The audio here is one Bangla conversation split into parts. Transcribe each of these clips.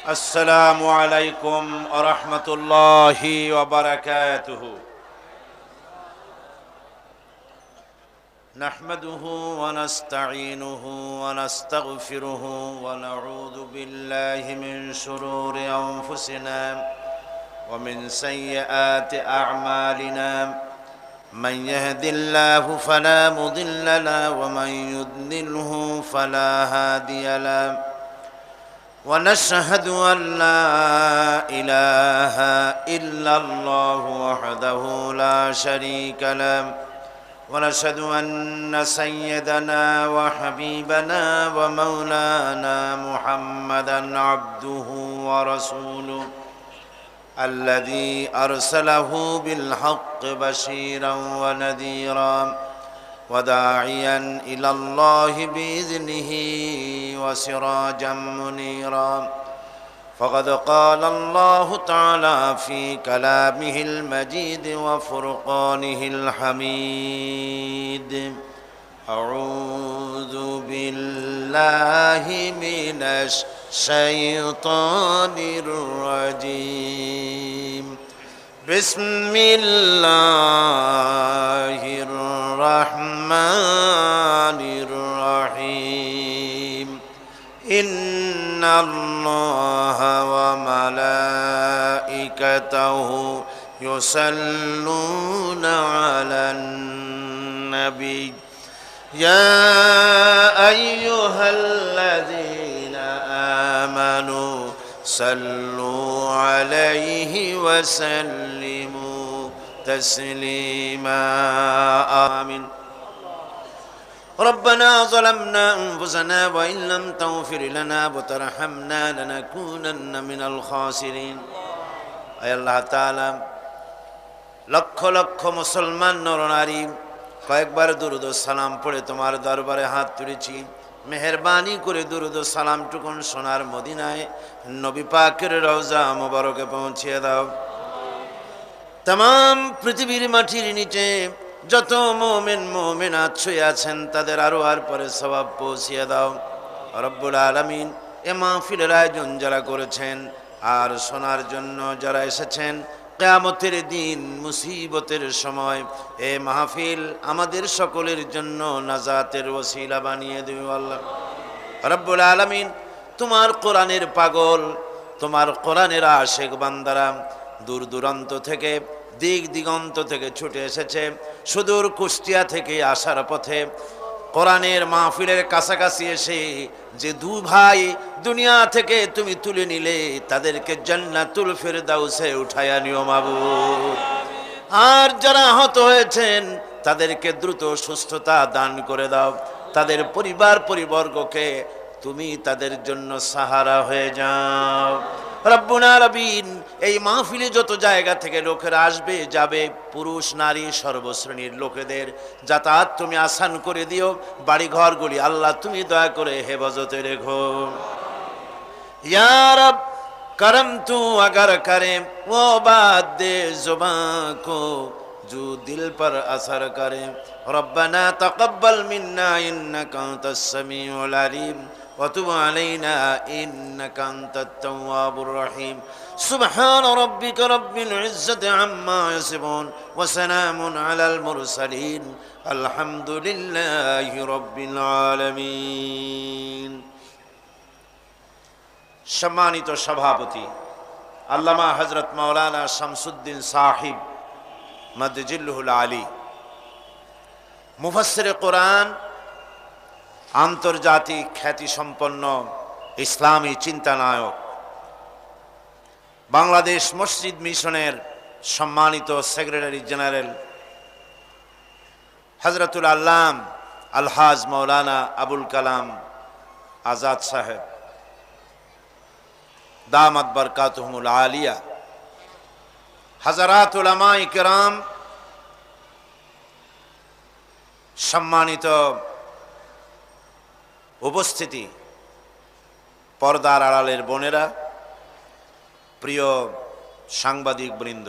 السلام عليكم ورحمة الله وبركاته. نحمده ونستعينه ونستغفره ونعوذ بالله من شرور أنفسنا ومن سيئات أعمالنا. من يهد الله فلا مضل له ومن يضلله فلا هادي له. ونشهد أن لا إله إلا الله وحده لا شريك له. ونشهد أن سيدنا وحبيبنا ومولانا محمدا عبده ورسوله الذي أرسله بالحق بشيرا ونذيرا وداعيا إلى الله بإذنه وسراجا منيرا. فقد قال الله تعالى في كلامه المجيد وفرقانه الحميد: أعوذ بالله من الشيطان الرجيم. بسم الله الرحمن الرحيم. إن الله وملائكته يصلون على النبي يا أيها الذين آمنوا صلوا عليه وسلموا تسليما. آمين. ربنا ظلمنا أنفسنا وإن لم تغفر لنا وترحمنا لنكونن من الخاسرين. আয় আল্লাহ তাআলা, লক্ষ লক্ষ মুসলমান নরনারী কয়েকবার দুরূদ ও সালাম পড়ে তোমার দরবারে হাত তুলেছি। মেহেরবানি করে দুরূদ ও সালামটুকুন সোনার মদিনায় নবী পাকের রওজা মোবারকে পৌঁছিয়ে দাও। तमाम পৃথিবীর মাটির নিচে যত মুমিন মুমিনাত শুয়ে আছেন তাদের আরোহার পরে সওয়াব পৌঁছিয়ে দাও রব্বুল আলামিন। এ মাহফিলের আয়োজন যারা করেছেন আর শোনার জন্য যারা এসেছেন, কিয়ামতের দিন মুসিবতের সময় এ মাহফিল আমাদের সকলের জন্য নাজাতের ওসিলা বানিয়ে দিও আল্লাহ রব্বুল আলামিন। তোমার কোরআনের পাগল, তোমার কোরআনের আশিক বান্দারা দূর দূরান্ত থেকে, দিক দিগন্ত থেকে ছুটে এসেছে। সুদূর কুষ্টিয়া থেকে আসার পথে কোরআনের মাহফিলের কাছাকাছি এসে যে দু ভাই দুনিয়া থেকে তুমি তুলে নিলে, তাদেরকে জান্নাতুল ফেরদাউসে উঠায়া নিও মাবুদ। আর যারা আহত হয়েছেন তাদেরকে দ্রুত সুস্থতা দান করে দাও। তাদের পরিবার পরিবর্গকে তুমি তাদের জন্য সাহারা হয়ে যাও রব্বুল আলামিন। এই মাহফিলে যত জায়গা থেকে লোকেরা আসবে যাবে, পুরুষ নারী সর্বশ্রেণীর লোকেদের যাতায়াত তুমি আসান করে দিও। বাড়ি ঘরগুলি আল্লাহ তুমি দয়া করে হেফাজতে রেখো ইয়া রব। करम तू अगर करे वो बात दे जुबां को जो दिल पर असर करे। रब्बना तक़ब्बल मिन्ना इन्नका अंतस समीउल अलीम वतुब अलैना इन्नका अंतत तव्वाबुर रहीम। सुब्हान रब्बिका रब्बिल इज्जति अम्मा यसिफून व सलामुन अलल मुरसलीन अल्हम्दुलिल्लाहि रब्बिल आलामीन। সম্মানিত সভাপতি আল্লামা হযরত মাওলানা শামসুদ্দিন সাহিব মাদজিল্লুহুল আলী, মুফাসসিরে কোরআন, আন্তর্জাতিক খ্যাতিসম্পন্ন ইসলামী চিন্তানায়ক, বাংলাদেশ মসজিদ মিশনের সম্মানিত সেক্রেটারি জেনারেল হযরতুল আল্লাম আলহাজ মাওলানা আবুল কালাম আজাদ সাহেব দামাত বরকাতুহুমুল আলিয়া, হাজারাত উলামায়ে কেরাম, সম্মানিত উপস্থিতি, পর্দার আড়ালের বোনেরা, প্রিয় সাংবাদিক বৃন্দ,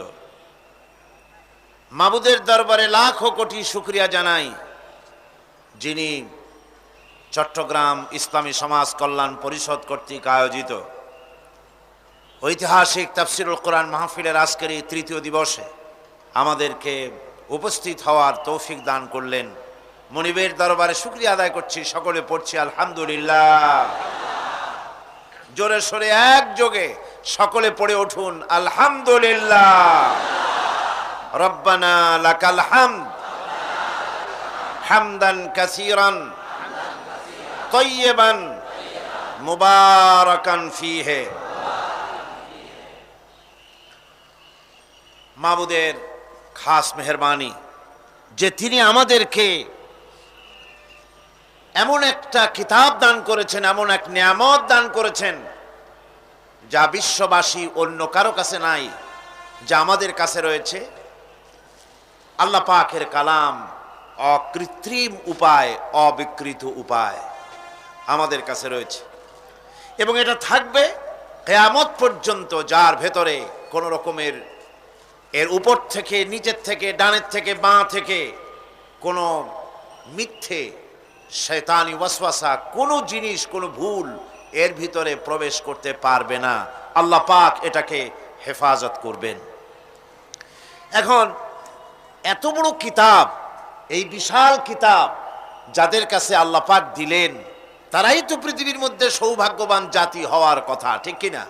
মাবুদের দরবারে লাখো কোটি শুকরিয়া জানাই যিনি চট্টগ্রাম ইসলামী সমাজ কল্যাণ পরিষদ কর্তৃক আয়োজিত ঐতিহাসিক তাফসিরুল কোরআন মাহফিলের আজকের এই তৃতীয় দিবসে আমাদেরকে উপস্থিত হওয়ার তৌফিক দান করলেন। মনিবের দরবারে শুকরিয়া আদায় করছি, সকলে পড়ছি আলহামদুলিল্লাহ। জোরে সোরে একযোগে সকলে পড়ে উঠুন আলহামদুলিল্লাহ। রব্বানা লাকাল হামদ হামদান কাসীরান তাইয়্যিবান মুবারাকান ফীহি। মাবুদের খাস মেহেরবানি যে তিনি আমাদেরকে এমন একটা কিতাব দান করেছেন, এমন এক নিয়ামত দান করেছেন যা বিশ্ববাসী অন্য কারো কাছে নাই, যা আমাদের কাছে রয়েছে। আল্লাহ পাকের কালাম অকৃত্রিম উপায়, অবিকৃত উপায় আমাদের কাছে রয়েছে এবং এটা থাকবে কিয়ামত পর্যন্ত, যার ভেতরে কোন রকমের এর উপর থেকে, নিচের থেকে, ডানের থেকে, বাঁ থেকে কোনো মিথ্যে শয়তানি ওয়াসওয়াসা, কোনো জিনিস, কোনো ভুল এর ভিতরে প্রবেশ করতে পারবে না। আল্লাহ পাক এটাকে হেফাজত করবেন। এখন এত বড় কিতাব, এই বিশাল কিতাব যাদের কাছে আল্লাহ পাক দিলেন, তারাই তো পৃথিবীর মধ্যে সৌভাগ্যবান জাতি হওয়ার কথা, ঠিক কিনা?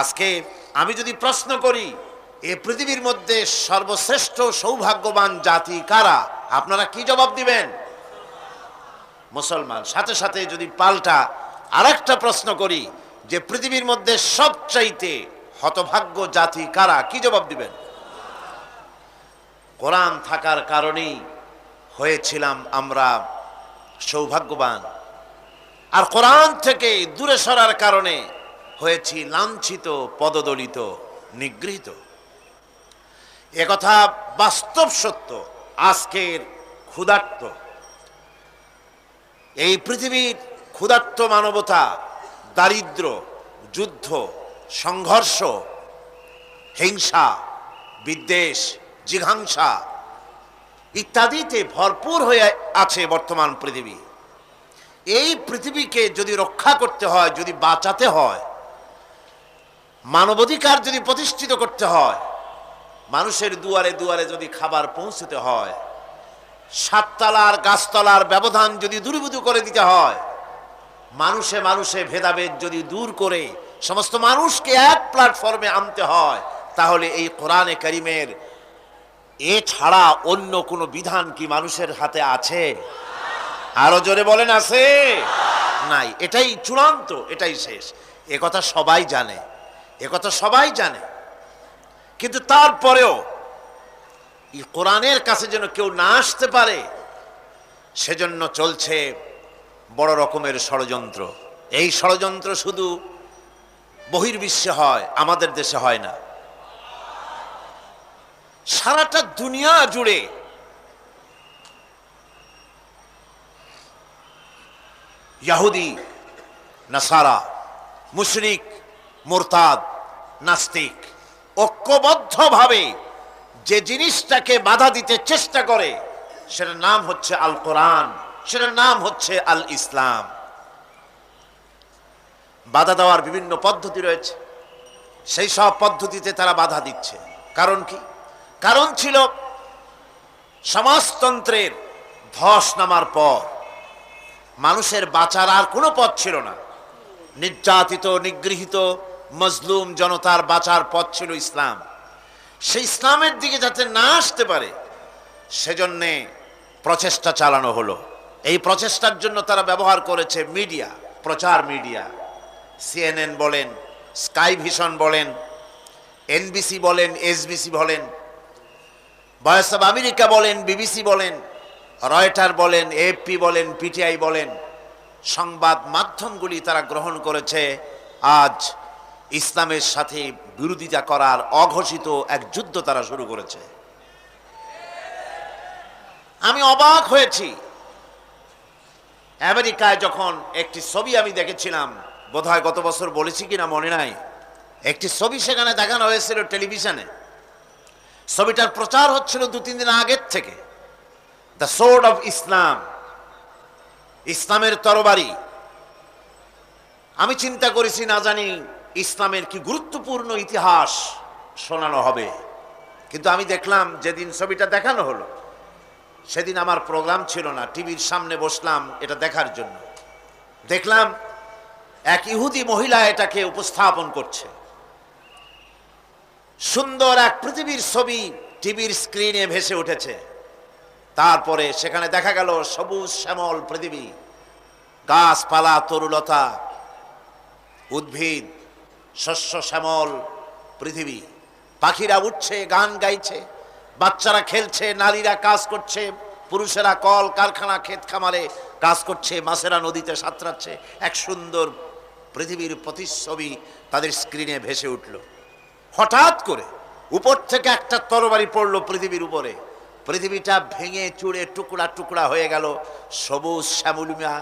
আজকে আমি যদি প্রশ্ন করি এই পৃথিবীর মধ্যে সর্বশ্রেষ্ঠ সৌভাগ্যবান জাতি কারা, আপনারা কি জবাব দিবেন? মুসলমান। সাথে সাথে যদি পাল্টা আরেকটা প্রশ্ন করি যে পৃথিবীর মধ্যে সবচাইতে হতভাগ্য জাতি কারা, কি জবাব দিবেন? কোরআন থাকার কারণেই হয়েছিলাম আমরা সৌভাগ্যবান, আর কোরআন থেকে দূরে সরার কারণে হয়েছি লাঞ্ছিত, পদদলিত, নিগৃহীত। একথা বাস্তব সত্য। আজকের ক্ষুধার্ত এই পৃথিবীর ক্ষুধার্ত মানবতা দারিদ্র, যুদ্ধ, সংঘর্ষ, হিংসা, বিদ্বেষ, জিঘাংসা ইত্যাদিতে ভরপুর হয়ে আছে বর্তমান পৃথিবী। এই পৃথিবীকে যদি রক্ষা করতে হয়, যদি বাঁচাতে হয়, মানবাধিকার যদি প্রতিষ্ঠিত করতে হয়, মানুষের দুয়ারে দুয়ারে যদি খাবার পৌঁছতে হয়, সাততলার গাছতলার ব্যবধান যদি দূরীভূত করে দিতে হয়, মানুষে মানুষে ভেদাভেদ যদি দূর করে সমস্ত মানুষকে এক প্ল্যাটফর্মে আনতে হয়, তাহলে এই কোরআনে কারীমের এছাড়া অন্য কোনো বিধান কি মানুষের হাতে আছে? আরো জোরে বলেন, আছে? নাই। এটাই চূড়ান্ত, এটাই শেষ। একথা সবাই জানে, একথা সবাই জানে, কিন্তু তারপরেও এই কোরআনের কাছে যেন কেউ না আসতে পারে, সেজন্য চলছে বড় রকমের ষড়যন্ত্র। এই ষড়যন্ত্র শুধু বহির্বিশ্বে হয়, আমাদের দেশে হয় না। সারাটা দুনিয়া জুড়ে ইহুদি, নাসারা, মুশরিক, মুরতাদ, নাস্তিক ঐক্যবদ্ধভাবে যে জিনিসটাকে বাধা দিতে চেষ্টা করে, সেটার নাম হচ্ছে আল কোরআন, সেটার নাম হচ্ছে আল ইসলাম। বাধা দেওয়ার বিভিন্ন পদ্ধতি রয়েছে, সেই সব পদ্ধতিতে তারা বাধা দিচ্ছে। কারণ কি? কারণ ছিল সমাজতন্ত্রের ধস নামার পর মানুষের বাঁচার আর কোনো পথ ছিল না। নির্যাতিত, নিগৃহীত, মজলুম জনতার বাঁচার পথ ছিল ইসলাম। সেই ইসলামের দিকে যাতে না আসতে পারে, সেজন্যে প্রচেষ্টা চালানো হলো। এই প্রচেষ্টার জন্য তারা ব্যবহার করেছে মিডিয়া, প্রচার মিডিয়া। সিএনএন বলেন, স্কাই ভিশন বলেন, এনবিসি বলেন, এসবিসি বলেন, ভয়েস অব আমেরিকা বলেন, বিবিসি বলেন, রয়টার বলেন, এএফপি বলেন, পিটিআই বলেন, সংবাদ মাধ্যমগুলি তারা গ্রহণ করেছে আজ ইসলামের সাথে বিরোধিতা করার অঘোষিত এক যুদ্ধ তারা শুরু করেছে। আমি অবাক হয়েছি আমেরিকায় যখন একটি ছবি আমি দেখেছিলাম, বোধহয় গত বছর বলেছি কিনা মনে নাই, একটি ছবি সেখানে দেখানো হয়েছিল টেলিভিশনে। ছবিটার প্রচার হচ্ছিল 2-3 দিন আগের থেকে। দ্য সোর্ড অফ ইসলাম, ইসলামের তরবারি। আমি চিন্তা করেছি, না জানি ইসলামের কি গুরুত্বপূর্ণ ইতিহাস শোনানো হবে। কিন্তু আমি দেখলাম যেদিন ছবিটা দেখানো হলো সেদিন আমার প্রোগ্রাম ছিল না, টিভির সামনে বসলাম এটা দেখার জন্য। দেখলাম এক ইহুদি মহিলা এটাকে উপস্থাপন করছে। সুন্দর এক পৃথিবীর ছবি টিভির স্ক্রিনে ভেসে উঠেছে। তারপরে সেখানে দেখা গেল সবুজ শ্যামল পৃথিবী, গাছপালা, তরুলতা, উদ্ভিদ, শস্য শ্যামল পৃথিবী। পাখিরা উঠছে, গান গাইছে, বাচ্চারা খেলছে, নারীরা কাজ করছে, পুরুষেরা কল কারখানা ক্ষেত খামারে কাজ করছে, মাছেরা নদীতে সাঁতরাচ্ছে। এক সুন্দর পৃথিবীর প্রতিচ্ছবি তাদের স্ক্রিনে ভেসে উঠল। হঠাৎ করে উপর থেকে একটা তরবারি পড়লো পৃথিবীর উপরে। পৃথিবীটা ভেঙে চুড়ে টুকরা টুকরা হয়ে গেল, সবুজ শ্যামলিমা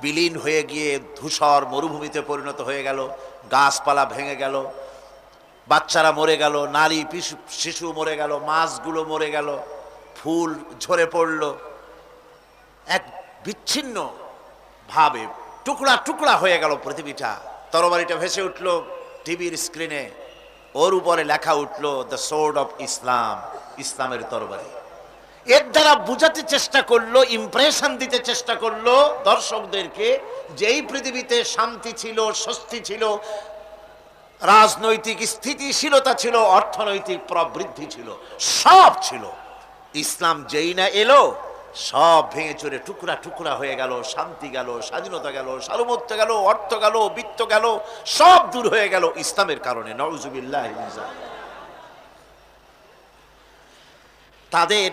বিলীন হয়ে গিয়ে ধূসর মরুভূমিতে পরিণত হয়ে গেল। গাছপালা ভেঙে গেল, বাচ্চারা মরে গেল, নারী শিশু মরে গেল, মাছগুলো মরে গেল, ফুল ঝরে পড়ল। এক বিচ্ছিন্ন ভাবে টুকরা টুকরা হয়ে গেল পৃথিবীটা। তরবারিটা ভেসে উঠল টিভির স্ক্রিনে, ওর উপরে লেখা উঠল দ্য সোর্ড অফ ইসলাম, ইসলামের তরবারি। এর দ্বারা বুঝাতে চেষ্টা করলো, ইমপ্রেশন দিতে চেষ্টা করলো দর্শকদেরকে যে এই পৃথিবীতে শান্তি ছিল, স্বস্তি ছিল, রাজনৈতিক স্থিতিশীলতা ছিল, অর্থনৈতিক প্রবৃদ্ধি ছিল, সব ছিল। ইসলাম যেই না এলো সব ভেঙে চুরে টুকরা টুকরা হয়ে গেল, শান্তি গেল, স্বাধীনতা গেল, সার্বভৌমত্ব গেল, অর্থ গেল, বিত্ত গেল, সব দূর হয়ে গেল ইসলামের কারণে। নাউজুবিল্লাহ। তাদের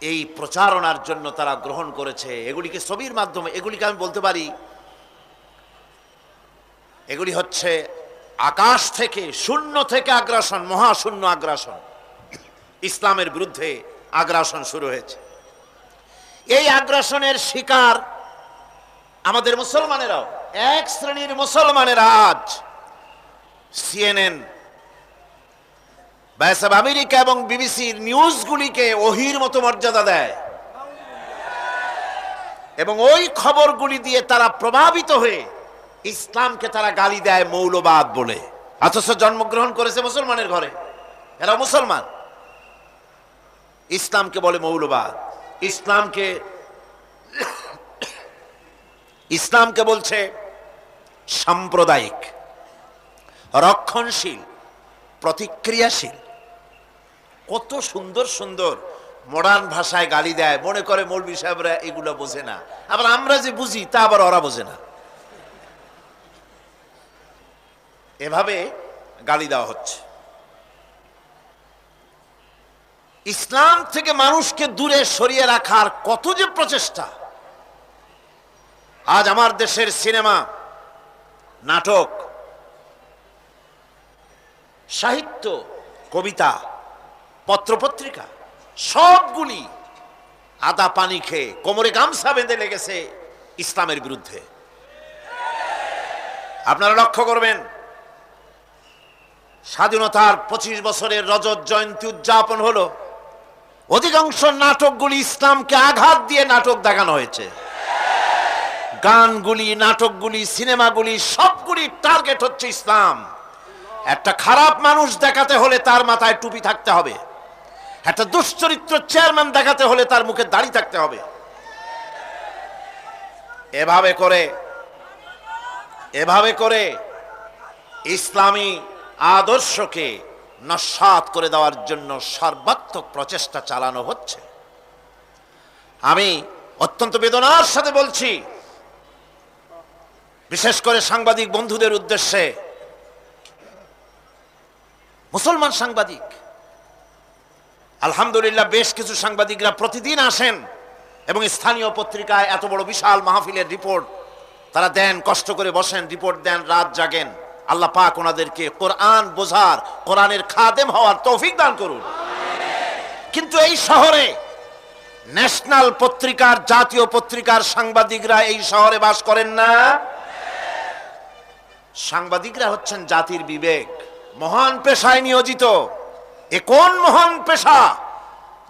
এই প্রচারণার জন্য তারা গ্রহণ করেছে এগুলিকে ছবির মাধ্যমে। এগুলিকে আমি বলতে পারি এগুলি হচ্ছে আকাশ থেকে, শূন্য থেকে আগ্রাসন, মহাশূন্য আগ্রাসন। ইসলামের বিরুদ্ধে আগ্রাসন শুরু হয়েছে। এই আগ্রাসনের শিকার আমাদের মুসলমানেরাও। এক শ্রেণীর মুসলমানেরা আজ সিএনএন, ভয়েস অব আমেরিকা এবং বিবিসির নিউজগুলিকে ওহির মতো মর্যাদা দেয় এবং ওই খবরগুলি দিয়ে তারা প্রভাবিত হয়ে ইসলামকে তারা গালি দেয় মৌলবাদ বলে। অথচ জন্মগ্রহণ করেছে মুসলমানের ঘরে, এরা মুসলমান। ইসলামকে বলে মৌলবাদ। ইসলামকে বলছে সাম্প্রদায়িক, রক্ষণশীল, প্রতিক্রিয়াশীল। কত সুন্দর সুন্দর মডার্ন ভাষায় গালি দেয়, মনে করে মৌলভী সাহেবরা এগুলো বোঝে না। আবার আমরা যে বুঝি তা আবার ওরা বোঝে না। এভাবে গালি দেওয়া হচ্ছে। ইসলাম থেকে মানুষকে দূরে সরিয়ে রাখার কত যে প্রচেষ্টা। আজ আমার দেশের সিনেমা, নাটক, সাহিত্য, কবিতা, পত্রপত্রিকা সবগুলি আদা পানি খেয়ে কোমরে গামছা বেঁধে লেগেছে ইসলামের বিরুদ্ধে। আপনারা লক্ষ্য করবেন, স্বাধীনতার 25 বছরের রজত জয়ন্তী উদযাপন হলো, অধিকাংশ নাটকগুলি ইসলামকে আঘাত দিয়ে নাটক দেখানো হয়েছে। গানগুলি, নাটকগুলি, সিনেমাগুলি সবগুলি টার্গেট হচ্ছে ইসলাম। একটা খারাপ মানুষ দেখাতে হলে তার মাথায় টুপি থাকতে হবে, একটা দুশ্চরিত্র চেয়ারম্যান দেখাতে হলে তার মুখে দাড়ি থাকতে হবে। এভাবে করে ইসলামী আদর্শকে নস্যাৎ করে দেওয়ার জন্য সর্বাত্মক প্রচেষ্টা চালানো হচ্ছে। আমি অত্যন্ত বেদনার সাথে বলছি, বিশেষ করে সাংবাদিক বন্ধুদের উদ্দেশ্যে, মুসলমান সাংবাদিক, আলহামদুলিল্লাহ বেশ কিছু সাংবাদিকরা প্রতিদিন আসেন এবং স্থানীয় পত্রিকায় এত বড় বিশাল মাহফিলের রিপোর্ট তারা দেন, কষ্ট করে বসেন, রিপোর্ট দেন, রাত জাগেন। আল্লাহ পাক ওনাদেরকে কোরআন বোঝার, কোরআনের খাদেম হওয়ার তৌফিক দান করুন। কিন্তু এই শহরে ন্যাশনাল পত্রিকার, জাতীয় পত্রিকার সাংবাদিকরা এই শহরে বাস করেন না। সাংবাদিকরা হচ্ছেন জাতির বিবেক, মহান পেশায় নিয়োজিত। এ কোন মহান পেশা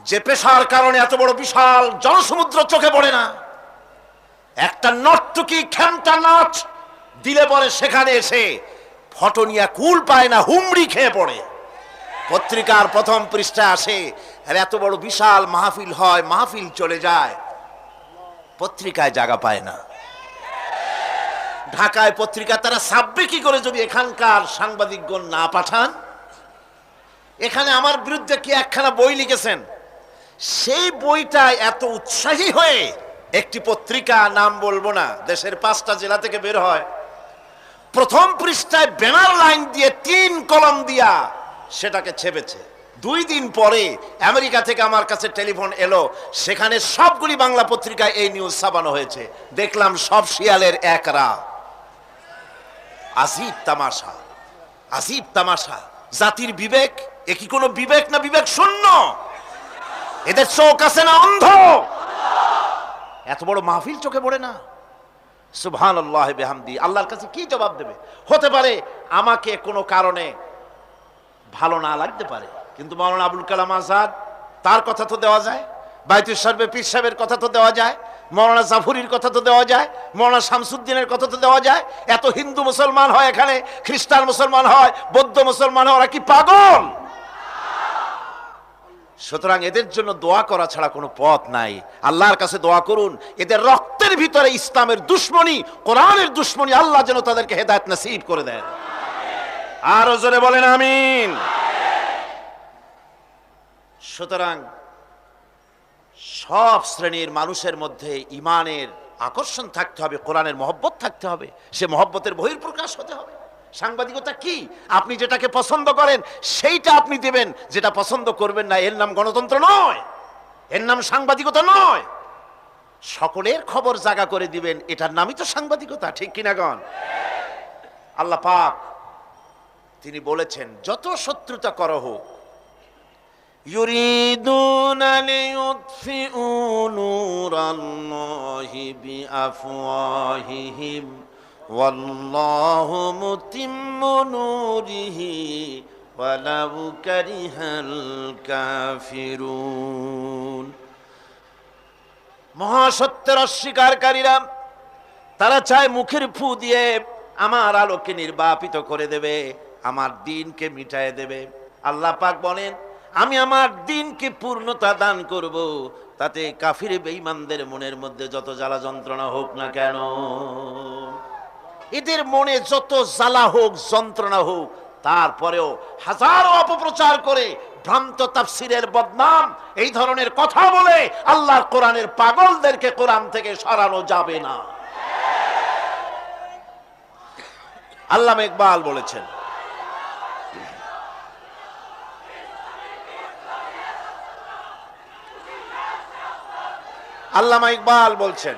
যে পেশার কারণে এত বড় বিশাল জনসমুদ্র চোখে পড়ে না। একটা নর্তকী খেমটা নাচ দিলে পরে সেখানে এসে ফটো নিয়ে কুল পায় না, হুমড়ি খেয়ে পড়ে। পত্রিকার প্রথম পৃষ্ঠায় আসে, আর এত বড় বিশাল মাহফিল হয়, মাহফিল চলে যায়, পত্রিকায় জায়গা পায় না। ঢাকায় পত্রিকা তারা ছাপবে কি করে যদি এখানকার সাংবাদিকগণ না পাঠান? এখানে আমার বিরুদ্ধে কি একখানা বই লিখেছেন, সেই বইটা এত উৎসাহী হয়ে একটি পত্রিকা, নাম বলবো না, দেশের 5টা জেলা থেকে বের হয়, প্রথম পৃষ্ঠায় ব্যানার লাইন দিয়ে 3 কলম দিয়া সেটাকে ছেপেছে। 2 দিন পরে আমেরিকা থেকে আমার কাছে টেলিফোন এলো, সেখানে সবগুলি বাংলা পত্রিকায় এই নিউজ ছাপানো হয়েছে। দেখলাম সব শিয়ালের এক রা। আজীব তামাশা, আজীব তামাশা। জাতির বিবেক, এ কি কোনো বিবেক না বিবেক শূন্য? এদের চোখ আছে না অন্ধ? এত বড় মাহফিল চোখে পড়ে না? সুবহানাল্লাহ বিহামদি। আল্লাহর কাছে কি জবাব দেবে? হতে পারে আমাকে কোনো কারণে ভালো না লাগতে পারে, কিন্তু মাওলানা আবুল কালাম আজাদ, তার কথা তো দেওয়া যায়, বাইতুল শরবে পীর সাহেবের কথা তো দেওয়া যায়, মাওলানা জাফরির কথা তো দেওয়া যায়, মাওলানা শামসুদ্দিনের কথা তো দেওয়া যায়। এত হিন্দু মুসলমান হয় এখানে, খ্রিস্টান মুসলমান হয়, বৌদ্ধ মুসলমান হয়, ওরা কি পাগল? সুতরাং এদের জন্য দোয়া করা ছাড়া কোনো পথ নাই। আল্লাহর কাছে দোয়া করুন, এদের রক্তের ভিতরে ইসলামের দুশ্মনী, কোরআনের দুশ্মনী, আল্লাহ যেন তাদেরকে হেদায়েত নসিব করে দেন। আরো জোরে বলেন আমিন। সুতরাং সব শ্রেণীর মানুষের মধ্যে ইমানের আকর্ষণ থাকতে হবে, কোরআনের মহব্বত থাকতে হবে, সে মহব্বতের বহিঃপ্রকাশ হতে হবে। সাংবাদিকতা কি? আপনি যেটাকে পছন্দ করেন সেইটা আপনি দেবেন, যেটা পছন্দ করবেন না এর নাম গণতন্ত্র নয়, এর নাম সাংবাদিকতা নয়। সকলের খবর জাগা করে দিবেন, এটার নামই তো সাংবাদিকতা, ঠিক কিনা গণ? আল্লাহ পাক তিনি বলেছেন, যত শত্রুতা করো হোক, ইউরিদুনা লিইউতফিউ নূরাল্লাহি বিআফওয়াহিহিম ওয়াল্লাহু মুতিম্মু নূরিহি ওয়ালাউ কারিহাল কাফিরুন। মহাসত্যের অস্বীকারীরা তারা চায় মুখের ফু দিয়ে আমার আলোকে নির্বাপিত করে দেবে, আমার দ্বীনকে মিটায় দেবে। আল্লাহ পাক বলেন, আমি আমার দ্বীনকে পূর্ণতা দান করব, তাতে কাফির বেঈমানদের মনের মধ্যে যত জ্বালা যন্ত্রণা হোক না কেন, এদের মনে যত জ্বালা হোক, যন্ত্রণা হোক, তারপরেও হাজারো অপপ্রচার করে ভ্রান্ত তাফসিরের বদনাম এই ধরনের কথা বলে আল্লাহর কোরআনের পাগলদেরকে কোরআন থেকে সরানো যাবে না। আল্লামা ইকবাল বলেছেন, আল্লামা ইকবাল বলছেন,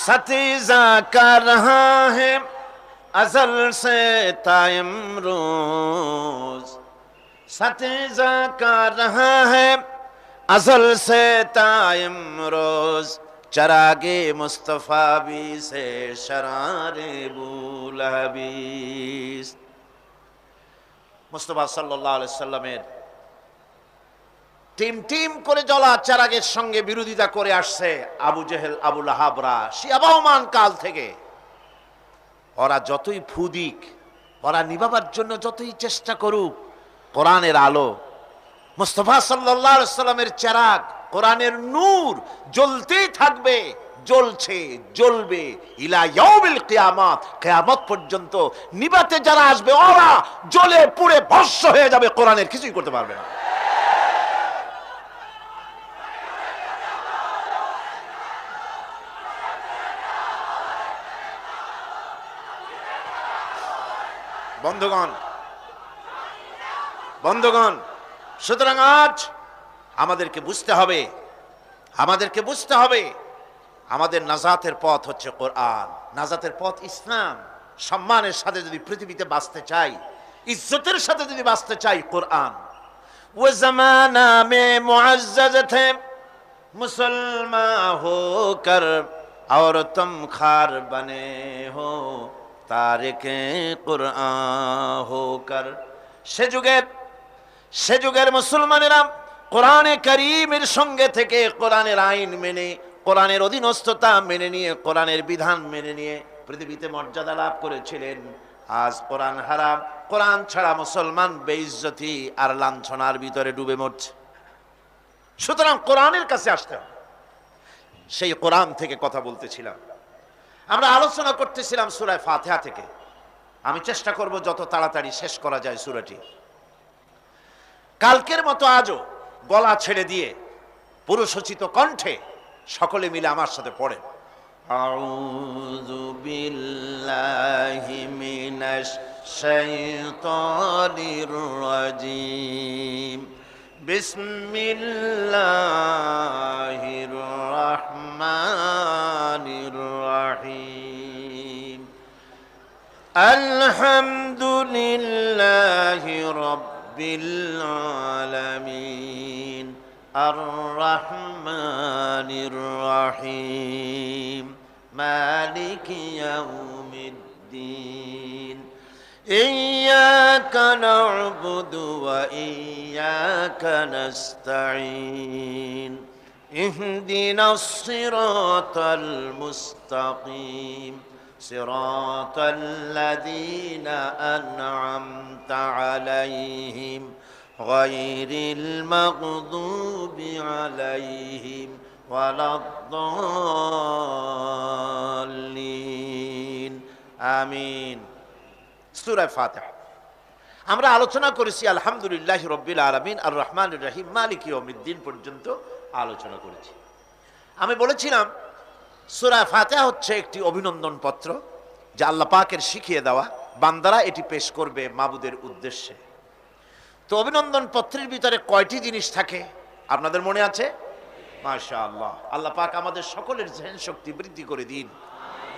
সতিজা কর রহা है अजल से ताइमरोज, सतिजा कर रहा है अजल से ताइमरोज, चरागे मुस्तफा भी से शरारे बुलहबीस। মুস্তাফা সাল্লাল্লাহু আলাইহি সাল্লামের টিম টিম করে জ্বলা চারাগের সঙ্গে বিরোধিতা করে আসছে আবু জেহেল, আবু লাহাবরা, শিয়াবাহমান কাল থেকে। ওরা যতই ফুদিক, ওরা নিভাবার জন্য যতই চেষ্টা করুক, কোরআনের আলো, মুস্তাফা সাল্লাল্লাহু আলাইহি সাল্লামের চেরাগ, কোরআনের নূর জ্বলতেই থাকবে, জ্বলছে, জ্বলবে ইলা ইয়াউমিল কিয়ামত, কিয়ামত পর্যন্ত। নিভাতে যারা আসবে ওরা জ্বলে পুড়ে ভস্ম হয়ে যাবে, কোরআনের কিছুই করতে পারবে না। বন্ধুগণ, বন্ধুগণ, সুতরাং আজ আমাদেরকে বুঝতে হবে, আমাদেরকে বুঝতে হবে আমাদের নাজাতের পথ হচ্ছে কোরআন, নাজাতের পথ ইসলাম। সম্মানের সাথে যদি পৃথিবীতে বাঁচতে চাই, ইজ্জতের সাথে যদি বাঁচতে চাই, কোরআন। वो जमाना में मुअज़्ज़ज़ थे मुसलमान होकर और तुम खार बने हो तारिके कुरआन होकर। সে যুগের মুসলমানেরা কোরআনে কারীমের সঙ্গে থেকে কোরআনের আইন মেনে, কোরআনের অধীনস্থতা মেনে নিয়ে, কোরআনের বিধান মেনে নিয়ে পৃথিবীতে মর্যাদা লাভ করেছিলেন। আজ কোরআন হারাম, কোরআন ছাড়া মুসলমান বেইজ্জতি আর লাঞ্ছনার ভিতরে ডুবে মরছে। সুতরাং কোরআনের কাছে আসতে হবে। সেই কোরআন থেকে কথা বলতেছিলাম, আমরা আলোচনা করতেছিলাম সূরা ফাতিহা থেকে। আমি চেষ্টা করব যত তাড়াতাড়ি শেষ করা যায় সূরাটি। কালকের মতো আজও গলা ছেড়ে দিয়ে পুরুষোচিত কণ্ঠে সকলে মিলে আমার সাথে পড়েন। আউযু বিল্লাহি মিনাশ শাইতানির রাজিম। বিসমিল্লাহির রহমানির রহিম। আলহামদুলিল্লাহি রাব্বিল আলামিন আর-রহমানির রহিম মালিকি ইয়াউমিদ্দিন। ইয়্যাকা না'বুদু ওয়া ইয়্যাকা নাস্তাঈন। ইহদিনাস সিরাতাল মুস্তাকিম সিরাতাল লাযীনা আন'আমতা আলাইহিম গায়রিল মাগদুবি আলাইহিম ওয়ালাদ-দাল্লিন। আমিন। সূরা ফাতিহা আমরা আলোচনা করেছি আলহামদুলিল্লাহি রাব্বিল আলামিন আর রহমানির রহিম মালিকি ইয়াউমিদ্দিন পর্যন্ত আলোচনা করেছি। আমি বলেছিলাম সূরা ফাতিহা হচ্ছে একটি অভিনন্দন পত্র, যা আল্লাহ পাকের শিখিয়ে দেওয়া, বান্দারা এটি পেশ করবে মাবুদের উদ্দেশ্যে। তো অভিনন্দন পত্রের ভিতরে কয়টি জিনিস থাকে আপনাদের মনে আছে? মাশাআল্লাহ। আল্লাহ পাক আমাদের সকলের জেহেন শক্তি বৃদ্ধি করে দিন,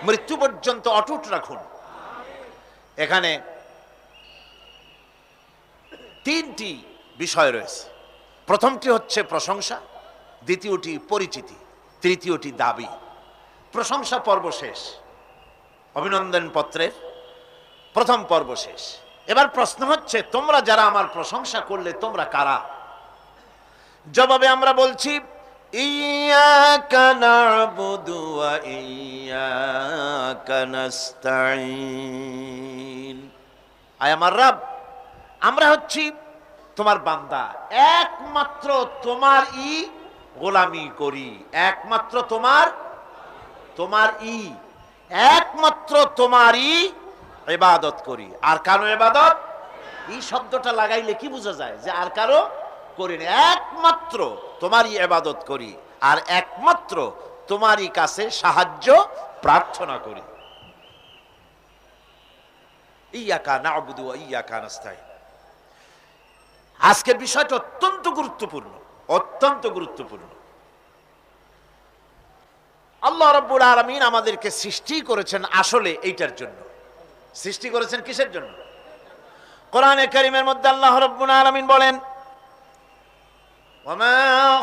মৃত্যু পর্যন্ত অটুট রাখুন। এখানে তিনটি বিষয় রয়েছে। প্রথমটি হচ্ছে প্রশংসা, দ্বিতীয়টি পরিচিতি, তৃতীয়টি দাবি। প্রশংসা পর্ব শেষ, অভিনন্দন পত্রের প্রথম পর্ব শেষ। এবার প্রশ্ন হচ্ছে, তোমরা যারা আমার প্রশংসা করলে তোমরা কারা? জবাবে আমরা বলছি, ইয়্যাকা না'বুদু ওয়া ইয়্যাকা নাস্তাঈন। আয় আমার রব, আমরা হচ্ছি তোমার বান্দা, একমাত্র তোমারই গোলামি করি, একমাত্র তোমারই একমাত্র তোমারই ইবাদত করি। আর কারো ইবাদত, এই শব্দটা লাগাইলে কি বোঝা যায়? যে আর কারো করি না, একমাত্র তোমারই ইবাদত করি আর একমাত্র তোমারই কাছে সাহায্য প্রার্থনা করি। ইয়্যাকা না'বুদু ওয়া ইয়্যাকা নাস্তাঈন। আজকের বিষয়টা অত্যন্ত গুরুত্বপূর্ণ, অত্যন্ত গুরুত্বপূর্ণ। আল্লাহ রাব্বুল আলামিন আমাদেরকে সৃষ্টি করেছেন আসলে এইটার জন্য। সৃষ্টি করেছেন কিসের জন্য? কোরআনে কারীমের মধ্যে আল্লাহ রাব্বুল আলামিন বলেন, ওয়ামা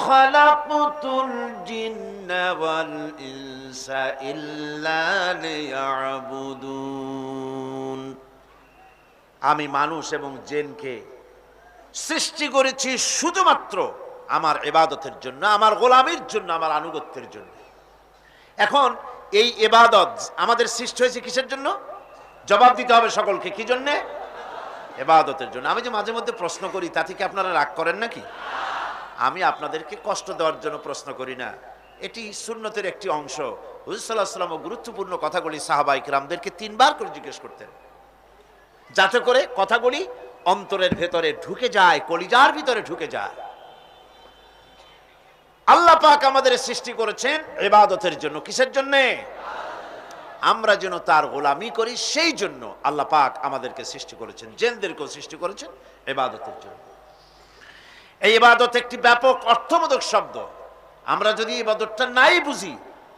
খালাকতুল জিন্না ওয়াল ইনসা ইল্লা লিয়াবুদুন। আমি মানুষ এবং জিনকে সৃষ্টি করেছি শুধুমাত্র আমার ইবাদতের জন্য, আমার গোলামির জন্য, আমার আনুগত্যের জন্য। এখন এই ইবাদত আমাদের সৃষ্টি হয়েছে কিসের জন্য? জবাব দিতে হবে সকলকে। কি জন্য? ইবাদতের জন্য। আমি যে মাঝে মধ্যে প্রশ্ন করি, তাতে কি আপনারা রাগ করেন নাকি? আমি আপনাদেরকে কষ্ট দেওয়ার জন্য প্রশ্ন করি না, এটি সুন্নতের একটি অংশ। হুজুর সাল্লাল্লাহু আলাইহি ওয়াসাল্লাম গুরুত্বপূর্ণ কথাগুলি সাহাবায়ে কিরামদেরকে 3 বার করে জিজ্ঞেস করতেন, যাতে করে কথাগুলি অন্তরের ভেতরে ঢুকে যায়, কলিজার ভিতরে ঢুকে যায়। আল্লাহ পাক আমাদের সৃষ্টি করেছেন ইবাদতের জন্য। কিসের জন্য? আমরা যেন তার গোলামি করি, সেই জন্য আল্লাহ পাক আমাদেরকে সৃষ্টি করেছেন, জিনদেরকেও সৃষ্টি করেছেন ইবাদতের জন্য। এই ইবাদত একটি ব্যাপক অর্থবোধক শব্দ। আমরা যদি ইবাদতটা নাই বুঝি,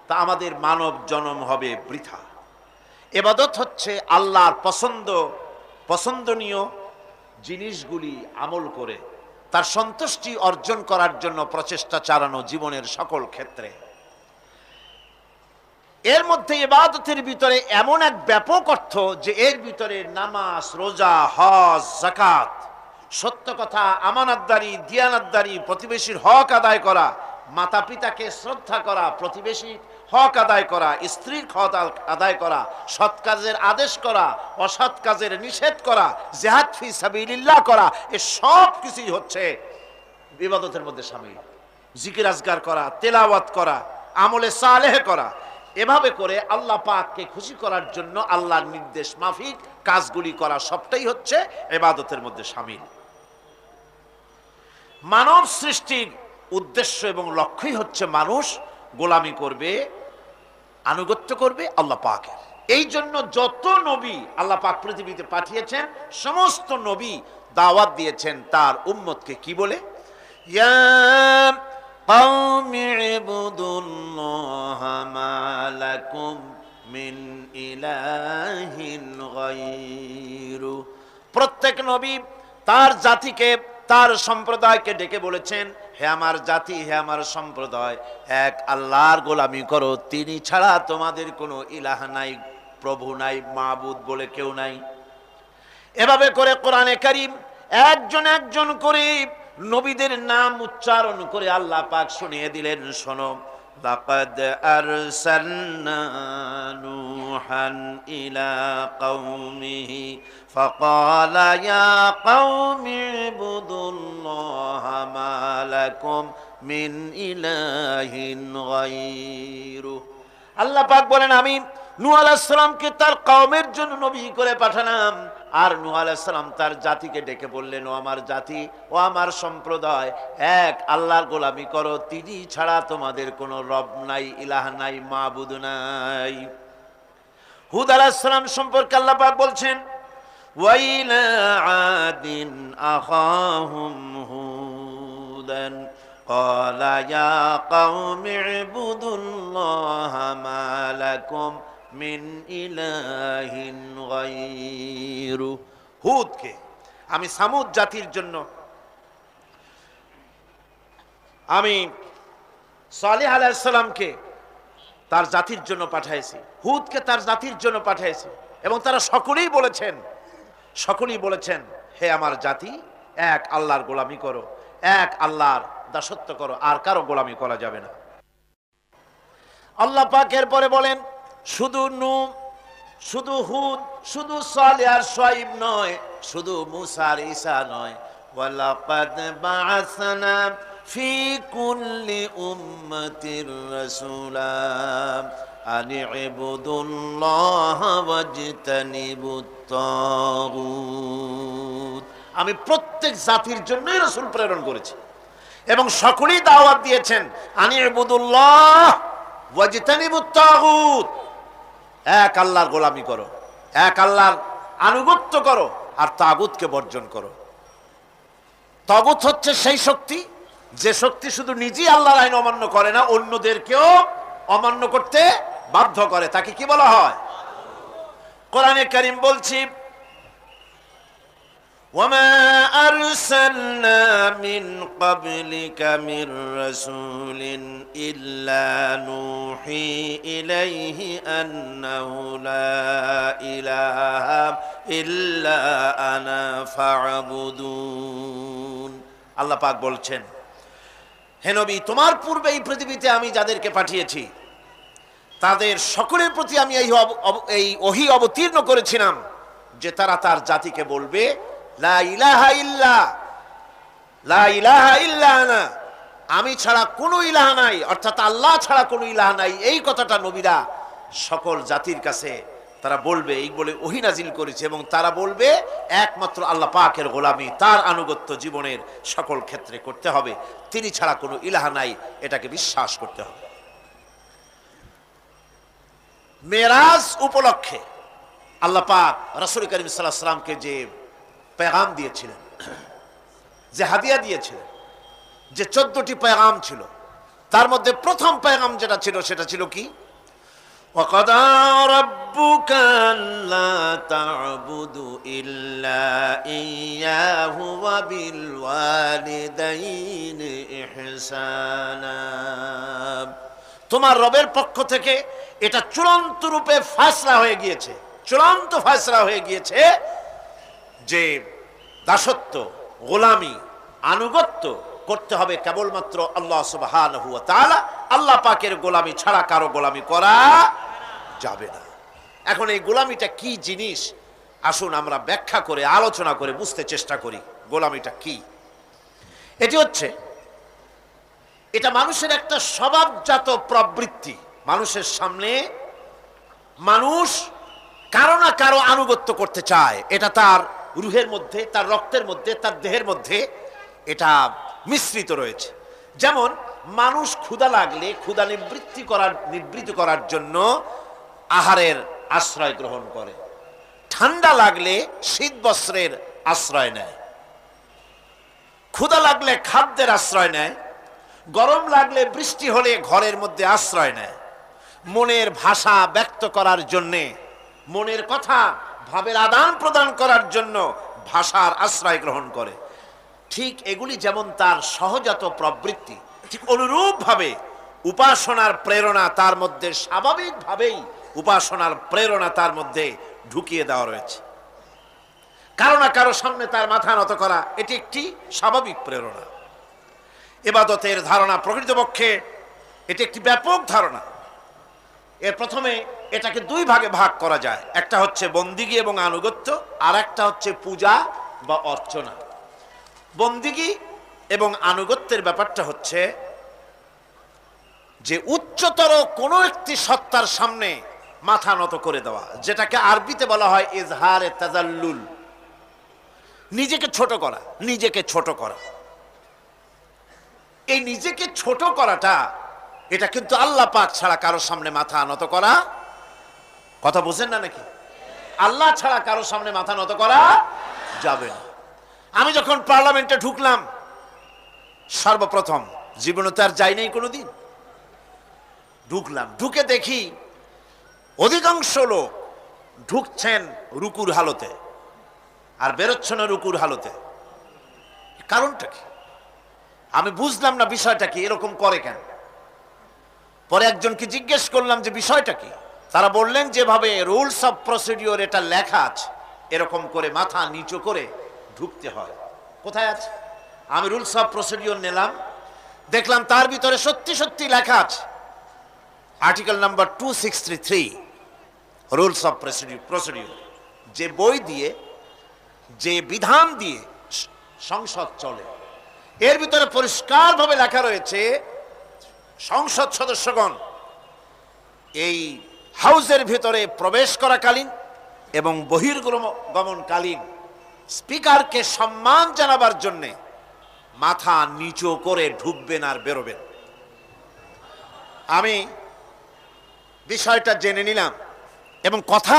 তা আমাদের মানব জন্ম হবে বৃথা। ইবাদত হচ্ছে আল্লাহর পছন্দনীয় জিনিসগুলি আমল করে তার সন্তুষ্টি অর্জন করার জন্য প্রচেষ্টা চালানো জীবনের সকল ক্ষেত্রে। এর মধ্যে ইবাদতের ভিতরে এমন এক ব্যাপক অর্থ যে এর ভিতরে নামাজ, রোজা, হজ, যাকাত, সত্য কথা, আমানতদারি, দিয়ানতদারি, প্রতিবেশীর হক আদায় করা, মাতা পিতাকে শ্রদ্ধা করা, প্রতিবেশীর হক আদায় করা, স্ত্রীর হক আদায় করা, সৎ কাজের আদেশ করা, অসৎ কাজের নিষেধ করা, জিহাদ ফি সাবিলিল্লাহ করা, এ সব কিছুই হচ্ছে ইবাদতের মধ্যে শামিল। জিকির আজগার করা, তেলাওয়াত করা, আমলে সালেহ করা, এভাবে করে আল্লাহ পাককে খুশি করার জন্য আল্লাহর নির্দেশ মাফিক কাজগুলি করা, সবটাই হচ্ছে ইবাদতের মধ্যে শামিল। মানব সৃষ্টির উদ্দেশ্য এবং লক্ষ্যই হচ্ছে মানুষ গোলামি করবে, আনুগত্য করবে আল্লাহ পাকের। এই জন্য যত নবী আল্লাহ পাক পৃথিবীতে পাঠিয়েছেন, সমস্ত নবী দাওয়াত দিয়েছেন তার উম্মতকে কি বলে? ইয়া কওমি ইবুদুল্লাহা মা লাকুম মিন ইলাহিন গায়রু। প্রত্যেক নবী তার জাতিকে, তার সম্প্রদায়কে ডেকে বলেছেন, হে আমার জাতি, হে আমার সম্প্রদায়, এক আল্লাহর গোলামি করো, তিনি ছাড়া তোমাদের কোনো ইলাহ নাই, প্রভু নাই, মাবুদ বলে কেউ নাই। এভাবে করে কোরআনে কারীম একজন একজন করে নবীদের নাম উচ্চারণ করে আল্লাহ পাক শুনিয়ে দিলেন, শোনো, লাকাদ আরসালনা নূহান ইলা কওমিহি ফাকালা ইয়া কওমি ইবুদুল্লাহা মা লাকুম মিন ইলাহিন গায়রু। আল্লাহ পাক বলেন, আমি নূহ আলাইহিস সালামকে তার কওমের জন্য নবী করে পাঠালাম, আর নূহ আলাইহিস সালাম তার জাতিকে ডেকে বললেন, ও আমার জাতি, ও আমার সম্প্রদায়, এক আল্লাহর গোলামি করো, তিনি ছাড়া তোমাদের কোনো রব নাই, ইলাহ নাই, মাবুদ নাই। হুদ আলাইহিস সালাম সম্পর্কে আল্লাহ পাক বলছেন, ওয়াইলা আদিন আখাহুম হুদান ক্বালা ইয়া কওমি ইবুদুল্লাহা মা লাকুম মিন ইলাহিন গায়রু। হুদকে আমি সামুদ জাতির জন্য, আমি সালেহ আলাইহিস সালামকে তার জাতির জন্য পাঠাইছি, হুদকে তার জাতির জন্য পাঠাইছি, এবং তারা সকলেই বলেছেন, হে আমার জাতি, এক আল্লাহর গোলামি করো, এক আল্লাহর দাসত্ব করো, আর কারো গোলামি করা যাবে না। আল্লাহ পাক এরপরে বলেন, শুধু নূহ, শুধু হুদ, শুধু সালেহ আর শুআয়ব নয়, শুধু মূসা আর ঈসা নয়, ওয়ালাকাদ বাআসনা ফি কুল্লি উম্মাতির রাসূলা আনি ইবুদুল্লাহা ওয়াজতানিবুত তাগুত। আমি প্রত্যেক জাতির জন্যই রাসূল প্রেরণ করেছি, এবং সকলেই দাওয়াত দিয়েছেন, আনি ইবুদুল্লাহ ওয়াজতানিবুত তাগুত, এক আল্লাহর গোলামি করো, এক আল্লাহর আনুগত্য করো, আর তাগুতকে বর্জন করো। তাগুত হচ্ছে সেই শক্তি, যে শক্তি শুধু নিজেই আল্লাহর আইন অমান্য করে না, অন্যদেরকেও অমান্য করতে বাধ্য করে, তাকে কি বলা হয়? কোরআনে কারীম বলছি, ওয়ামা আরসালনা মিন ক্বাবলিকা মির রাসূলিন ইল্লা নূহি ইলাইহি আন্নাহু লা ইলাহা ইল্লা আনা ফা'বুদুন। আল্লাহ পাক বলছেন, হে নবী, তোমার পূর্বে এই পৃথিবীতে আমি যাদেরকে পাঠিয়েছি তাদের সকলের প্রতি আমি এই ওহী অবতীর্ণ করেছিলাম যে তারা তার জাতিকে বলবে, লা ইলাহা ইল্লা, লা ইলাহা ইল্লা আনা, আমি ছাড়া কোনো ইলাহ নাই, অর্থাৎ আল্লাহ ছাড়া কোনো ইলাহ নাই। এই কথাটা নবীরা সকল জাতির কাছে তারা বলবে, এই বলে ওহী নাজিল করেছে, এবং তারা বলবে একমাত্র আল্লাহ পাকের গোলামি, তার আনুগত্য জীবনের সকল ক্ষেত্রে করতে হবে, তিনি ছাড়া কোনো ইলাহ নাই, এটাকে বিশ্বাস করতে হবে। মেরাজ উপলক্ষে আল্লাহ পাক রাসূল করিম সাল্লাল্লাহু আলাইহি ওয়াসাল্লামকে যে পেগাম দিয়েছিলেন, যে হাদিয়া দিয়েছিলেন, যে 14টি পেগাম ছিল, তার মধ্যে প্রথম পেগাম যেটা ছিল সেটা ছিল কি? وَقَضَى رَبُّكَ أَلَّا تَعْبُدُوا إِلَّا إِيَّاهُ وَبِالْوَالِدَيْنِ إِحْسَانًا। তোমার রবের পক্ষ থেকে এটা চূড়ান্ত রূপে ফয়সালা হয়ে গিয়েছে, চূড়ান্ত ফয়সালা হয়ে গিয়েছে যে দাসত্ব, গোলামি, আনুগত্য করতে হবে কেবলমাত্র আল্লাহ সুবহানাহু ওয়া তাআলা। আল্লাহ পাকের গোলামি ছাড়া কারো গোলামি করা যাবে না। এখন এই গোলামিটা কি জিনিস, আসুন আমরা ব্যাখ্যা করে আলোচনা করে বুঝতে চেষ্টা করি গোলামিটা কি। এটি হচ্ছে, এটা মানুষের একটা স্বভাবজাত প্রবৃত্তি। মানুষের সামনে মানুষ কারো না কারো আনুগত্য করতে চায়, এটা তার রুহের মধ্যে, তার রক্তের মধ্যে, তার দেহের মধ্যে এটা মিশ্রিত রয়েছে। যেমন মানুষ ক্ষুধা লাগলে ক্ষুধা নিবৃত্তি করার জন্য আহারের আশ্রয় গ্রহণ করে, ঠান্ডা লাগলে শীত বস্ত্রের আশ্রয় নেয়, ক্ষুধা লাগলে খাদ্যের আশ্রয় নেয়, গরম লাগলে বৃষ্টি হলে ঘরের মধ্যে আশ্রয় নেয়, মনের ভাষা ব্যক্ত করার জন্যে, মনের কথা ভাবের আদান প্রদান করার জন্য ভাষার আশ্রয় গ্রহণ করে। ঠিক এগুলি যেমন তার সহজাত প্রবৃত্তি, ঠিক অনুরূপভাবে উপাসনার প্রেরণা তার মধ্যে স্বাভাবিকভাবেই উপাসনার প্রেরণা তার মধ্যে ঢুকিয়ে দেওয়া রয়েছে। কারো না কারো সামনে তার মাথা নত করা এটি একটি স্বাভাবিক প্রেরণা। ইবাদতের ধারণা প্রকৃতপক্ষে এটি একটি ব্যাপক ধারণা। এর প্রথমে এটাকে দুই ভাগে ভাগ করা যায়, একটা হচ্ছে বন্দিগি এবং আনুগত্য, আর একটা হচ্ছে পূজা বা অর্চনা। বন্দিগি এবং আনুগত্যের ব্যাপারটা হচ্ছে যে উচ্চতর কোনো একটি সত্তার সামনে মাথা নত করে দেওয়া, যেটাকে আরবিতে বলা হয় ইজহারে তাজাল্লুল, নিজেকে ছোট করা, নিজেকে ছোট করা। এই নিজেকে ছোট করাটা এটা কিন্তু আল্লাহ পাক ছাড়া কারো সামনে মাথা নত করা, কথা বুঝেন না নাকি? আল্লাহ ছাড়া কারো সামনে মাথা নত করা যাবে না। আমি যখন পার্লামেন্টে ঢুকলাম সর্বপ্রথম, জীবনে তো আর যাই নাই কোনোদিন, ঢুকলাম, ঢুকে দেখি অধিকাংশ লোক ঢুকছেন রুকুর হালতে আর বেরোচ্ছেন রুকুর হালতে। কারণটা কি আমি বুঝলাম না, বিষয়টা কি, এরকম করে কেন? পরে একজনকে জিজ্ঞেস করলাম যে বিষয়টা কি। তারা বললেন যেভাবে রুলস অফ প্রসিডিওর এটা লেখা আছে, এরকম করে মাথা নিচু করে ঢুকতে হয়। কোথায় আছে? আমি রুলস অফ প্রসিডিওর নিলাম, দেখলাম তার ভিতরে সত্যি সত্যি লেখা আছে, article number 263 rules of procedure, যে বই দিয়ে, যে বিধান দিয়ে সংসদ চলে, এর ভিতরে পরিষ্কারভাবে লেখা রয়েছে সংসদ সদস্যগণ এই হাউসের ভিতরে প্রবেশ করাকালীন এবং বহির্গমনকালীন স্পিকারকে সম্মান জানাবার জন্যে মাথা নিচু করে ঢুকবেন আর বেরোবেন। আমি বিষয়টা জেনে নিলাম। এবং কথা,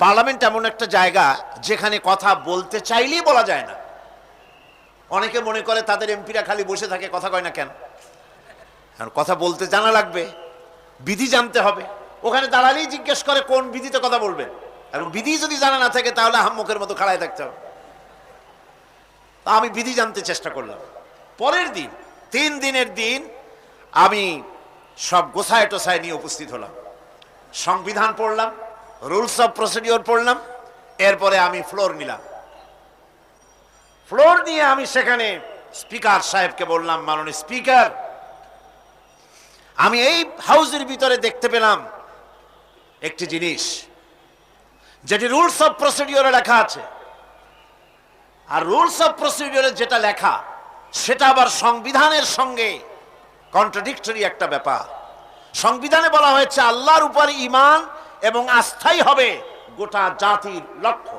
পার্লামেন্ট এমন একটা জায়গা যেখানে কথা বলতে চাইলেই বলা যায় না। অনেকে মনে করে তাদের এমপিরা খালি বসে থাকে, কথা কয় না কেন? কারণ কথা বলতে জানা লাগবে, বিধি জানতে হবে। ওখানে দাঁড়ালেই জিজ্ঞেস করে কোন বিধিতে কথা বলবেন, এবং বিধি যদি জানা না থাকে তাহলে হাম্মুকের মতো খাড়ায় থাকতে হবে। তা আমি বিধি জানতে চেষ্টা করলাম। পরের দিন, 3 দিনের দিন আমি সব গোছায় টোছায় নিয়ে উপস্থিত হলাম, সংবিধান পড়লাম, রুলস অফ প্রসিডিওর পড়লাম, এরপরে আমি ফ্লোর নিলাম। ফ্লোর নিয়ে আমি সেখানে স্পিকার সাহেবকে বললাম, মাননীয় স্পিকার, আমি এই হাউসের ভিতরে দেখতে পেলাম একটি জিনিস যেটি রুলস অফ প্রসিডিওরে লেখা আছে, আর রুলস অফ প্রসিডিওরে যেটা লেখা সেটা আবার সংবিধানের সঙ্গে কন্ট্রাডিক্টরি একটা ব্যাপার। সংবিধানে বলা হয়েছে আল্লাহর উপর ঈমান এবং আস্থাই হবে গোটা জাতির লক্ষ্য।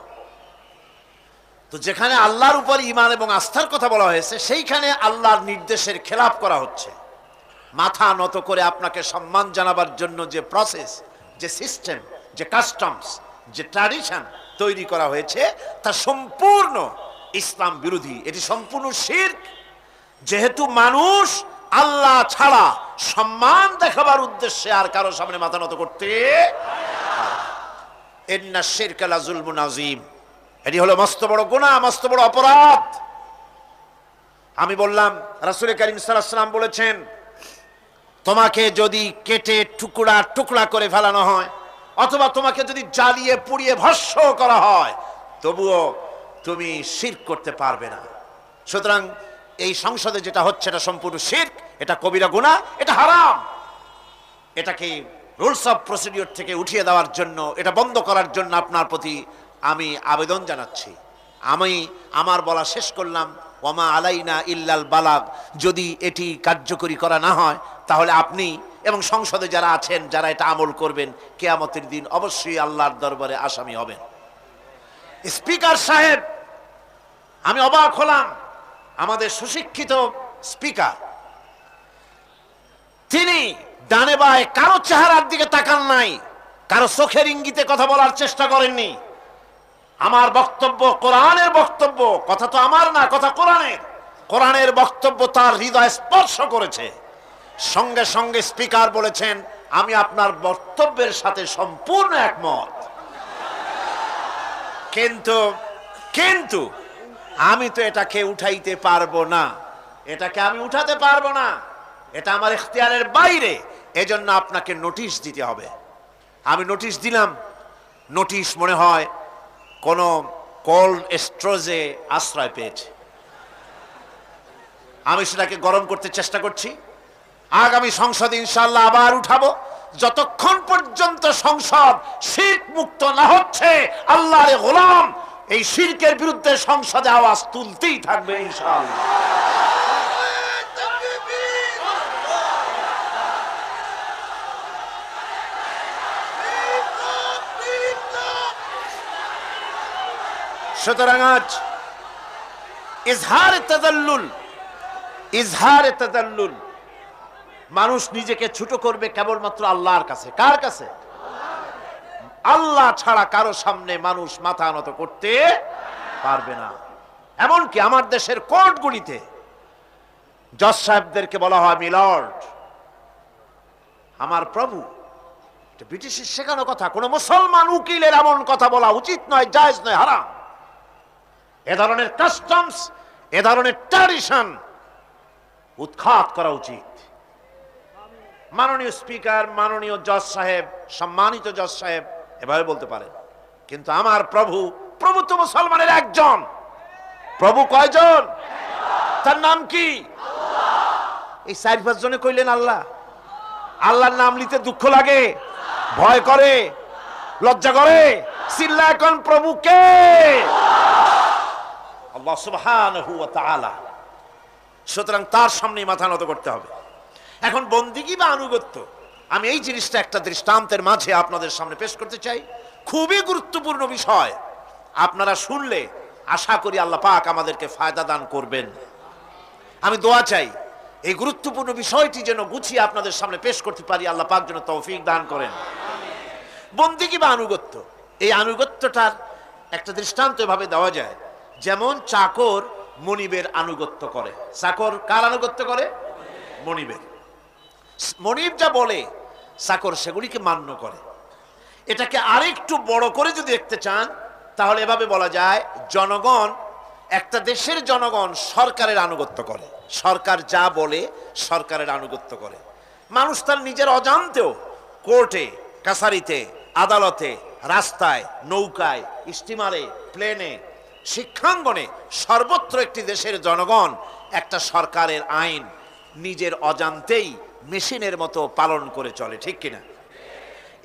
তো যেখানে আল্লাহর উপর ঈমান এবং আস্থার কথা বলা হয়েছে, সেইখানে আল্লাহর নির্দেশের খেলাপ করা হচ্ছে। মাথা নত করে আপনাকে সম্মান জানাবার জন্য যে প্রসেস, যে সিস্টেম, যে কাস্টমস, যে ট্র্যাডিশন তৈরি করা হয়েছে তা সম্পূর্ণ ইসলাম বিরোধী, এটি সম্পূর্ণ শিরক। যেহেতু মানুষ আল্লাহ ছাড়া সম্মান দেখাবার উদ্দেশ্যে আর কারো সামনে মাথা নত করতে, ইন্না শিরকা লা যুলমুন আযীম, এটি হলো মস্ত বড় গুনাহ, মস্ত বড় অপরাধ। আমি বললাম, রাসূল কারীম সাল্লাল্লাহু আলাইহি ওয়াসাল্লাম বলেছেন, তোমাকে যদি কেটে টুকরা টুকরা করে ফেলানো হয়, অথবা তোমাকে যদি জ্বালিয়ে পুড়িয়ে ভস্ম করা হয়, তবুও তুমি শিরক করতে পারবে না। সুতরাং এই সংসদে যেটা হচ্ছে এটা সম্পূর্ণ শিরক, এটা কবিরা গুনাহ, এটা হারাম। এটাকে রুলস অফ প্রসিডিওর থেকে উঠিয়ে দেওয়ার জন্য, এটা বন্ধ করার জন্য আপনার প্রতি আমি আবেদন জানাচ্ছি। আমি আমার বলা শেষ করলাম। ওয়ামা আলাইনা ইল্লাল বালাগ। যদি এটি কার্যকরী করা না হয় তাহলে আপনি এবং সংসদে যারা আছেন, যারা এটা আমল করবেন, কিয়ামতের দিন অবশ্যই আল্লাহর দরবারে আসামি হবেন। স্পিকার সাহেব, আমি অবাক হলাম, আমাদের সুশিক্ষিত স্পিকার, তিনি ডানে বায়ে কারো চেহারার দিকে তাকান নাই, কারো চোখের ইঙ্গিতে কথা বলার চেষ্টা করেননি। আমার বক্তব্য কোরআনের বক্তব্য, কথা তো আমার না, কথা কোরআনের। কোরআনের বক্তব্য তার হৃদয় স্পর্শ করেছে। সঙ্গে সঙ্গে স্পিকার বলেছেন, আমি আপনার বক্তব্যের সাথে সম্পূর্ণ একমত, কিন্তু আমি তো এটাকে উঠাইতে পারবো না, এটাকে আমি উঠাতে পারবো না, এটা আমার ইখতিয়ারের বাইরে, এজন্য আপনাকে নোটিশ দিতে হবে। আমি নোটিশ দিলাম। নোটিশ মনে হয় কোন কোল্ড স্টোরেজে আশ্রয় পেয়েছে। আমি সেটাকে গরম করতে চেষ্টা করছি। আগামী সংসদে ইনশাআল্লাহ আবার উঠাবো। যতক্ষণ পর্যন্ত সংসদ শিরক মুক্ত না হচ্ছে, আল্লাহর গোলাম এই শিরকের বিরুদ্ধে সংসদে আওয়াজ তুলতেই থাকবে ইনশাআল্লাহ। সুতরাং আজ ইজহারে তাদাল্লুল, মানুষ নিজেকে ছোট করবে কেবলমাত্র আল্লাহর কাছে। কার কাছে? আল্লাহ ছাড়া কারো সামনে মানুষ মাথা নত করতে পারবে না। এমনকি আমার দেশের কোর্টগুলিতে জজ সাহেবদেরকে বলা হয় মিলর্ড, আমার প্রভু। এটা ব্রিটিশের শেখানো কথা। কোন মুসলমান উকিলের এমন কথা বলা উচিত নয়, জায়েজ নয়, হারাম। এ ধরনের কাস্টমস, এ ধরনের ট্র্যাডিশন উৎখাত করা উচিত। মাননীয় স্পিকার, মাননীয় জজ সাহেব, সম্মানিত জজ সাহেব এভাবে বলতে পারেন, কিন্তু আমার প্রভু, প্রভু তো মুসলমানের একজন। প্রভু কয়জন? তার নাম কি? এই 4-5 জনে কইলেন আল্লাহ। আল্লাহর নাম নিতে দুঃখ লাগে, ভয় করে, লজ্জা করে। চিল্লা এখন প্রভু কে? আল্লাহ সুবহানাহু ওয়া তাআলা। সুতরাং তার সামনে মাথা নত করতে হবে। এখন বন্দিগি বা আনুগত্য, আমি এই জিনিসটা একটা দৃষ্টান্তের মাঝে আপনাদের সামনে পেশ করতে চাই। খুবই গুরুত্বপূর্ণ বিষয়। আপনারা শুনলে আশা করি আল্লাহ পাক আমাদেরকে ফায়দা দান করবেন। আমি দোয়া চাই এই গুরুত্বপূর্ণ বিষয়টি যেন গুছিয়ে আপনাদের সামনে পেশ করতে পারি। আল্লাহ পাক যেন তৌফিক দান করেন। বন্দিগি বা আনুগত্য, এই আনুগত্যটার একটা দৃষ্টান্ত এভাবে দেওয়া যায়, যেমন চাকর মনিবের আনুগত্য করে। চাকর কার আনুগত্য করে? মনিবের। মনিব যা বলে চাকর সেগুলিকে মান্য করে। এটাকে আরেকটু বড় করে যদি দেখতে চান তাহলে এভাবে বলা যায়, জনগণ, একটা দেশের জনগণ সরকারের আনুগত্য করে। সরকার যা বলে সরকারের আনুগত্য করে। মানুষ তার নিজের অজান্তেও কোর্টে, কাছারিতে, আদালতে, রাস্তায়, নৌকায়, স্টিমারে, প্লেনে, শিক্ষাঙ্গনে, সর্বত্র একটি দেশের জনগণ একটা সরকারের আইন নিজের অজান্তেই মেশিনের মতো পালন করে চলে, ঠিক কিনা?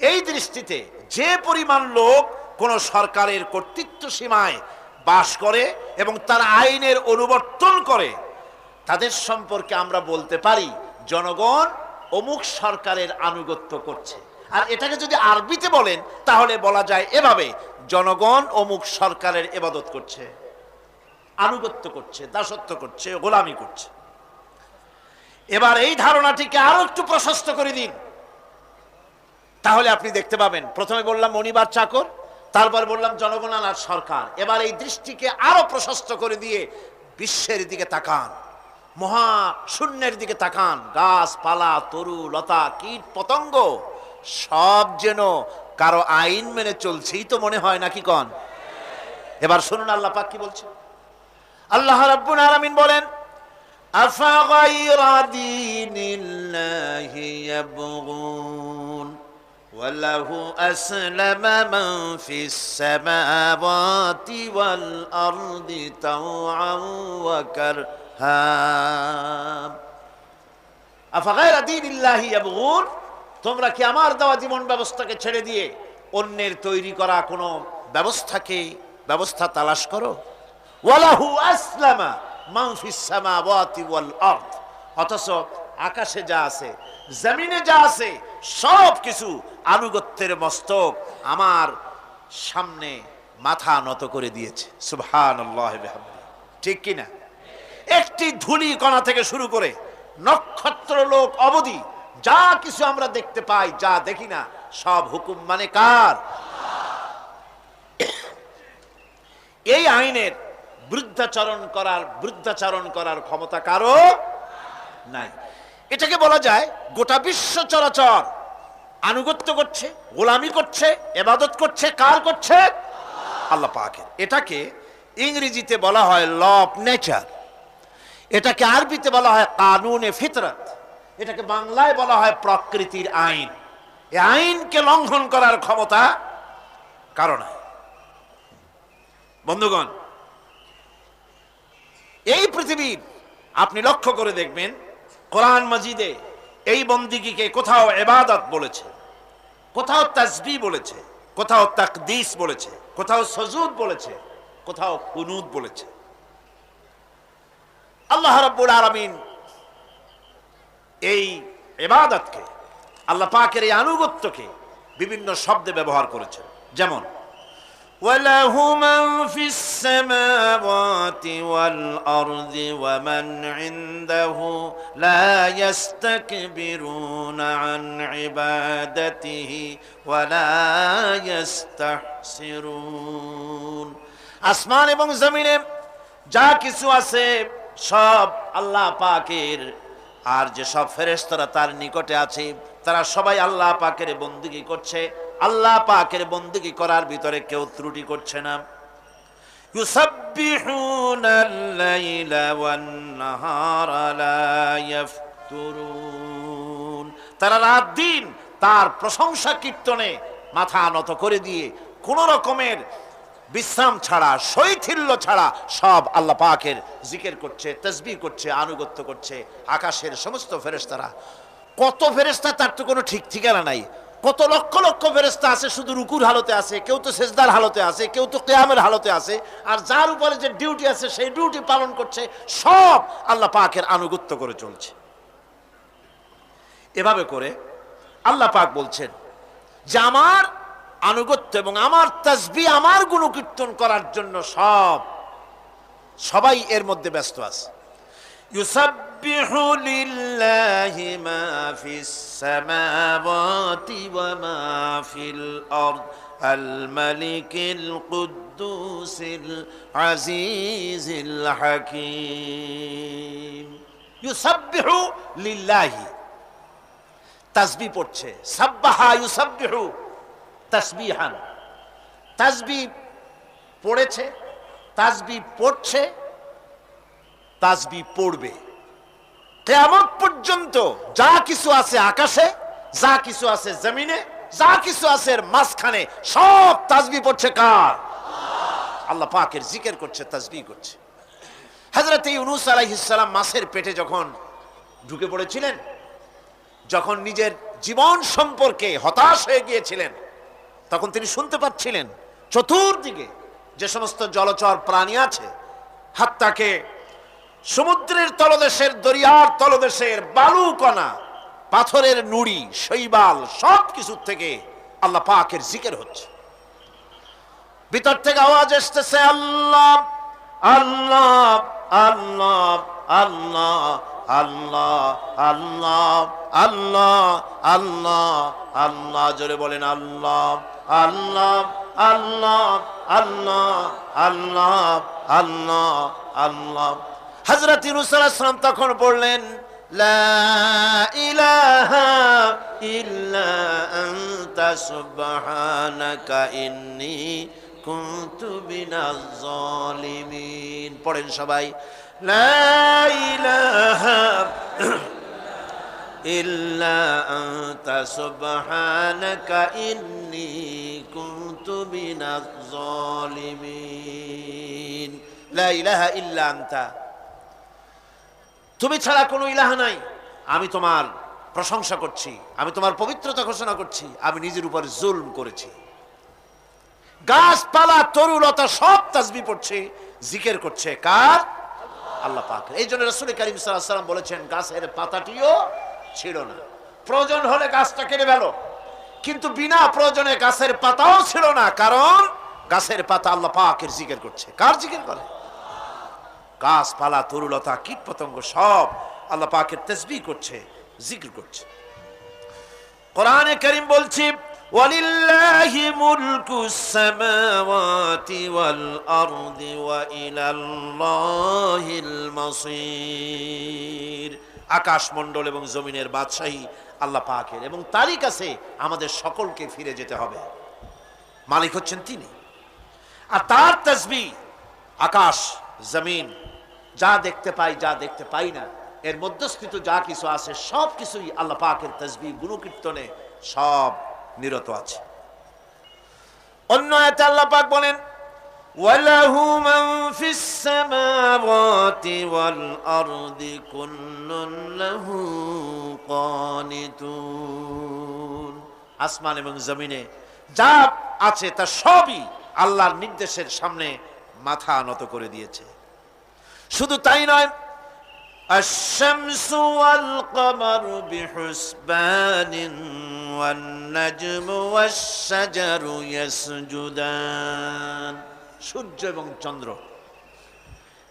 এই দৃষ্টিতে যে পরিমাণ লোক কোন সরকারের কর্তৃত্ব সীমায় বাস করে এবং তার আইনের অনুবর্তন করে, তাদের সম্পর্কে আমরা বলতে পারি জনগণ অমুক সরকারের আনুগত্য করছে। আর এটাকে যদি আরবিতে বলেন তাহলে বলা যায় এভাবে, জনগণ অমুক সরকারের ইবাদত করছে, আনুগত্য করছে, দাসত্ব করছে, গোলামি করছে। এবার এই ধারণাটিকে আরো একটু প্রশস্ত করে দিন, তাহলে আপনি দেখতে পাবেন। প্রথমে বললাম মনিবার চাকর, তারপর বললাম জনগণ আর সরকার। এবার এই দৃষ্টিকে আরো প্রশস্ত করে দিয়ে বিশ্বের দিকে তাকান, মহা শূন্যের দিকে তাকান। গাছপালা, তরু লতা, কীট পতঙ্গ সব যেন কারো আইন মেনে চলছেই তো মনে হয়, নাকি কন? এবার শুনুন আল্লাহ পাক কি বলছেন। আল্লাহ রাব্বুল আলামিন বলেন, আফাগায়রা দীনিল্লাহি ইয়াবগুন ওয়ালাহু আসলামা মান ফিস সামাওয়াতি ওয়াল আরদি তাওআন ওয়া হ্যাঁ, আফাগায়রা দীনিল্লাহি ইয়াবগুন, তোমরা কি আমার দেওয়া জীবন ব্যবস্থাকে ছেড়ে দিয়ে অন্যের তৈরি করা কোনো ব্যবস্থা তালাশ করো? ওয়ালাহু আসলামা মান ফিস সামাওয়াতি ওয়াল আরদ, অথচ আকাশে যা আছে জমিনে যা আছে সব কিছু আনুগত্যের মস্তক আমার সামনে মাথা নত করে দিয়েছে। সুবহানাল্লাহ বিহামদিহি, ঠিক কি না? একটি ধূলি কণা থেকে শুরু করে নক্ষত্র লোক অবধি যা কিছু আমরা দেখতে পাই, যা দেখি না, সব হুকুম মানে কার? এই আইনের বৃদ্ধাচরণ করার ক্ষমতা কারো নাই। এটাকে বলা যায় গোটা বিশ্ব চরাচর আনুগত্য করছে, গোলামি করছে, ইবাদত করছে, কার করছে? আল্লাহ পাকের। এটাকে ইংরেজিতে বলা হয় ল অফ নেচার, এটাকে আরবিতে বলা হয় কানুনে ফিতরত, এটাকে বাংলায় বলা হয় প্রকৃতির আইন। এই আইনকে লঙ্ঘন করার ক্ষমতা কারো নাই। বন্ধুগণ, এই পৃথিবীর আপনি লক্ষ্য করে দেখবেন কোরআন মাজিদে এই বন্দিগিকে কোথাও ইবাদত বলেছে, কোথাও তাসবিহ বলেছে, কোথাও তাকদীস বলেছে, কোথাও সুজুদ বলেছে, কোথাও কুনুত বলেছে। আল্লাহ রাব্বুল আলামিন এই ইবাদতকে, আল্লাহ পাকের এই আনুগত্যকে বিভিন্ন শব্দে ব্যবহার করেছেন। যেমন وَلَهُ مَنْ فِي السَّمَاوَاتِ وَالْأَرْضِ وَمَنْ عِنْدَهُ لَا يَسْتَكْبِرُونَ عَنْ عِبَادَتِهِ وَلَا يَسْتَحْسِرُونَ। আসমান এবং জমিনে যা কিছু আছে সব আল্লাহ পাকের, আর যে সব ফেরেশতারা তার নিকটে আছে তারা সবাই আল্লাহ পাকের বন্দেগী করছে। আল্লাহ পাকের বন্দেগী করার ভিতরে কেউ ত্রুটি করছে না। ইউসাব্বিহুনাল লাইলা ওয়ান নাহারা লা ইয়াফতুরুন, তারা রাত দিন তার প্রশংসা কীর্তনে মাথা নত করে দিয়ে কোন রকমের বিশ্রাম ছাড়া, শৈথিল্য ছাড়া সব আল্লাহ পাকের জিকির করছে, তাসবিহ করছে, আনুগত্য করছে। আকাশের সমস্ত ফেরেশতারা, কত ফেরেশতা তার তো কোনো ঠিক ঠিকানা নাই। কত লক্ষ লক্ষ ফেরেশতা আছে শুধু রুকুর হালতে আছে, কেউ তো সেজদার হালতে আছে, কেউ তো কিয়ামের হালতে আছে। আর যার উপরে যে ডিউটি আছে সেই ডিউটি পালন করছে, সব আল্লাহ পাকের আনুগত্য করে চলছে। এভাবে করে আল্লাহ পাক বলছেন যে আমার আনুগত্য এবং আমার তাসবিহ, আমার গুণকীর্তন করার জন্য সবাই এর মধ্যে ব্যস্ত আছে। ইউসাব্বিহু লিল্লাহি মা ফিস সামাওয়াতি ওয়া মা ফিল আরদ আল মালিকিল কুদ্দুসিল আজিজিল হাকীম। ইউসাব্বিহু লিল্লাহি, তাসবিহ পড়ছে, সাব্বাহা ইউসাব্বিহু তাসবিহান, তাসবিহ পড়েছে, তাসবিহ পড়ছে, তাসবিহ পড়বে। কিয়ামত পর্যন্ত যা কিছু আছে আকাশে, যা কিছু আছে জমিনে, যা কিছু আছে এর মাঝখানে সব তাসবিহ পড়ছে কার? আল্লাহ পাকের জিকির করছে, তাসবিহ করছে। হযরত ইউনূস আলাইহিস সালাম মাছের পেটে যখন ঢুকে পড়েছিলেন, যখন নিজের জীবন সম্পর্কে হতাশ হয়ে গিয়েছিলেন, তখন তিনি শুনতে পাচ্ছিলেন চতুর্দিকে যে সমস্ত জলচর প্রাণী আছে, হাত্তাকে সমুদ্রের তলদেশের, দরিয়ার তলদেশের বালুকণা, পাথরের নুড়ি, শৈবাল সব কিছুর থেকে আল্লাহ পাকের জিকির হচ্ছে। ভিতর থেকে আওয়াজ আসতেছে আল্লাহ আল্লাহ আল্লাহ আল্লাহ আল্লাহ আল্লাহ আল্লাহ আল্লাহ আল্লাহ, জোরে বলেন আল্লাহ আল্লাহ আল্লাহ আল্লাহ আল্লাহ আল্লাহ আল্লাহ। হযরত ইউনূস আলাইহিস সালাম তখন বললেন লা ইলাহা ইল্লা আনতা সুবহানাকা ইন্নী কুনতু মিনাজ জালিমিন। পড়েন সবাই, লা ইলাহা ইল্লা আনতা সুবহানাকা ইন্নী কুনতু মিনাজ জালিমিন। লা ইলাহা ইল্লা আনতা, তুমি ছাড়া কোনো ইলাহ নাই, আমি তোমার প্রশংসা করছি, আমি তোমার পবিত্রতা ঘোষণা করছি, আমি নিজের উপর জুলম করেছি। গাছপালা তরুলতা সব তাসবিহ পড়ছে, জিকির করছে কার? আল্লাহ পাক। এই জন্য রাসূল করিম সাল্লাল্লাহু আলাইহি ওয়াসাল্লাম বলেছেন গাছের পাতাটিও ছিল না, প্রয়োজন হলে গাছটা কেটে ফেলো, কিন্তু বিনা প্রয়োজনে গাছের পাতাও ছিল না, কারণ গাছের পাতা আল্লাহ পাকের জিকির করছে। কার জিকির করে? গাছপালা তরুলতা কীট পতঙ্গ সব আল্লাহ পাকের তাসবিহ করছে, জিকির করছে। কোরআনে কারীম বলছে ওয়ালিল্লাহি মুলকুস সামাওয়াতি ওয়াল আরদি ওয়া ইলাল্লাহিল মাসির। আকাশ মণ্ডল এবং জমিনের বাদশাহী আল্লাহ পাকের, এবং তারই কাছে আমাদের সকলকে ফিরে যেতে হবে। মালিক হচ্ছেন তিনি, আর তার তাসবিহ আকাশ জমিন যা দেখতে পাই যা দেখতে পাই না, এর মধ্যস্থিত যা কিছু আছে সব কিছুই আল্লাহ পাকের তাসবিহ গুণকীর্তনে সব নিরত আছে। অন্য আয়াতে আল্লাহ পাক বলেন ওয়ালাহু মান ফিস সামাওয়াতি ওয়াল আরদি কুল্লুন লাহু কানিতুন। আসমান এবং জমিনে যা আছে তা সবই আল্লাহর নির্দেশের সামনে মাথা নত করে দিয়েছে। শুধু তাই নয়, আশ-শামসু ওয়াল কমারু বিহুসবানিন ওয়ান নাজমু ওয়াশ-শাজারু ইয়াসজুদান। সূর্য এবং চন্দ্র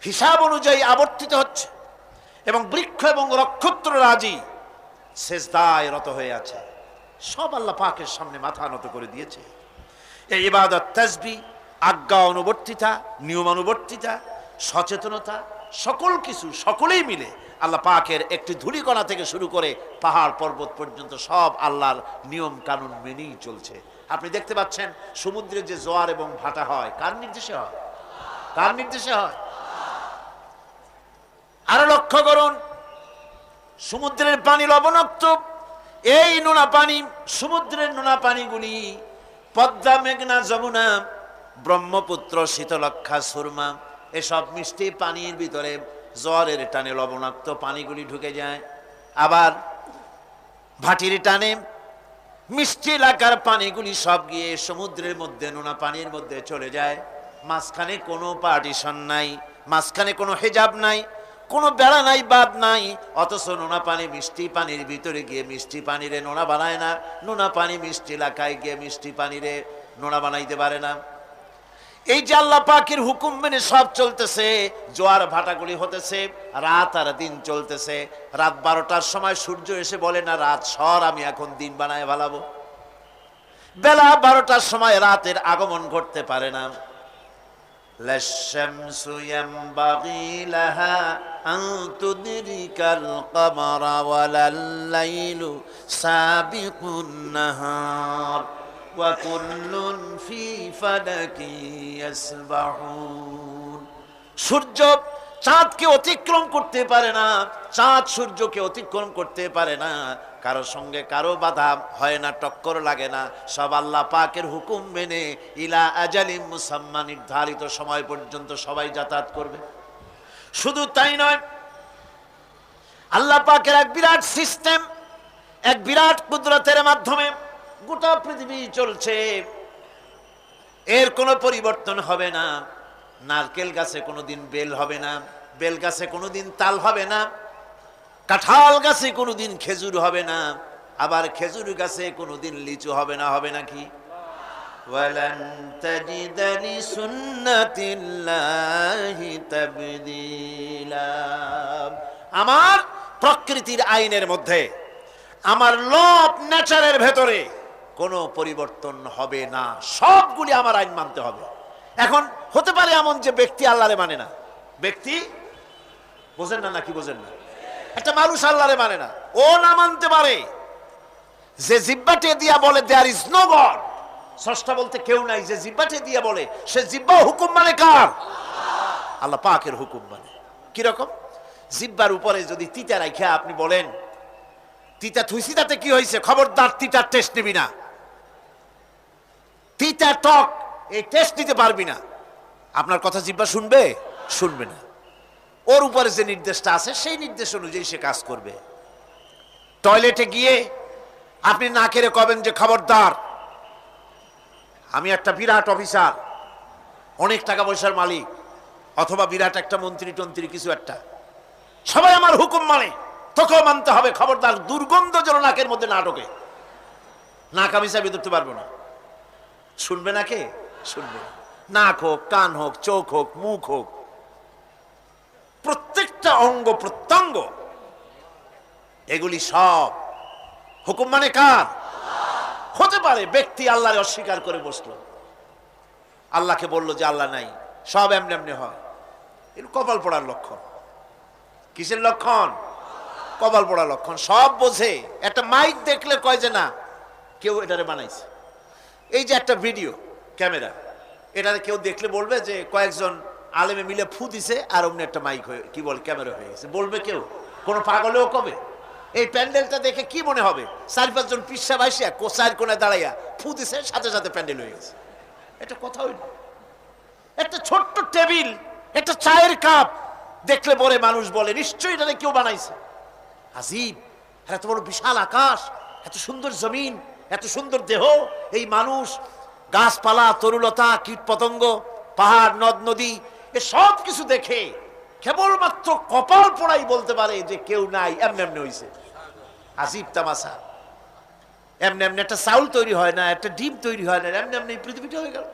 হিসাব অনুযায়ী আবর্তিত হচ্ছে, এবং বৃক্ষ এবং নক্ষত্ররাজি সেজদায় রত হয়ে আছে। সব আল্লাহ পাকের সামনে মাথা নত করে দিয়েছে। এই ইবাদত, তাসবিহ, আজ্ঞা অনুবর্তিতা, নিয়মানুবর্তিতা, সচেতনতা, সকল কিছু সকলেই মিলে আল্লাহ পাকের একটি ধূলিকণা থেকে শুরু করে পাহাড় পর্বত পর্যন্ত সব আল্লাহর নিয়ম কানুন মেনেই চলছে। আপনি দেখতে পাচ্ছেন সমুদ্রে যে জোয়ার এবং ভাটা হয় কার নির্দেশে হয়? কার নির্দেশে হয়? আরো লক্ষ্য করুন, সমুদ্রের পানি লবণাক্ত। এই নোনা পানি, সমুদ্রের নোনা পানিগুলি পদ্মা, মেঘনা, যমুনা, ব্রহ্মপুত্র, শীতলক্ষা, সুরমা এসব মিষ্টি পানির ভিতরে জোয়ারের টানে লবণাক্ত পানিগুলি ঢুকে যায়। আবার ভাটির টানে মিষ্টি এলাকার পানিগুলি সব গিয়ে সমুদ্রের মধ্যে নোনা পানির মধ্যে চলে যায়। মাঝখানে কোনো পার্টিশন নাই, মাঝখানে কোনো হেজাব নাই, কোনো বেড়া নাই, বাদ নাই। অথচ নোনা পানি মিষ্টি পানির ভিতরে গিয়ে মিষ্টি পানিরে নোনা বানায় না, নোনা পানি মিষ্টি এলাকায় গিয়ে মিষ্টি পানিরে নোনা বানাইতে পারে না। এই যে আল্লাহ পাকের হুকুম মেনে সব চলতেছে, জোয়ার ভাটাগুলি হতেছে, রাত আর দিন চলতেছে। রাত 12টার সময় সূর্য এসে বলে না রাত সর, আমি এখন দিন বানায় ভালাবো। বেলা 12টার সময় রাতের আগমন ঘটতে পারে না। লাশ-শামসু ইয়ামবাগি লাহা আন তুদরিকাল কমারা ওয়ালাল লাইলু সাবিকুন নাহার ওয়া কুল্লুন ফি ফালাকি ইয়াসবাহুন। সূর্য চাঁদকে অতিক্রম করতে পারে না, চাঁদ সূর্যকে অতিক্রম করতে পারে না, কারো সঙ্গে কারো বাধা হয় না, টক্কর লাগে না। সব আল্লাহ পাকের হুকুম মেনে ইলা আজালিম মুসাম্মা, নির্ধারিত সময় পর্যন্ত সবাই যাতায়াত করবে। শুধু তাই নয়, আল্লাহ পাকের এক বিরাট সিস্টেম, এক বিরাট কুদরতের মাধ্যমে গোটা পৃথিবী চলছে। এর কোনো পরিবর্তন হবে না। নারকেল গাছে কোনোদিন বেল হবে না, বেল গাছে কোনোদিন তাল হবে না, কাঁঠাল গাছে কোনোদিন খেজুর হবে না, আবার খেজুর গাছে কোনোদিন লিচু হবে না। হবে নাকি? ওয়ালান তাজিদা লিসুন্নাতিল্লাহি তাবদীলা। আমার প্রকৃতির আইনের মধ্যে, আমার ল অফ নেচারের ভেতরে কোনো পরিবর্তন হবে না। সবগুলি আমার আইন মানতে হবে। এখন হতে পারে এমন যে ব্যক্তি আল্লাহরে মানে না, ব্যক্তি বোঝেন না নাকি বোঝেন না, একটা মানুষ আল্লাহরে মানে না, ও না মানতে পারে। যে জিহ্বাটে দিয়া বলে দেয়ার ইজ নো গড, স্রষ্টা বলতে কেউ নাই, যে জিহ্বাটে দিয়া বলে সে জিহ্বা হুকুম মানে কার? আল্লাহ পাকের হুকুম মানে। কিরকম? জিহ্বার উপরে যদি তিতা রাখা আপনি বলেন তিতা থুইছি তাতে কি হয়েছে, খবরদার তিতার টেস্ট নিবি না, তিতা টক এই টেস্ট নিতে পারবি না, আপনার কথা জিহ্বা শুনবে? শুনবে না। ওর উপরে যে নির্দেশটা আছে সেই নির্দেশ অনুযায়ী সে কাজ করবে। টয়লেটে গিয়ে আপনি না কেড়ে কবেন যে খবরদার, আমি একটা বিরাট অফিসার, অনেক টাকা পয়সার মালিক, অথবা বিরাট একটা মন্ত্রী টন্ত্রী কিছু একটা, সবাই আমার হুকুম মানে, তোকেও মানতে হবে, খবরদার দুর্গন্ধ যেন নাকের মধ্যে না ঢোকে। নাক আমি চাবি ধরতে পারবো না। শুনবে না কে? শুনবে। নাক হোক, কান হোক, চোখ হোক, মুখ হোক, প্রত্যেকটা অঙ্গ প্রত্যঙ্গ, এগুলি সব হুকুম মানে কার? হতে পারে ব্যক্তি আল্লাহরে অস্বীকার করে বসলো, আল্লাহকে বললো যে আল্লাহ নাই, সব এমনি এমনি হয়। এর কপাল পড়ার লক্ষণ। কিসের লক্ষণ? কপাল পড়ার লক্ষণ। সব বোঝে। একটা মাইক দেখলে কয় যে না, কেউ এটারে বানাইছে। এই যে একটা ভিডিও ক্যামেরা, এটারে কেউ দেখলে বলবে যে কয়েকজন আলেমে মিলে ফু দিছে আর অমনি একটা মাইক হয়ে কি বল ক্যামেরা হয়ে গেছে, বলবে কেউ? কোনো পাগলেও কবে? এই প্যান্ডেলটা দেখে কি মনে হবে? 4-5 জন পিসা বাইসিয়া কোচার কোনায় দাঁড়াইয়া ফু দিছে, সাথে সাথে প্যান্ডেল হয়ে গেছে। এটা কথা হইল? একটা ছোট্ট টেবিল, একটা চায়ের কাপ দেখলে পরে মানুষ বলে নিশ্চয়ই এটা কেউ বানাইছে। আজীব, এত বড় বিশাল আকাশ, এত সুন্দর জমিন, এত সুন্দর দেহ, এই মানুষ, গাছপালা, তরুলতা, কীট পতঙ্গ, পাহাড়, নদ নদী, এ সব কিছু দেখে কেবলমাত্র কপাল পোড়াই বলতে পারে যে কেউ নাই, এমনি এমনি হয়েছে। আজীব তামাশা। এমনি এমনি একটা চাউল তৈরি হয় না, একটা ডিম তৈরি হয় না, এমনি এমনি পৃথিবীটা হয়ে গেল।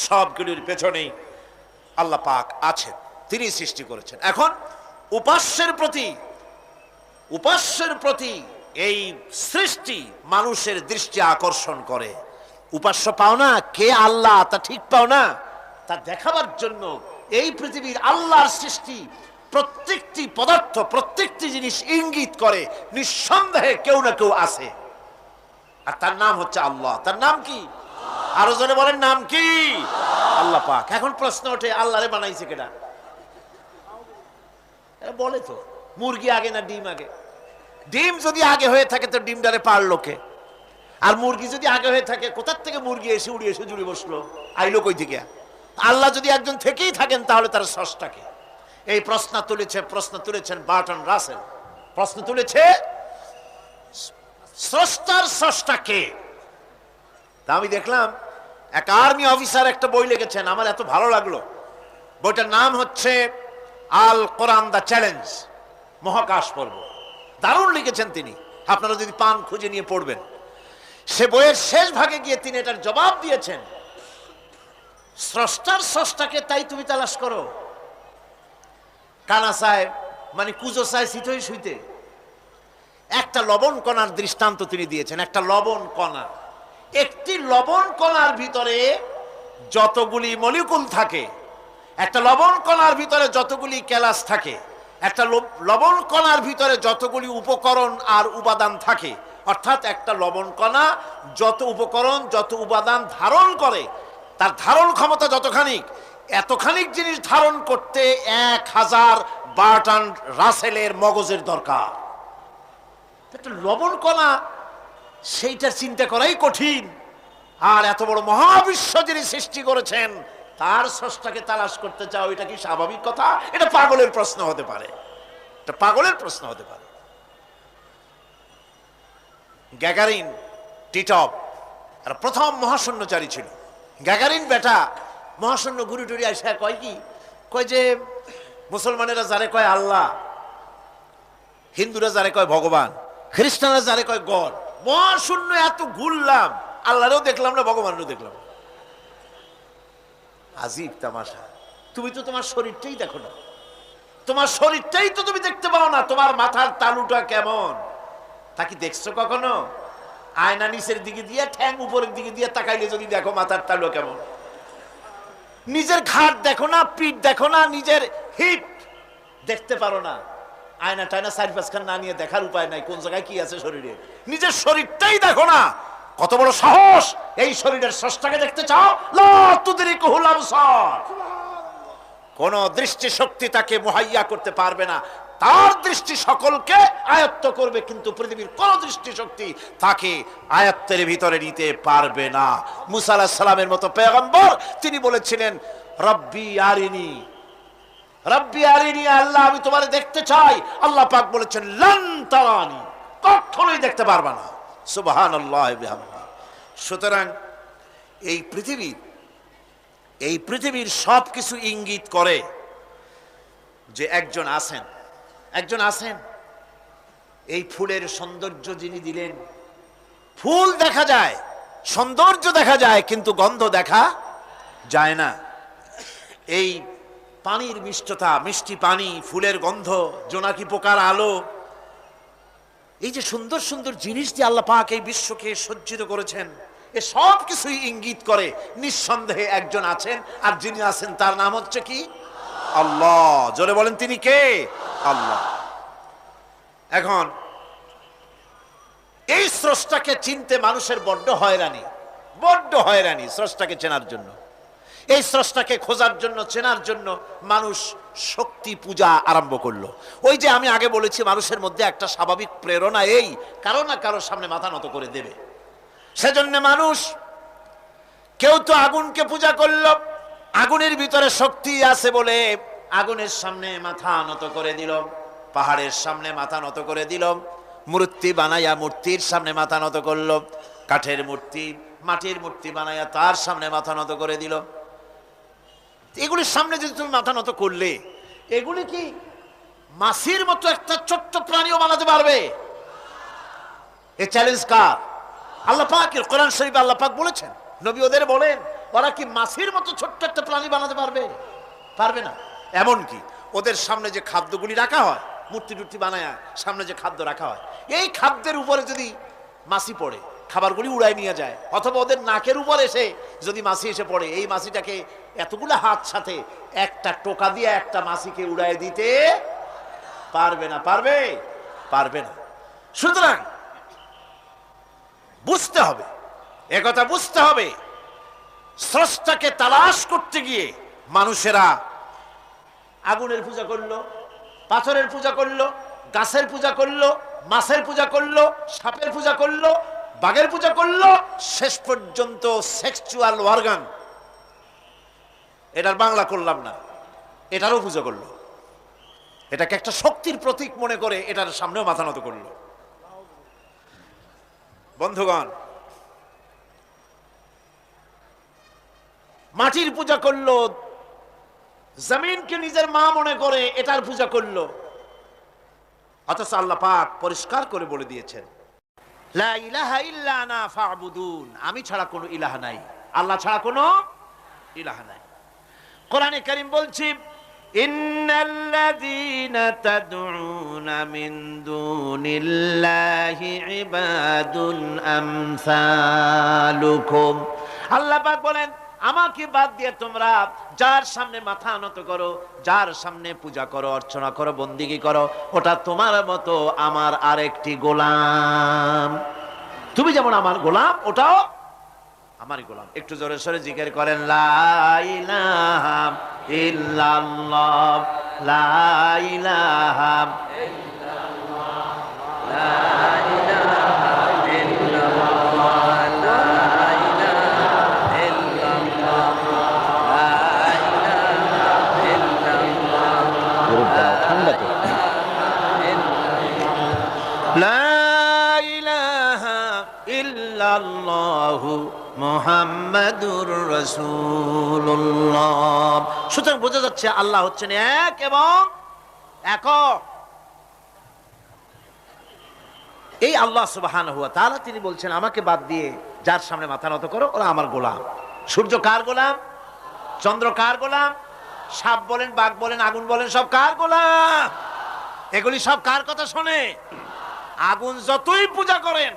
সবগুলির পেছনেই আল্লাহ পাক আছেন, তিনি সৃষ্টি করেছেন। এখন উপাস্যের প্রতি এই সৃষ্টি মানুষের দৃষ্টি আকর্ষণ করে। উপাস্য পাও না কে আল্লাহ, তা ঠিক পাও না, তা দেখাবার জন্য এই পৃথিবীর আল্লাহর সৃষ্টি প্রত্যেকটি পদার্থ, প্রত্যেকটি জিনিস ইঙ্গিত করে নিঃসন্দেহে কেউ না কেউ আছে, আর তার নাম হচ্ছে আল্লাহ। তার নাম কি? আরো জনে বলেন, নাম কি? আল্লাহ পাক। এখন প্রশ্ন ওঠে, আল্লাহরে বানাইছে কেডা? বলে তো মুরগি আগে না ডিম আগে? ডিম যদি আগে হয়ে থাকে তো ডিমটারে পারলো কে? আর মুরগি যদি আগে হয়ে থাকে, কোথার থেকে মুরগি এসে উড়ে এসে জুড়ে বসলো, আইলো কই থেকে? আল্লাহ যদি একজন থেকেই থাকেন তাহলে তার স্রষ্টাকে? এই প্রশ্ন তুলেছেন বার্টন রাসেল। প্রশ্ন তুলেছে স্রষ্টার স্রষ্টাকে। তা আমি দেখলাম এক আর্মি অফিসার একটা বই লিখেছেন, আমার এত ভালো লাগলো। বইটার নাম হচ্ছে আল কোরআন দ্য চ্যালেঞ্জ, মহাকাশ পর্ব। দারুণ লিখেছেন তিনি, আপনারা যদি পান খুঁজে নিয়ে পড়বেন। সে বইয়ের শেষ ভাগে গিয়ে তিনি এটার জবাব দিয়েছেন, স্রষ্টার স্রষ্টাকে তাই তুমি তালাশ করো। কানা চায় মানে কুজো চায় শীতই শুইতে। একটা লবণ কণার দৃষ্টান্ত তিনি দিয়েছেন। একটা লবণ কণা, একটি লবণ কণার ভিতরে যতগুলি মলিকুল থাকে, একটা লবণ কণার ভিতরে যতগুলি ক্যালাস থাকে, একটা লবণ কণার ভিতরে যতগুলি উপকরণ আর উপাদান থাকে, অর্থাৎ একটা লবণ কণা যত উপকরণ, যত উপাদান ধারণ করে, তার ধারণ ক্ষমতা যতখানি, এতখানি জিনিস ধারণ করতে 1000 বার্টন রাসেলের মগজের দরকার। একটা লবণ কণা, সেইটার চিন্তা করাই কঠিন। আর এত বড় মহাবিশ্ব যিনি সৃষ্টি করেছেন তার স্রষ্টাকে তালাশ করতে চাও, এটা কি স্বাভাবিক কথা? এটা পাগলের প্রশ্ন হতে পারে, এটা পাগলের প্রশ্ন হতে পারে। গ্যাগারিন টিটপ আর প্রথম মহাশূন্যচারী ছিল। গ্যাগারিন বেটা মহাশূন্য ঘুরি টুরি আসা কয় কি, কয় যে মুসলমানেরা যারে কয় আল্লাহ, হিন্দুরা যারে কয় ভগবান, খ্রিস্টানরা যারে কয় গড, মহাশূন্য এত ঘুরলাম, আল্লাহরেও দেখলাম না, ভগবানও দেখলাম না। আজীব তামাশা। তুমি তো তোমার শরীরটাই দেখো না, তোমার শরীরটাই তো তুমি দেখতে পাও না। তোমার মাথার তালুটা কেমন তা কি দেখছো কখনো? আয়না নিচের দিকে দিয়ে, ঠ্যাং উপরের দিকে দিয়ে তাকাইলে যদি দেখো মাথার তালু কেমন। নিজের ঘাট দেখো না, পিঠ দেখো না, নিজের হিপ দেখতে পারো না। আয়না টায়না 4-5 খান না নিয়ে দেখার উপায় নাই কোন জায়গায় কি আছে শরীরে। নিজের শরীরটাই দেখো না। কত বড় সাহস! এই শরীরের স্রষ্টাকে দেখতে চাও? লা তুদরিকুহুল আবসার। কোন দৃষ্টি শক্তি তাকে মুহাইয়া করতে পারবে না। তার দৃষ্টি সকলকে আয়ত্ত করবে, কিন্তু পৃথিবীর কোন দৃষ্টি শক্তি তাকে আয়ত্তের ভিতরে নিতে পারবে না। মুসা আলাইহিস সালামের মতো পয়গম্বর, তিনি বলেছিলেন রব্বি আরিনি রাব্বি আরিনি, আল্লাহ আমি তোমারে দেখতে চাই। আল্লাহ পাক বলেছেন লান তারানি, কখনোই দেখতে পারবা না। সুবহানাল্লাহ বিহামদি। সুতরাং এই পৃথিবীর সব কিছু ইঙ্গিত করে যে একজন আছেন। এই ফুলের সৌন্দর্য যিনি দিলেন, ফুল দেখা যায়, সৌন্দর্য দেখা যায়, কিন্তু গন্ধ দেখা যায় না। এই পানির মিষ্টতা, মিষ্টি পানি, ফুলের গন্ধ, জোনাকি পোকার আলো, এই যে সুন্দর সুন্দর জিনিস দিয়ে আল্লাহ পাক এই বিশ্বকে সজ্জিত করেছেন, এ সব কিছুই ইঙ্গিত করে নিঃসন্দেহে একজন আছেন, আর যিনি আছেন তার নাম হচ্ছে কি? আল্লাহ। জোরে বলেন তিনি কে? আল্লাহ। এখন এই স্রষ্টাকে চিনতে মানুষের বড্ড হয়রানি স্রষ্টাকে চেনার জন্য। এই স্রষ্টাকে খোঁজার জন্য, চেনার জন্য মানুষ শক্তি পূজা আরম্ভ করলো। ওই যে আমি আগে বলেছি, মানুষের মধ্যে একটা স্বাভাবিক প্রেরণা, এই কারো না কারো সামনে মাথা নত করে দেবে। সেজন্য মানুষ, কেউ তো আগুনকে পূজা করলো, আগুনের ভিতরে শক্তি আছে বলে আগুনের সামনে মাথা নত করে দিল, পাহাড়ের সামনে মাথা নত করে দিল, মূর্তি বানাইয়া মূর্তির সামনে মাথা নত করলো, কাঠের মূর্তি, মাটির মূর্তি বানাইয়া তার সামনে মাথা নত করে দিল। এগুলির সামনে যদি তুমি মাথা নত করলে, এগুলি কি মাছির মতো একটা ছোট্ট প্রাণীও বানাতে পারবে? এই চ্যালেঞ্জ কার? আল্লাহ পাকের। কোরআন শরীফে আল্লাহ পাক বলেছেন, নবী ওদের বলেন, ওরা কি মাছির মতো ছোট্ট একটা প্রাণী বানাতে পারবে? পারবে না। এমনকি ওদের সামনে যে খাদ্যগুলি রাখা হয়, মূর্তি টুর্তি বানায় সামনে যে খাদ্য রাখা হয়, এই খাদ্যের উপরে যদি মাছি পড়ে, খাবারগুলি উড়াই নিয়ে যায়, অথবা ওদের নাকের উপর এসে যদি মাছি এসে পড়ে, এই মাছিটাকে এতগুলো হাত সাথে একটা টোকা দিয়ে একটা মাছিকে উড়াই দিতে পারবে না। পারবে না। সুতরাং বুঝতে হবে, একথা বুঝতে হবে, স্রষ্টাকে তালাশ করতে গিয়ে মানুষেরা আগুনের পূজা করলো, পাথরের পূজা করলো, গাছের পূজা করলো, মাছের পূজা করলো, সাপের পূজা করলো, বাঘের পূজা করলো, শেষ পর্যন্ত সেক্সুয়াল অর্গান, এটার বাংলা করলাম না, এটারও পূজা করলো। এটাকে একটা শক্তির প্রতীক মনে করে এটার সামনেও মাথা নত করলো। বন্ধুগণ, মাটির পূজা করলো, জমিনকে নিজের মা মনে করে এটার পূজা করলো। অথচ আল্লাহ পাক পরিষ্কার করে বলে দিয়েছেন, লা ইলাহা ইল্লা আনা ফা'বুদুন, আমি ছাড়া কোনো ইলাহ নাই, আল্লাহ ছাড়া কোনো ইলাহ নাই। কোরআনে কারীম বলছে, ইন্নাল্লাযীনা তাদউনা মিন দুনিল্লাহি ইবাদুন আমসালুকুম। আল্লাহ পাক বলেন, আমাকে বাদ দিয়ে তোমরা যার সামনে মাথা নত করো, যার সামনে পূজা করো, অর্চনা করো, বন্দিগি করো, ওটা তোমার মতো আমার আরেকটি গোলাম। তুমি যেমন আমার গোলাম, ওটাও আমারই গোলাম। একটু জোরে সরে জিকির করেন, লা ইলাহা ইল্লাল্লাহ, লা ইলাহা ইল্লাল্লাহ, লা ইলাহা ইল্লাল্লাহ, লা ইলাহা ইল্লাল্লাহ, লা ইলাহা ইল্লাল্লাহ, ঠান্ডা তো, লা ইলাহা ইল্লাল্লাহু মুহাম্মাদুর রাসূলুল্লাহ। সুতরাং বোঝা যাচ্ছে আল্লাহ হচ্ছেন এক এবং একক। এই আল্লাহ সুবহানাহু ওয়া তাআলা তিনি বলছেন, আমাকে বাদ দিয়ে যার সামনে মাথা নত করো, ওরা আমার গোলাম। সূর্য কার গোলাম? চন্দ্র কার গোলাম? সাপ বলেন, বাঘ বলেন, আগুন বলেন, সব কার গোলাম? এগুলি সব কার কথা শোনে? আগুন যতই পূজা করেন,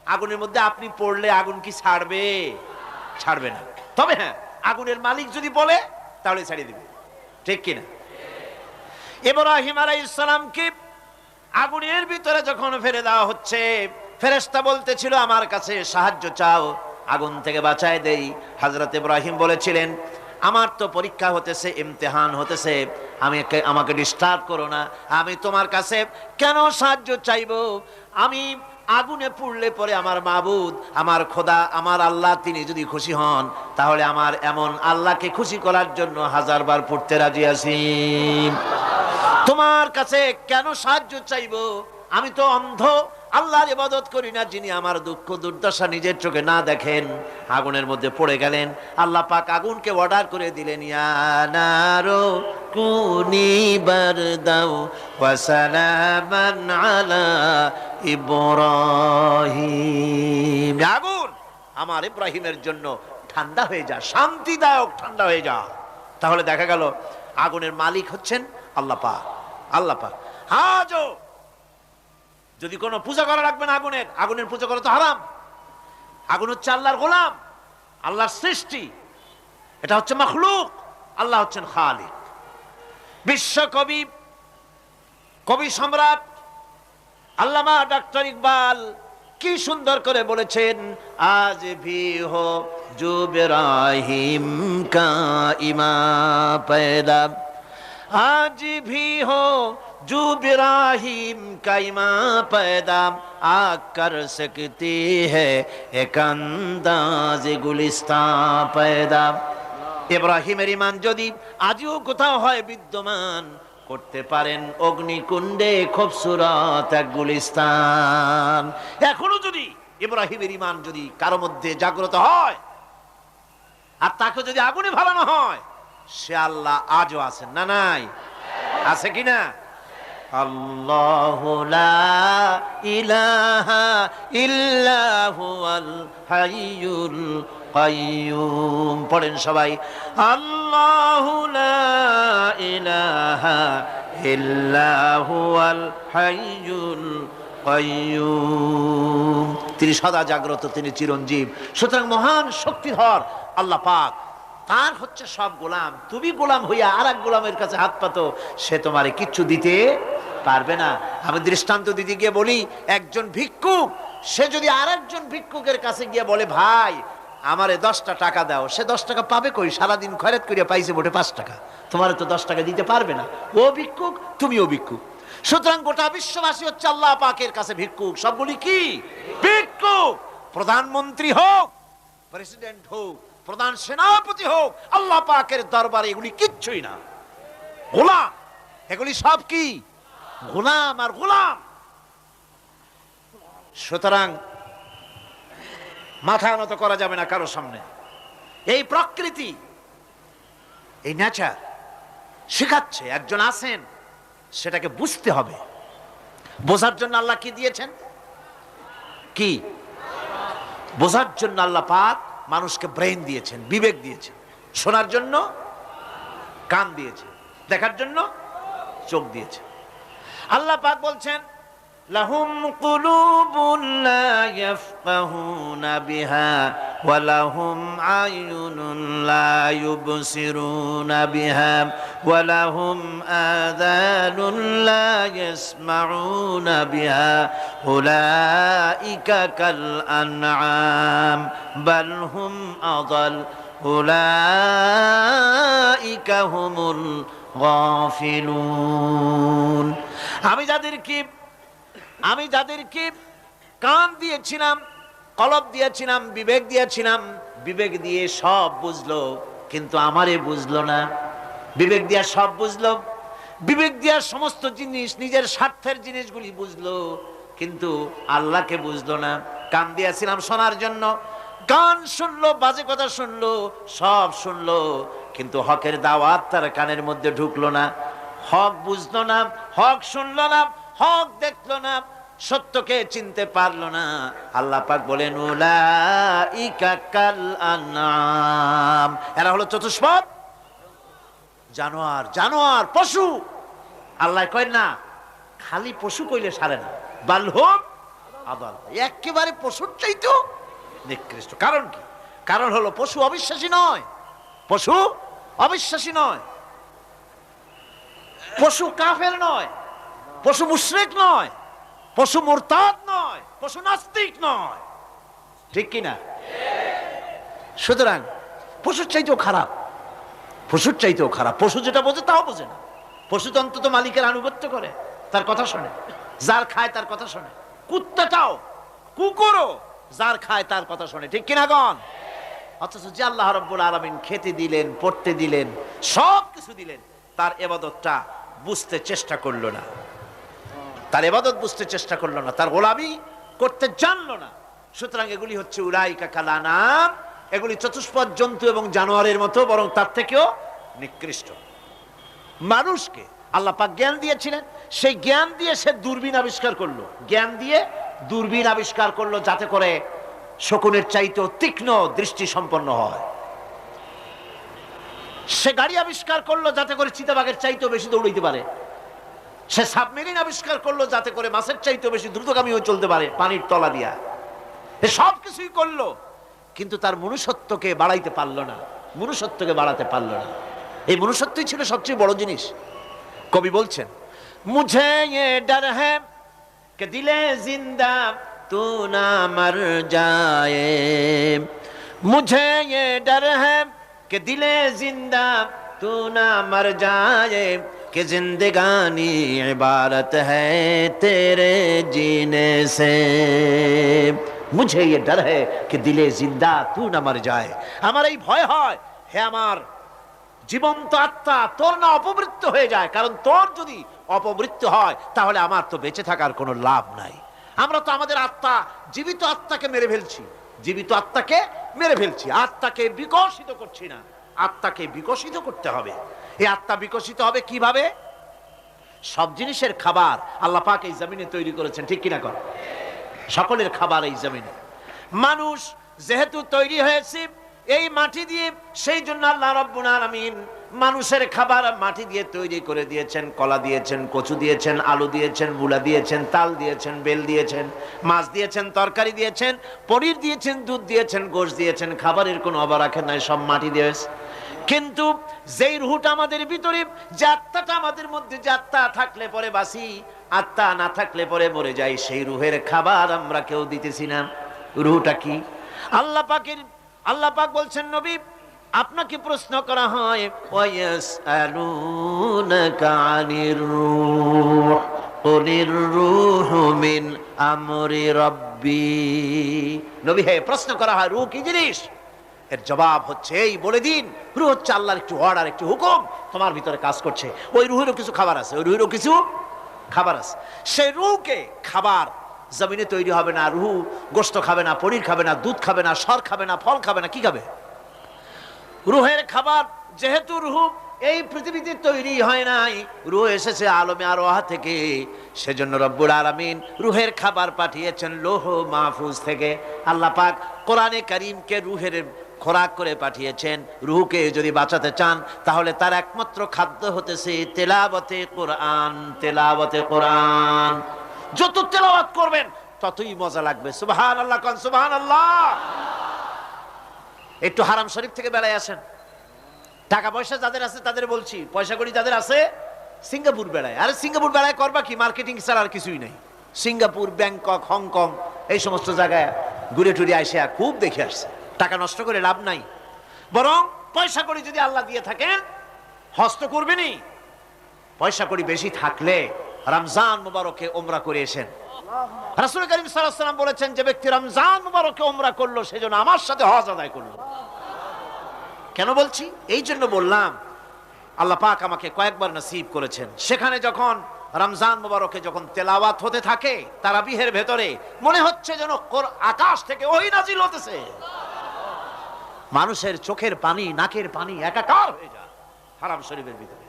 আগুনের মধ্যে আপনি পড়লে আগুন কি ছাড়বে? ছাড়বে না। তবে হ্যাঁ, আগুনের মালিক যদি বলে তাহলে ছাড়িয়ে দিবে, ঠিক কিনা? ইব্রাহিম আলাইহিস সালামকে আগুনের ভিতরে যখন ফেলে দেওয়া হচ্ছে, ফেরেশতা বলতেছিল, আমার কাছে সাহায্য চাও, আগুন থেকে বাঁচায় দেই। হযরত ইব্রাহিম বলেছিলেন, আমার তো পরীক্ষা হতেছে, ইমতিহান হতেছে, আমাকে ডিস্টার্ব করো না, আমি তোমার কাছে কেন সাহায্য চাইবো? আমি আগুনে পুড়লে পরে আমার মাবুদ, আমার খোদা, আমার আল্লাহ তিনি যদি খুশি হন, তাহলে আমার এমন আল্লাহকে খুশি করার জন্য 1000 বার পড়তে রাজি আছি। তোমার কাছে কেন সাহায্য চাইবো? আমি তো অন্ধ, আল্লাহর ইবাদত করি না যিনি আমার দুঃখ দুর্দশা নিজের চোখে না দেখেন। আগুনের মধ্যে পড়ে গেলেন, আল্লাহ পাক আগুনকে অর্ডার করে দিলেন, ইয়া নারু কুনি বারদাও ওয়া সালামান আলা ইব্রাহিম। আগুন আমার ইব্রাহিমের জন্য ঠান্ডা হয়ে যা, শান্তিদায়ক ঠান্ডা হয়ে যা। তাহলে দেখা গেল আগুনের মালিক হচ্ছেন আল্লাহ পাক। আল্লাহ পাক আজও যদি কোনো পূজা করা রাখবেন আগুনের, আগুনের পূজা করা তো হারাম। আগুন হচ্ছে আল্লাহর গোলাম, আল্লাহর সৃষ্টি, এটা হচ্ছে মাখলুক, আল্লাহ হচ্ছেন খালিক। বিশ্ব কবি, কবি সম্রাট আল্লামা ডক্টর ইকবাল কি সুন্দর করে বলেছেন, আজ ভি হো জো ইব্রাহিম কা ইমা पैदा, आज भी हो जो इब्राहिम का इमाम पैदा, आ कर सकती है एक अंदाज गुलिस्तान पैदा। ইব্রাহিমের ঈমান যদি আজও কোথাও হয় বিদ্যমান, করতে পারেন অগ্নিকুণ্ডে খুবসুরত এক গুলিস্তান। এখনো যদি ইব্রাহিমের ঈমান যদি কারো মধ্যে জাগ্রত হয় আর তাকে যদি আগুনে ভালানো হয়, সে আল্লাহ আজও আছেন না নাই? আছে কিনা? আল্লাহু লা ইলাহা ইল্লা হুয়াল হাইয়ুল কাইয়ুম। পড়েন সবাই, আল্লাহু লা ইলাহা ইল্লা হুয়াল হাইয়ুল কাইয়ুম। তিনি সদা জাগ্রত, তিনি চিরঞ্জীব। সুতরাং মহান শক্তিধর আল্লাহ পাক, তার হচ্ছে সব গোলাম। তুমি গোলাম হইয়া আর এক গোলামের কাছে হাত পাতো, সে তোমারে কিচ্ছু দিতে পারবে না। আমি দৃষ্টান্ত দিতে গিয়ে বলি, একজন ভিক্ষুক সে যদি আর একজন ভিক্ষুকের কাছে গিয়ে বলে, ভাই আমারে 10টা টাকা দাও, সে 10 টাকা পাবে কই? সারাদিন খয়রাত করিয়া পাইছে মোটে 5 টাকা, তোমারে তো 10 টাকা দিতে পারবে না। ও ভিক্ষুক, তুমিও ভিক্ষুক। সুতরাং গোটা বিশ্ববাসী হচ্ছে আল্লাহ পাকের কাছে ভিক্ষুক। সবগুলি কি ভিক্ষুক? প্রধানমন্ত্রী হোক, প্রেসিডেন্ট হোক, প্রধান সেনাপতি হোক, আল্লাহ পাকের দরবারে এগুলি কিচ্ছুই না, গোলাম। এগুলি সব কি? গোলাম আর গোলাম। সুতরাং মাথা নত করা যাবে না কারো সামনে। এই প্রকৃতি, এই নেচার শেখাচ্ছে, একজন আছেন, সেটাকে বুঝতে হবে। বোঝার জন্য আল্লাহ কি দিয়েছেন? কি বোঝার জন্য আল্লাহ পাক মানুষকে ব্রেন দিয়েছেন, বিবেক দিয়েছেন। শোনার জন্য কান দিয়েছে, দেখার জন্য চোখ দিয়েছে। আল্লাহ পাক বলছেন, লাহুম কুলুবুন লা ইয়াফকাহুনা বিহা ওয়া লাহুম আয়ুনুন লা ইউবসিরুনা বিহা ওয়া লাহুম আযানুন লা ইয়াসমাউনা বিহা উলাইকা কাল আনআম বাল হুম আযাল উলাইকা হুমুল গাফিলুন। আমি যাদেরকে কান দিয়েছিলাম, কলব দিয়েছিলাম, বিবেক দিয়েছিলাম, বিবেক দিয়ে সব বুঝলো, কিন্তু আমারে বুঝলো না। বিবেক দিয়া সব বুঝলো, বিবেক দিয়া সমস্ত জিনিস, নিজের স্বার্থের জিনিসগুলি বুঝলো, কিন্তু আল্লাহকে বুঝলো না। কান দিয়েছিলাম শোনার জন্য, গান শুনলো, বাজে কথা শুনলো, সব শুনলো, কিন্তু হকের দাওয়াত তার কানের মধ্যে ঢুকলো না। হক বুঝলো না, হক শুনলো না, হক দেখলো না, সত্যকে চিনতে পারলো না। আল্লাহ পাক বলেন, উলাইকা কাল আনআম, এরা হলো চতুষ্পদ জানোয়ার, জানোয়ার পশু। আল্লাহ কয় না, খালি পশু কইলে সারে না, বাল হুম আদাল, একেবারে পশুর চাইতেও নিকৃষ্ট। কারণ কি? কারণ হলো পশু অবিশ্বাসী নয়, পশু অবিশ্বাসী নয়, পশু কাফের নয়, পশু মুশরিক নয়, পশু মুরতাদ নয়, পশু নাস্তিক নয়, ঠিক কিনা? সুতরাং পশুর চাইতেও খারাপ, পশুর চাইতেও খারাপ। পশু যেটা বোঝে তাও বোঝে না। পশু তো অন্তত মালিকের আনুগত্য করে, তার কথা শোনে, যার খায় তার কথা শোনে। কুত্তাটাও কুকুরও যার খায় তার কথা শোনে, ঠিক কিনা গণ? অথচ যে আল্লাহ রাব্বুল আলামিন খেতে দিলেন, পড়তে দিলেন, সব কিছু দিলেন, তার ইবাদতটা বুঝতে চেষ্টা করলো না, তার ইবাদত বুঝতে চেষ্টা করলো না, তার গোলামি করতে জানলো না। সুতরাং এগুলি হচ্ছে উলাইকা কাল আনাম, এগুলি চতুষ্পদ জন্তু এবং জানোয়ারের মতো, বরং তার থেকেও নিকৃষ্ট। মানুষকে আল্লাহ পাক জ্ঞান দিয়েছিলেন, সেই জ্ঞান দিয়ে সে দূরবীন আবিষ্কার করলো, জ্ঞান দিয়ে দূরবীন আবিষ্কার করলো যাতে করে শকুনের চাইতেও তীক্ষ্ণ দৃষ্টি সম্পন্ন হয়। সে গাড়ি আবিষ্কার করলো যাতে করে চিতাবাঘের চাইতেও বেশি দৌড়াইতে পারে। সে সাবমেরিন আবিষ্কার করলো যাতে করে মাছের চাইতেও বেশি দ্রুতগামী হয়ে চলতে পারে পানির তলা দিয়া। সব কিছুই করলো, কিন্তু তার মনুষ্যত্বকে বাড়াইতে পারলো না, মনুষ্যত্বকে বাড়াতে পারলো না। এই মনুষ্যত্বই ছিল সবচেয়ে বড় জিনিস। কবি বলছেন, মুঝে ये डर है कि दिले जिंदा तू ना मर जाए, मुझे ये डर है कि दिले जिंदा तू ना मर जाए, कि जिंदगानी इबारत है तेरे जीने से, मुझे ये डर है कि दिले जिंदा तू ना मर जाए। আমার এই ভয় হয়, হে আমার জীবন্ত আত্মা, তোর না অপমৃত্যু হয়ে যায়, কারণ তোর যদি অপমৃত্যু হয় তাহলে আমার তো বেঁচে থাকার কোনো লাভ নাই। আমরা তো আমাদের আত্মা, জীবিত আত্মাকে মেরে ফেলছি, জীবিত আত্মাকে মেরে ফেলছি, আত্মাকে বিকশিত করছি না। আত্মাকে বিকশিত করতে হবে। এই আত্মা বিকশিত হবে কিভাবে? সব জিনিসের খাবার আল্লাহ পাক এই জমিনে তৈরি করেছেন, ঠিক কিনা কর? সকলের খাবার এই জমিনে। মানুষ যেহেতু তৈরি হয়েছে এই মাটি দিয়ে, সেই জন্য আল্লাহ রাব্বুল আলামিন মানুষের খাবার মাটি দিয়ে তৈরি করে দিয়েছেন। কলা দিয়েছেন, কচু দিয়েছেন, আলু দিয়েছেন, মূলা দিয়েছেন, তাল দিয়েছেন, বেল দিয়েছেন, মাছ দিয়েছেন, তরকারি দিয়েছেন, পনির দিয়েছেন, দুধ দিয়েছেন, গোশত দিয়েছেন। খাবারের কোনো অভাব রাখেন নাই, সব মাটি দিয়েছে। কিন্তু যেই রুহটা আমাদের ভিতরে, যে আত্মাটা আমাদের মধ্যে, যে আত্মা থাকলে পরে বাঁচি, আত্মা না থাকলে পরে মরে যাই, সেই রুহের খাবার আমরা কেউ দিতেছি না। রুহটা কি? আল্লাহ পাক বলছেন, নবী আপনাকে প্রশ্ন করা হয়, ওয়ায়াসআলুনাকা আনির রূহ কুলির রূহু মিন আমরি রাব্বি। নবী হে, প্রশ্ন করা হয় রূহ কি জিনিস? এর জবাব হচ্ছে এই, বলে দিন রূহ হচ্ছে আল্লাহর একটু অর্ডার, একটু হুকুম তোমার ভিতরে কাজ করছে। ওই রূহেরও কিছু খাবার আছে, ওই রূহেরও কিছু খাবার আছে। সেই রূহকে খাবার জমিনে তৈরি হবে না। রুহ গোশত খাবে না, পনির খাবে না, দুধ খাবে না, সর খাবে না, ফল খাবে না, কি খাবে? রুহের খাবার। যেহেতু রুহ এই পৃথিবীতে তৈরি হয় নাই, রুহ এসেছে আলমে আরওয়াহ থেকে, সেজন্য রব্বুল আলামিন রুহের খাবার পাঠিয়েছেন লৌহ মাহফুজ থেকে। আল্লাহ পাক কোরআনে কারীমকে রুহের খোরাক করে পাঠিয়েছেন। রুহকে যদি বাঁচাতে চান তাহলে তার একমাত্র খাদ্য হতেছে তেলাওয়াতে কোরআন, তেলাওয়াতে কোরআন। যত তেলাওয়াত করবেন ততই মজা লাগবে। সুবহানাল্লাহ, কোন সুবহানাল্লাহ। একটু হারাম শরীফ থেকে বেড়ায় আসেন। টাকা পয়সা যাদের আছে তাদের বলছি, পয়সা করি যাদের আছে, সিঙ্গাপুর বেড়ায়। আরে সিঙ্গাপুর বেড়ায় করবা কি? মার্কেটিং ছাড়া আর কিছুই নাই। সিঙ্গাপুর, ব্যাংকক, হংকং এই সমস্ত জায়গায় ঘুরে টুরে আসে, খুব দেখে আসছে। টাকা নষ্ট করে লাভ নাই, বরং পয়সা করি যদি আল্লাহ দিয়ে থাকেন হস্ত করবেনি। পয়সা করি বেশি থাকলে রমজান মুবারকে ওমরা করে এসেন। রাসূল কারীম সাল্লাল্লাহু আলাইহি ওয়াসাল্লাম বলেছেন, যে ব্যক্তি রমজান মুবারকে ওমরা করলো সেজন্য আমার সাথে হজ আদায় করলো। কেন বলছি? এই জন্য বললাম, আল্লাহ পাক আমাকে কয়েকবার নসিব করেছেন। সেখানে যখন রমজান মুবারকে যখন তেলাওয়াত হতে থাকে তারাবিহের ভেতরে, মনে হচ্ছে যেন আকাশ থেকে ওহী নাজিল হতেছে। মানুষের চোখের পানি, নাকের পানি একাকার হয়ে যায় হারাম শরীফের ভিতরে।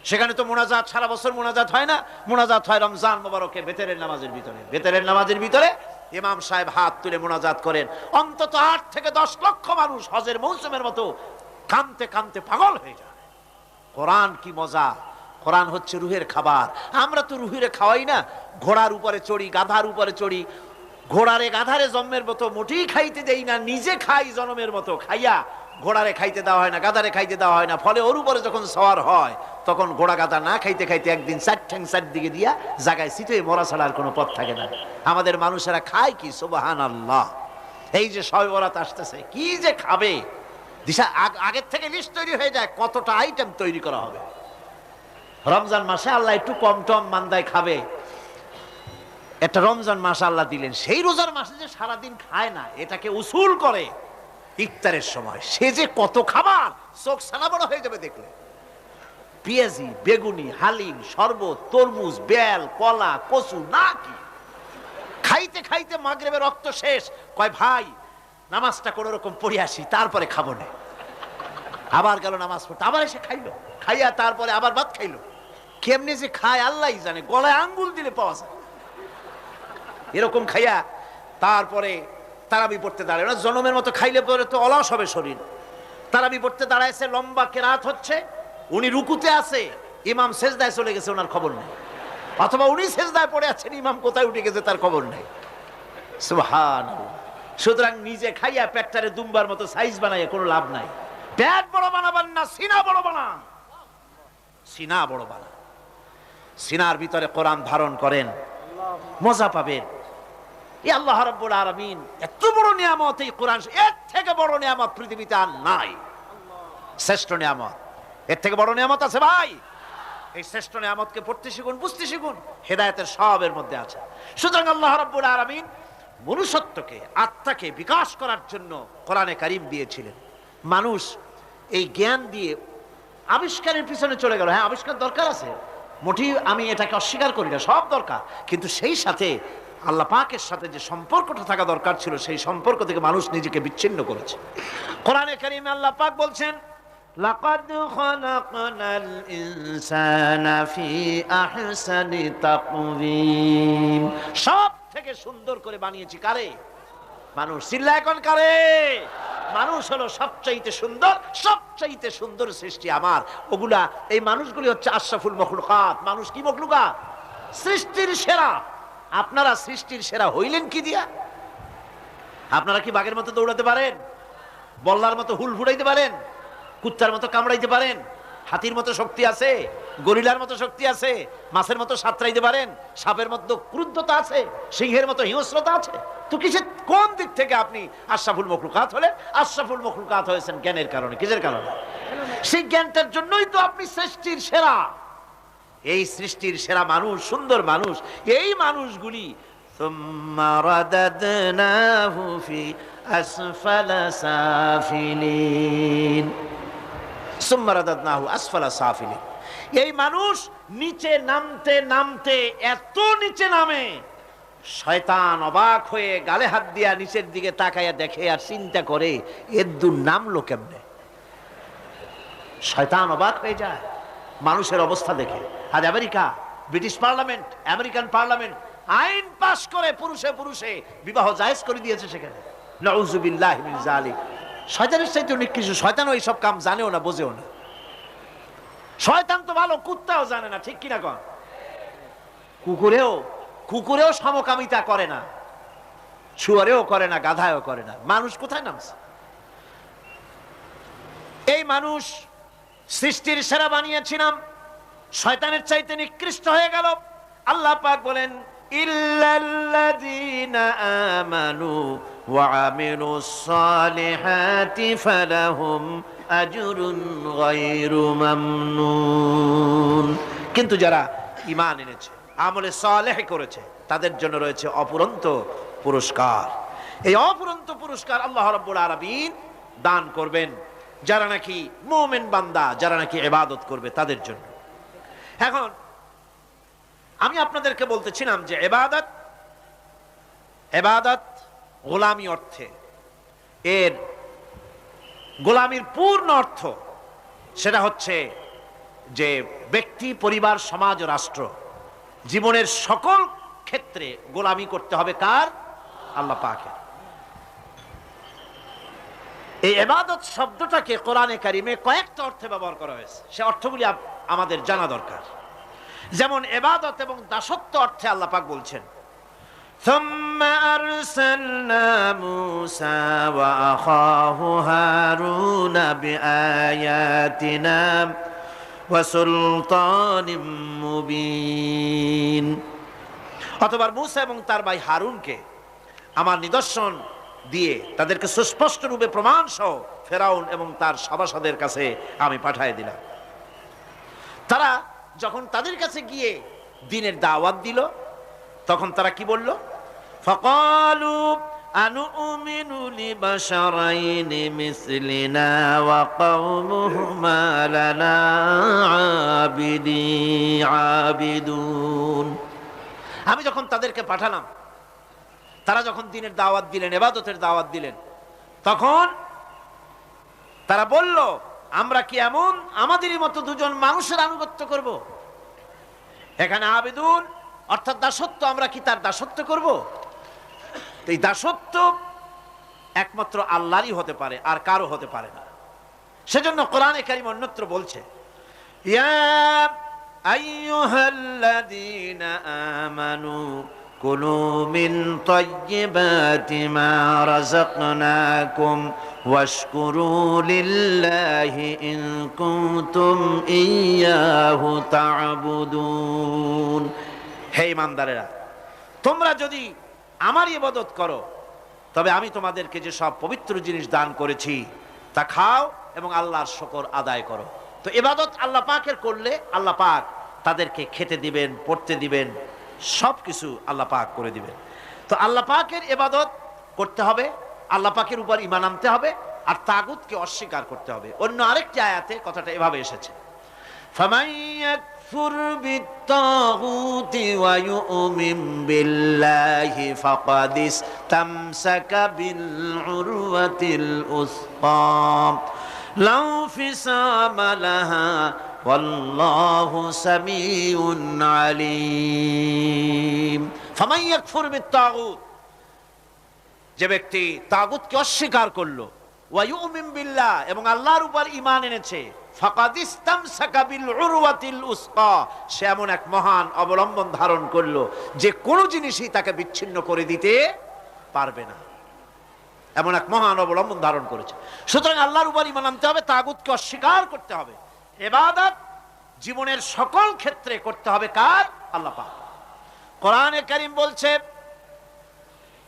সেখানে তো মুনাজাত সারা বছর মুনাজাত হয় না, মুনাজাত হয় রমজান মুবারকে বেতেরের নামাজের ভিতরে। বেতেরের নামাজের ভিতরে ইমাম সাহেব হাত তুলে মুনাজাত করেন। অন্তত 8 থেকে 10 লক্ষ মানুষ হজের মৌসুমের মতো কাঁদতে কাঁদতে পাগল হয়ে যায়। কোরআন কি মজা! কোরআন হচ্ছে রুহের খাবার। আমরা তো রুহের খাওয়াই না। ঘোড়ার উপরে চড়ি, গাধার উপরে চড়ি, ঘোড়ারে গাধারে জন্মের মতো মোটেই খাইতে দেই না, নিজে খাই জন্মের মতো। খাইয়া ঘোড়ারে খাইতে দেওয়া হয় না, গাধারে খাইতে দেওয়া হয় না। ফলে ওর উপরে যখন সওয়ার হয় তখন ঘোড়া গাধা না খাইতে খাইতে একদিন 4 ঠ্যাং 4 দিকে দিয়া জায়গায় সিটে মরা ছাড়ার কোনো পথ থাকে না। আমাদের মানুষেরা খায় কি? সুবহানাল্লাহ। এই যে শবে বরাত আসতেছে, কি যে খাবে! দিশা আগের থেকে লিস্ট তৈরি হয়ে যায় কতটা আইটেম তৈরি করা হবে। রমজান মাসে আল্লাহ একটু কম টম মান্দায় খাবে। একটা রমজান মাস আল্লাহ দিলেন, সেই রোজার মাসে যে সারাদিন খায় না, এটাকে উসুল করে ইফতারের সময় সে যে কত খাবার, চোখ ছানা বড় হয়ে যাবে দেখলে। পেঁয়াজি, বেগুনি, হালিম, শরবত, তরমুজ, বেল, কলা, কচু, না কি খাইতে খাইতে মাগরিবের রক্ত শেষ। কয় ভাই নামাজটা কোন রকম পড়ে আসি, তারপরে খাবো না। আবার গেল নামাজ পড়তে, আবার এসে খাইলো, খাইয়া তারপরে আবার ভাত খাইলো। কেমনে যে খায় আল্লাহই জানে, গলায় আঙ্গুল দিলে পাওয়া যায়। এরকম খাইয়া তারপরে তারাবি পড়তে দাঁড়ায় না, জনমের মতো খাইলে পরে তো অলস হবে শরীর। তারাবি পড়তে দাঁড়াইছে, লম্বা কেরাত হচ্ছে, উনি রুকুতে আছে, ইমাম সেজদায় চলে গেছে, ওনার খবর নেই। অথবা উনি সেজদায় পড়ে আছেন, ইমাম কোথায় উঠে গেছে তার খবর নেই। সুবহানাল্লাহ। সুতরাং নিজে খাইয়া পেটটারে দুম্বার মতো সাইজ বানাইয়া কোনো লাভ নাই। পেট বড় বানাবেন না, সিনা বড় বানান। সিনা বড় বানান, সিনার ভিতরে কোরআন ধারণ করেন, মজা পাবেন। এই আল্লাহ রাব্বুল আলামিন এত বড় নিয়ামত, এই কোরআন, এর থেকে বড় নিয়ামত পৃথিবীতে আর নাই। শ্রেষ্ঠ নিয়ামত, এর থেকে বড় নিয়ামত আছে ভাই? এই শ্রেষ্ঠ নিয়ামতকে পড়তে শিখুন, বুঝতে শিখুন, হেদায়েতের সবের মধ্যে আছে। সুতরাং আল্লাহ রাব্বুল আলামিন মনুষ্যত্বকে, আত্মাকে বিকাশ করার জন্য কোরআনে কারীম দিয়েছিলেন। মানুষ এই জ্ঞান দিয়ে আবিষ্কারের পিছনে চলে গেল। হ্যাঁ, আবিষ্কার দরকার আছে, মোটেই আমি এটাকে অস্বীকার করি না, সব দরকার। কিন্তু সেই সাথে আল্লাহ পাকের সাথে যে সম্পর্কটা থাকা দরকার ছিল, সেই সম্পর্ক থেকে মানুষ নিজেকে বিচ্ছিন্ন করেছে। কোরআনে কারীমে আল্লাহ পাক বলছেন, লাকাদ খালাকনাল ইনসানা ফি আহসানি তাকওয়িম। সব থেকে সুন্দর করে বানিয়েছি কারে? মানুষ। চিল্লায় কোন কারে? মানুষ হলো সবচাইতে সুন্দর, সবচাইতে সুন্দর সৃষ্টি আমার। ওগুলা, এই মানুষগুলি হচ্ছে আশরাফুল মখলুকাত। মানুষ কি মখলুকাত? সৃষ্টির সেরা। আপনারা সৃষ্টির সেরা হইলেন কি দিয়া? আপনারা কি বাঘের মতো দৌড়াতে পারেন? বল্লার মতো হুল ফুটাইতে পারেন? কুত্তার মতো কামড়াইতে পারেন? হাতির মতো শক্তি আছে? গরিলার মতো শক্তি আছে? মাছের মতো সাঁতরাইতে পারেন? সাপের মতো ক্রুদ্ধতা আছে? সিংহের মতো হিংস্রতা আছে? তো কিসের, কোন দিক থেকে আপনি আশরাফুল মখলুকাত হলেন? আশরাফুল মখলুকাত হয়েছেন জ্ঞানের কারণে। কিসের কারণে? সেই জ্ঞানটার জন্যই তো আপনি সৃষ্টির সেরা। এই সৃষ্টির সেরা মানুষ, সুন্দর মানুষ, এই মানুষগুলি সুম্মা রাদাদনাহু ফি আসফালা সাফিলিন। সুম্মা রাদাদনাহু আসফালা সাফিলিন। এই মানুষ নিচে নামতে নামতে এত নিচে নামে, শয়তান অবাক হয়ে গালে হাত দিয়া নিচের দিকে তাকাইয়া দেখে আর চিন্তা করে, এর দূর নামলো কেমনে? শয়তান অবাক হয়ে যায় মানুষের অবস্থা দেখে। আজ America, British parliament, American parliament আইন পাশ করে পুরুষে পুরুষে বিবাহ জায়েজ করে দিয়েছে সেখানে। নাউযুবিল্লাহি মিন যালিক। শয়তানের চাইতে নিকৃষ্ট। শয়তানও এইসব কাম জানেও না, বোঝেও না। শয়তান তো ভালো, কুত্তাও জানে না, ঠিক কিনা কন? কুকুরেও সমকামিতা করে না, শুয়ারেও করে না, গাধায়ও করে না। মানুষ কোথায় নামছে? এই মানুষ সৃষ্টির সেরা বানিয়েছিলাম, শয়তানের চাইতে নিকৃষ্ট হয়ে গেল। আল্লাহ পাক বলেন, ইল্লাল্লাযীনা আমানু ওয়া আমিলুস সালিহাতি ফালাহুম আজরুন গায়রু মামনুন। কিন্তু যারা ঈমান এনেছে, আমলে সালেহ করেছে, তাদের জন্য রয়েছে অফুরন্ত পুরস্কার। এই অফুরন্ত পুরস্কার আল্লাহ রাব্বুল আলামিন দান করবেন যারা নাকি মুমিন বান্দা, যারা নাকি ইবাদত করবে তাদের জন্য। এখন আমি আপনাদেরকে বলতেছিলাম যে ইবাদত গোলামি অর্থে, এর গোলামির পূর্ণ অর্থ সেটা হচ্ছে যে ব্যক্তি, পরিবার, সমাজ ও রাষ্ট্র, জীবনের সকল ক্ষেত্রে গোলামি করতে হবে কার? আল্লাহ পাকের। এই ইবাদত শব্দটাকে কোরআনে কারিমে কয়েকটা অর্থে ব্যবহার করা হয়েছে, সে অর্থগুলি আমাদের জানা দরকার। যেমন ইবাদত এবং দাসত্ব অর্থে আল্লাহ পাক বলছেন, সুম্মা আরসালনা মূসা ওয়া আখাহু হারুনা বিআয়াতিনা ওয়া সুলতানিম মুবিন। অথবা মূসা এবং তার ভাই হারুনকে আমার নিদর্শন দিয়ে তাদেরকে সুস্পষ্ট রূপে প্রমাণ সহ ফেরাউন এবং তার সভাসদের কাছে আমি পাঠিয়ে দিলাম। তারা যখন তাদের কাছে গিয়ে দ্বীনের দাওয়াত দিল, তখন তারা কি বলল? ফাকালু আনুমিনু লিবাশারাইনি মিসলিনা ওয়া কওমুহুমা লানা আবিদুন। আমি যখন তাদেরকে পাঠালাম, তারা যখন দ্বীনের দাওয়াত দিলেন, ইবাদতের দাওয়াত দিলেন, তখন তারা বলল, আমরা কি এমন আমাদেরই মতো দুজন মানুষের আনুগত্য করব? এখানে আবিদুন অর্থাৎ দাসত্ব, আমরা কি তার দাসত্ব করব? এই দাসত্ব একমাত্র আল্লাহরই হতে পারে, আর কারো হতে পারে না। সেজন্য কোরআনে কারীম অন্যত্র বলছে, ইয়া আইয়ুহাল্লাযীনা আমানু কুলু মিন তাইয়্যিবাতি মা রাযাকনাকুম ওয়াশকুরু লিল্লাহি ইন কুনতুম ইয়্যাহু তা'বুদুন। হে ঈমানদারেরা, তোমরা যদি আমার ইবাদত করো, তবে আমি তোমাদেরকে যে সব পবিত্র জিনিস দান করেছি তা খাও এবং আল্লাহর শুকর আদায় করো। তো ইবাদত আল্লাহ পাকের করলে আল্লাহ পাক তাদেরকে খেতে দিবেন, পড়তে দিবেন, সবকিছু আল্লাহ পাক করে দিবেন। তো আল্লাহ পাকের ইবাদত করতে হবে, আল্লাহ পাকের উপর ঈমান আনতে হবে, আর তাগুতকে অস্বীকার করতে হবে। অন্য আরেকটি আয়াতে কথাটা এভাবে এসেছে, ফামান ইয়াকফুর বিত্তাগুতি ওয়া ইউমিন বিল্লাহি ফাকাদ ইসতামসাকা বিল উরওয়াতিল উসকা লা ফিসামা লাহা ওয়াল্লাহু সামিউন আলীম। ফামান ইয়াকফুর বিত্তাগুত, যে ব্যক্তি তাগুতকে অস্বীকার করলো, ওয়া ইউমিন বিল্লাহ, এবং আল্লাহর উপর ঈমান এনেছে, ফাকাদ ইসতামসাকা বিল উরওয়াতিল উসকা, সে এমন এক মহান অবলম্বন ধারণ করলো যে কোনো জিনিসই তাকে বিচ্ছিন্ন করে দিতে পারবে না। এমন এক মহান অবলম্বন ধারণ করেছে। সুতরাং আল্লাহর উপর ঈমান আনতে হবে, তাগুতকে অস্বীকার করতে হবে। ইবাদত জীবনের সকল ক্ষেত্রে করতে হবে কার? আল্লাহ পাক। কোরআনে কারীম বলছে,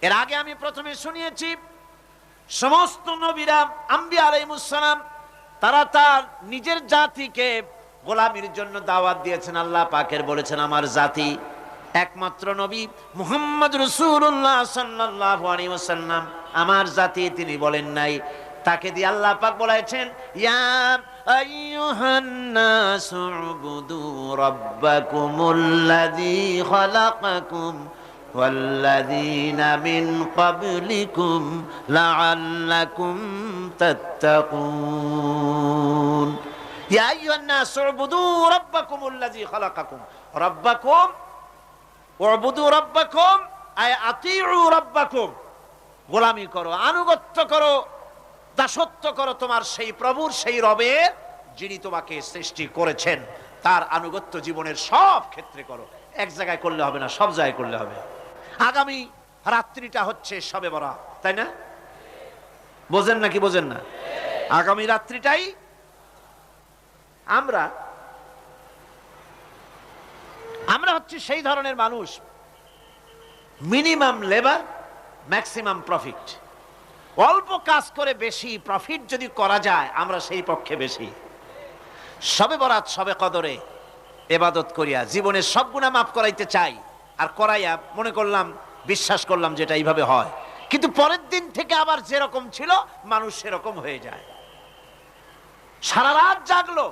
এর আগে আমি প্রথমে শুনিয়েছি, সমস্ত নবীরা, আম্বিয়া আলাইহিস সালাম, তারা তার নিজের জাতিকে গোলামির জন্য দাওয়াত দিয়েছেন। আল্লাহ পাকের বলেছেন, আমার জাতি, একমাত্র নবী মুহাম্মদ রাসূলুল্লাহ সাল্লাল্লাহু আলাইহি ওয়াসাল্লাম আমার জাতি, তিনি বলেন নাই। তাকে দিয়ে আল্লাহ পাক বলেছেন, ইয়া আইয়ুহান নাসু উবুদু রাব্বাকুমুল্লাযী খালাকাকুম ওয়াল্লাযীনা মিন ক্বাবলিকুম লাআল্লাকুম তাত্তাকুন। ইয়া আইয়ুহান নাসু উবুদু রাব্বাকুমুল্লাযী খালাকাকুম। রাব্বাকুম উবুদু রাব্বাকুম আয় আতিউ রাব্বাকুম। গোলামি করো, আনুগত্য করো, দাসত্ব করো তোমার সেই প্রভুর, সেই রবের, যিনি তোমাকে সৃষ্টি করেছেন। তার আনুগত্য জীবনের সব ক্ষেত্রে করো। এক জায়গায় করলে হবে না, সব জায়গায় করলে হবে। আগামী রাত্রিটা হচ্ছে শবে বরাত, তাই না? বোঝেন নাকি বোঝেন না? আগামী রাত্রিটাই আমরা হচ্ছে সেই ধরনের মানুষ, মিনিমাম লেবার ম্যাক্সিমাম প্রফিট। অল্প কাজ করে বেশি প্রফিট যদি করা যায়, আমরা সেই পক্ষে বেশি। শবে বরাত, শবে কদরে ইবাদত করিয়া জীবনের সব গুনাহ মাফ করাইতে চাই, আর করাইয়া মনে করলাম, বিশ্বাস করলাম যেটা এইভাবে হয়, কিন্তু পরের দিন থেকে আবার যেরকম ছিল মানুষ সেরকম হয়ে যায়। সারা রাত জাগলো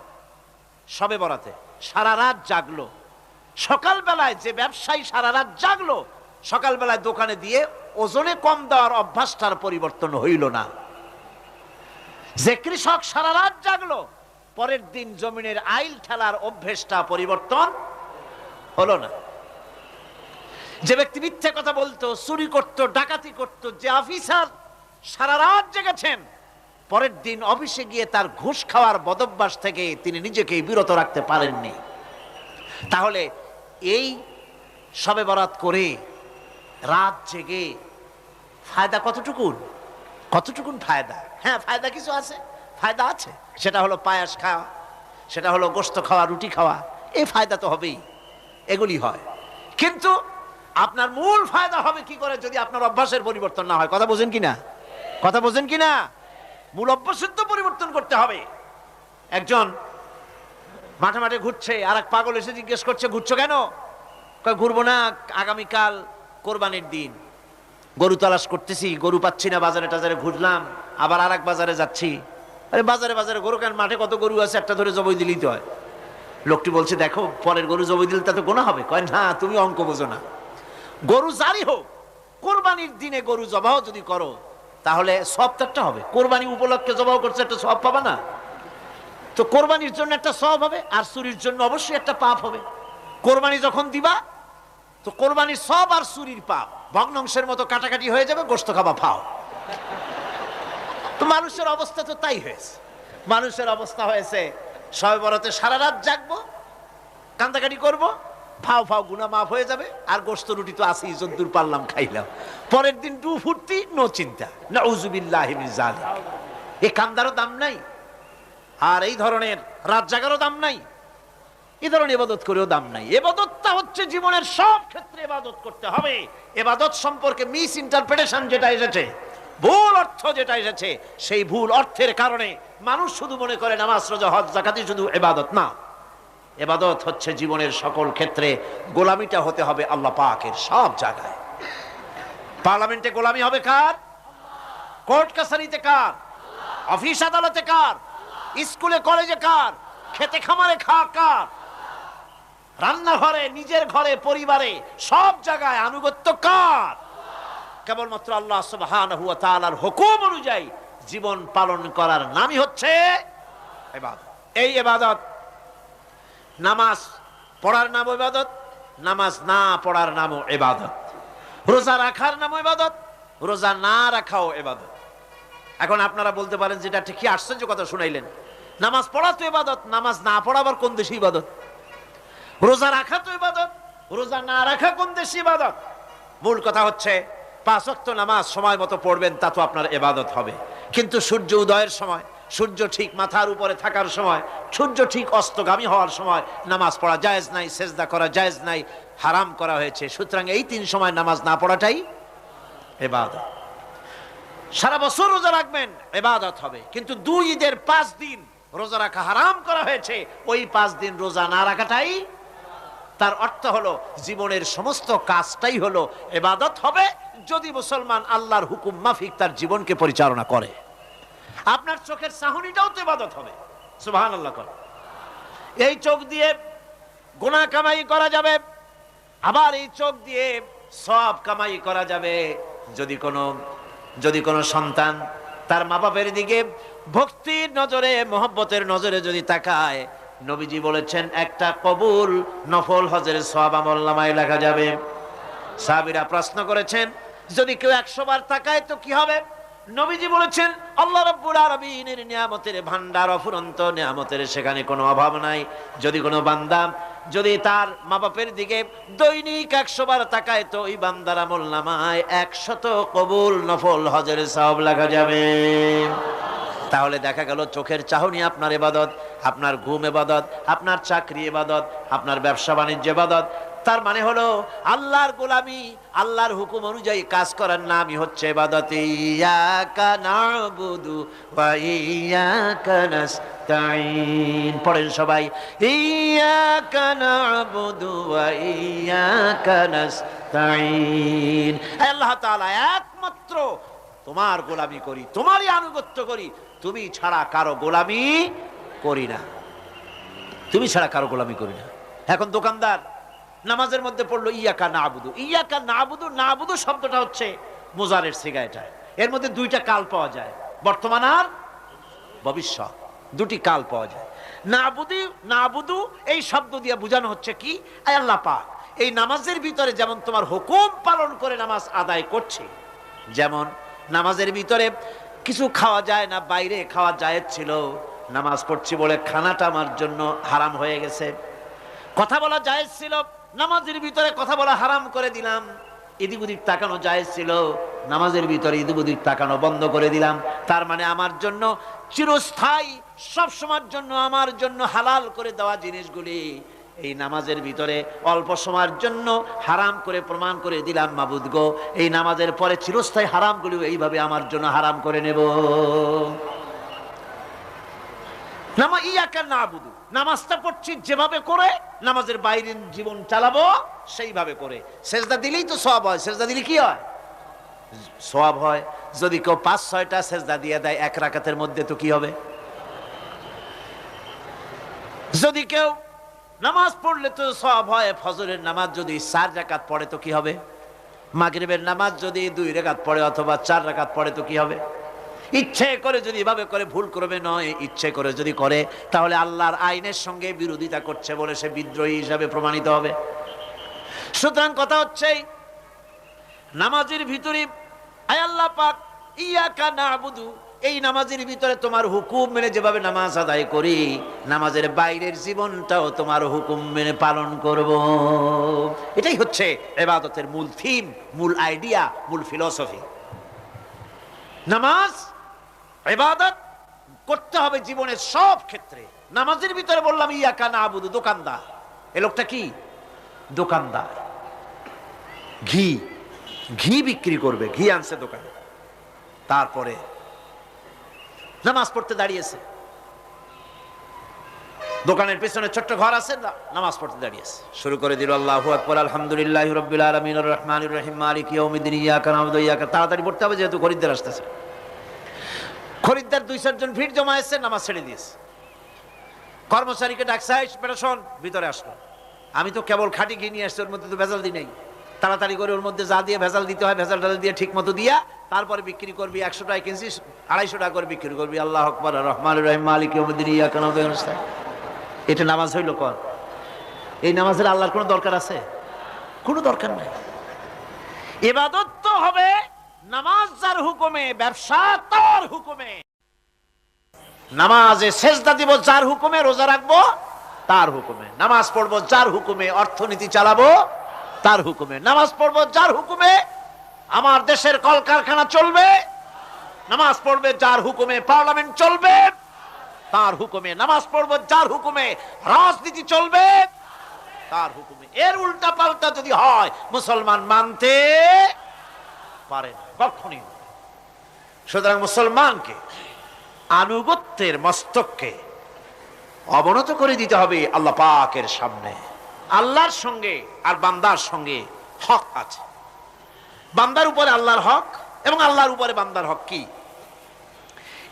শবে বরাতে, সারা রাত জাগলো। সকালবেলায় যে ব্যবসায়ী সারা রাত জাগলো, সকালবেলায় দোকানে দিয়ে ওজনে কম দেওয়ার অভ্যাসটার পরিবর্তন হইল না। যে কৃষক সারা রাত জাগলো, পরের দিন জমিনের আইল ঠেলার অভ্যেসটা পরিবর্তন হলো না। যে ব্যক্তি মিথ্যে কথা বলতো, চুরি করত, ডাকাতি করত, যে অফিসার সারা রাত জেগেছেন, পরের দিন অফিসে গিয়ে তার ঘুষ খাওয়ার বদভ্যাস থেকে তিনি নিজেকে বিরত রাখতে পারেননি। তাহলে এই শবে বরাত করে রাত জেগে ফায়দা কতটুকুন? কতটুকুন ফায়দা? হ্যাঁ, ফায়দা কিছু আছে, ফায়দা আছে। সেটা হলো পায়াস খাওয়া, সেটা হলো গোশত খাওয়া, রুটি খাওয়া, এই ফায়দা তো হবেই, এগুলি হয়। কিন্তু আপনার মূল ফায়দা হবে কি করে যদি আপনার অভ্যাসের পরিবর্তন না হয়? কথা বোঝেন কিনা? কথা বোঝেন কিনা? মূল অভ্যাসের তো পরিবর্তন করতে হবে। একজন মাঠে মাঠে ঘুরছে, আর এক পাগল এসে জিজ্ঞেস করছে, ঘুরছো কেন? ঘুরবো না, আগামীকাল কোরবানির দিন, গরু তালাশ করতেছি, গরু পাচ্ছি না, বাজারে টাজারে ঘুরলাম, আবার আর এক বাজারে যাচ্ছি। আরে বাজারে বাজারে গরু কেন, মাঠে কত গরু আছে, একটা ধরে জবাই দিলেই তো হয়। লোকটি বলছে দেখো পরের গরু জবাই দিলে তা তো গোনা হবে। কয় না, তুমি অঙ্ক বোঝো না। গরু জারি হোক, কোরবানির দিনে গরু জবাহ যদি করো তাহলে সওয়াব তো একটা হবে। কোরবানি উপলক্ষে জবাহ করছে, একটা সওয়াব পাবা না? তো কোরবানির জন্য একটা সওয়াব হবে, আর চুরির জন্য অবশ্যই একটা পাপ হবে। কোরবানি যখন দিবা তো কোরবানির সওয়াব আর চুরির পাপ ভগ্নাংশের মতো কাটাকাটি হয়ে যাবে, গোশত খাবা ফাও। তো মানুষের অবস্থা তো তাই হয়েছে। মানুষের অবস্থা হয়েছে শবে বরাতে সারা রাত জাগবো, কান্দাকাটি করব, ফাও ফাও গুনাহ মাফ হয়ে যাবে, আর গোশত রুটি তো আছেই, যদ্দূর পারলাম খাইলাম। পরের দিন ডু ফুর্তি, নো চিন্তা। নাউযুবিল্লাহি মিন যালিক। এই কান্দারও দাম নাই, আর এই ধরনের রাত জাগারও দাম নাই, এই ধরনের ইবাদত করেও দাম নাই। ইবাদতটা হচ্ছে জীবনের সব ক্ষেত্রে ইবাদত করতে হবে। ইবাদত সম্পর্কে মিস ইন্টারপ্রিটেশন যেটা এসেছে, ভুল অর্থ যেটা এসেছে, সেই ভুল অর্থের কারণে মানুষ শুধু মনে করে নামাজ রোজা হজ যাকাতই শুধু ইবাদত না। ইবাদত হচ্ছে জীবনের সকল ক্ষেত্রে গোলামিটা হতে হবে আল্লাহ পাকের সব জায়গায়। পার্লামেন্টে গোলামি হবে কার? কোর্ট কাছারিতে কার? অফিস আদালতে কার? স্কুলে কলেজে কার? খেতে খামারে কার? রান্নাঘরে, নিজের ঘরে, পরিবারে, সব জায়গায় আনুগত্য কার? কেবলমাত্র আল্লাহ সুবহানাহু ওয়া তাআলার হুকুম অনুযায়ী জীবন পালন করার নামই হচ্ছে ইবাদত। এই ইবাদত, নামাজ পড়ার নাম ইবাদত, নামাজ না পড়ার নামও ইবাদত। রোজা রাখার নাম ইবাদত, রোজা না রাখাও ইবাদত। এখন আপনারা বলতে পারেন যেটা ঠিক, কি আশ্চর্য কথা শুনাইলেন। নামাজ পড়া তো ইবাদত, নামাজ না পড়া আবার কোন দেশে ইবাদত? রোজা রাখা তো ইবাদত, রোজা না রাখা কোন দেশে ইবাদত? মূল কথা হচ্ছে 5 ওয়াক্ত নামাজ সময় মতো পড়বেন, তা তো আপনার ইবাদত হবে। কিন্তু সূর্য উদয়ের সময়, সূর্য ঠিক মাথার উপরে থাকার সময়, সূর্য ঠিক অস্তগামী হওয়ার সময় নামাজ পড়া জায়েজ নাই, সেজদা করা জায়েজ নাই, হারাম করা হয়েছে। সুতরাং এই 3 সময় নামাজ না পড়াটাই ইবাদত। সারা বছর রোজা রাখবেন, ইবাদত হবে। কিন্তু 2 ঈদের 5 দিন রোজা রাখা হারাম করা হয়েছে, ওই 5 দিন রোজা না রাখাটাই, তার অর্থ হলো জীবনের সমস্ত কাজটাই হলো ইবাদত হবে, যদি মুসলমান আল্লাহর হুকুম মাফিক তার জীবনকে পরিচালনা করে। আপনার চোখের চাহনিটাও তো ইবাদত হবে। সুবহানাল্লাহ। এই চোখ দিয়ে গুনাহ কামাই করা যাবে, আবার এই চোখ দিয়ে সওয়াব কামাই করা যাবে। যদি কোনো সন্তান তার মা বাপের দিকে ভক্তির নজরে, মহব্বতের নজরে যদি তাকায়, নবীজি বলেছেন একটা কবুল নফল হজের সওয়াব আমলনামায় লেখা যাবে। সাহাবীরা প্রশ্ন করেছেন যদি কেউ 100 বার তাকায় তো কি হবে? নবীজি বলেছেন আল্লাহ রাব্বুল আলামিনের নিয়ামতের ভান্ডার, অফুরন্ত নিয়ামতের সেখানে কোনো অভাব নাই। যদি কোনো বান্দা যদি তার মা বাপের দিকে দৈনিক 100 বার তাকায় তো ওই বান্দার আমলনামায় 100 কবুল নফল হজের সওয়াব লেখা যাবে। তাহলে দেখা গেল চোখের চাহনি আপনার ইবাদত, আপনার ঘুম ইবাদত, আপনার চাকরি ইবাদত, আপনার ব্যবসা বাণিজ্য ইবাদত। তার মানে হলো আল্লাহর গোলামি, আল্লাহর হুকুম অনুযায়ী কাজ করার নামই হচ্ছে ইবাদত। ইয়াকা নাবুদু ওয়া ইয়াকা নাস্তাইন। পড়েন সবাই, ইয়াকা নাবুদু ওয়া ইয়াকা নাস্তাইন। আল্লাহ তাআলা একমাত্র তোমার গোলামি করি, তোমারই আনুগত্য করি, তুমি ছাড়া কারো গোলামি করি না, তুমি ছাড়া কারো গোলামি করি না। এখন দোকানদার নামাজের মধ্যে পড়লো ইয়াকা নাবুদু। ইয়াকা নাবুদু, নাবুদু শব্দটা হচ্ছে মুজারের সিগা। এটা এর মধ্যে 2টা কাল পাওয়া যায়, বর্তমান আর ভবিষ্যৎ, 2টি কাল পাওয়া যায়। নাবুদু, নাবুদু এই শব্দ দিয়ে বোঝানো হচ্ছে কি, আল্লাহ পাক এই নামাজের ভিতরে যেমন তোমার হুকুম পালন করে নামাজ আদায় করছে, যেমন নামাজের ভিতরে কিছু খাওয়া যায় না, বাইরে খাওয়া জায়েজ ছিল, নামাজ পড়ছি বলে খানাটা আমার জন্য হারাম হয়ে গেছে। কথা বলা জায়েজ ছিল, নামাজের ভিতরে কথা বলা হারাম করে দিলাম। এদিক ওদিক তাকানো জায়েজ ছিল, নামাজের ভিতরে এদিক ওদিক তাকানো বন্ধ করে দিলাম। তার মানে আমার জন্য চিরস্থায়ী, সব সময়ের জন্য আমার জন্য হালাল করে দেওয়া জিনিসগুলি এই নামাজের ভিতরে অল্প সময়ের জন্য হারাম করে প্রমাণ করে দিলাম। মাবুদ গো, এই নামাজের পরে চিরস্থায়ী হারামগুলো এইভাবে আমার জন্য হারাম করে নেব। ইয়াকা নাবুদু, নামাজটা পড়ছি যেভাবে করে, নামাজের বাইরের জীবন চালাবো সেইভাবে করে। সেজদা দিলেই তো সওয়াব হয়। সেজদা দিলে কি হয়? সওয়াব হয়। যদি কেউ 5-6টা সেজদা দিয়ে দেয় এক রাকাতের মধ্যে, তো কি হবে? যদি কেউ নামাজ পড়লে তো সওয়াব হয়। ফজরের নামাজ যদি 4 রাকাত পড়ে তো কি হবে? মাগরিবের নামাজ যদি 2 রাকাত পড়ে অথবা 4 রাকাত পড়ে তো কি হবে? ইচ্ছে করে যদি এভাবে করে, ভুল করবে নয়, ইচ্ছে করে যদি করে, তাহলে আল্লাহর আইনের সঙ্গে বিরোধিতা করছে বলে সে বিদ্রোহী হিসাবে প্রমাণিত হবে। সুতরাং কথা হচ্ছে, নামাজের ভিতরে আয় আল্লাহ পাক ইয়াকা নাবুদু, এই নামাজের ভিতরে তোমার হুকুম মেনে যেভাবে নামাজ আদায় করি, নামাজের বাইরের জীবনটাও তোমার হুকুম মেনে পালন করব। এটাই হচ্ছে ইবাদতের মূল থিম, মূল আইডিয়া, মূল ফিলসফি। নামাজ ইবাদত করতে হবে জীবনের সব ক্ষেত্রে। নামাজের ভিতরে বললাম ইয়াকা নাবুদু, দোকানদার। এই লোকটা কি? দোকানদার। ঘি বিক্রি করবে, ঘি আনছে দোকানে। তারপরে নামাজ পড়তে দাঁড়িয়েছে। দোকানের পেছনে ছোট্ট ঘর আছে, নামাজ পড়তে দাঁড়িয়েছে। শুরু করে দিল আল্লাহু আকবার, আলহামদুলিল্লাহি রাব্বিল আলামিন, আর রহমানির রহিম, মালিকি ইয়াউমিদ্দিন, ইয়াকা নাবুদু ইয়াকা। তাড়াতাড়ি পড়তে হবে যেহেতু খরিদ্দার আসতেছে। খরিদ্দার 2-4 জন ভিড় জমায়েছে, নামাজ ছেড়ে দিয়েছে। কর্মচারীকে ডাকছে, বেটা শোন, ভিতরে আসলো। আমি তো কেবল খাঁটি ঘি নিয়ে আসছি, ওর মধ্যে তো ভেজাল দিই নাই। তাড়াতাড়ি করে ওর মধ্যে যা দিয়ে ভেজাল দিতে হয় ভেজাল টাল দিয়ে ঠিক মতো দিয়া তারপরে বিক্রি করবি। 100 টাকা কিনছিস, 250 টাকা করে বিক্রি করবি। আল্লাহু আকবার, রহমানির রহিম, মালিকি ইয়াউমিদ্দিন, ইয়াকা নাবুদু ওয়া ইয়্যাকা। এটা নামাজ হইল? কর। এই নামাজের আল্লাহর কোনো দরকার আছে? কোনো দরকার নাই। ইবাদত তো হবে নামাজ যার হুকুমে, ব্যবসা তার হুকুমে। নামাজে সেজদা দিব যার হুকুমে, রোজা রাখবো তার হুকুমে, নামাজ পড়বো যার হুকুমে, অর্থনীতি চালাবো তার হুকুমে, নামাজ পড়বো যার হুকুমে, আমার দেশের কলকারখানা চলবে, নামাজ পড়বে যার হুকুমে, পার্লামেন্ট চলবে তার হুকুমে, নামাজ পড়বো যার হুকুমে, রাজনীতি চলবে তার হুকুমে। এর উল্টা পাল্টা যদি হয়, মুসলমান মানতে পারে না কখনই। সুতরাং মুসলমানকে আনুগত্যের মস্তককে অবনত করে দিতে হবে আল্লাহ পাকের সামনে। আল্লাহর সঙ্গে আর বান্দার সঙ্গে হক আছে। বান্দার উপরে আল্লাহর হক এবং আল্লাহর উপরে বান্দার হক কি,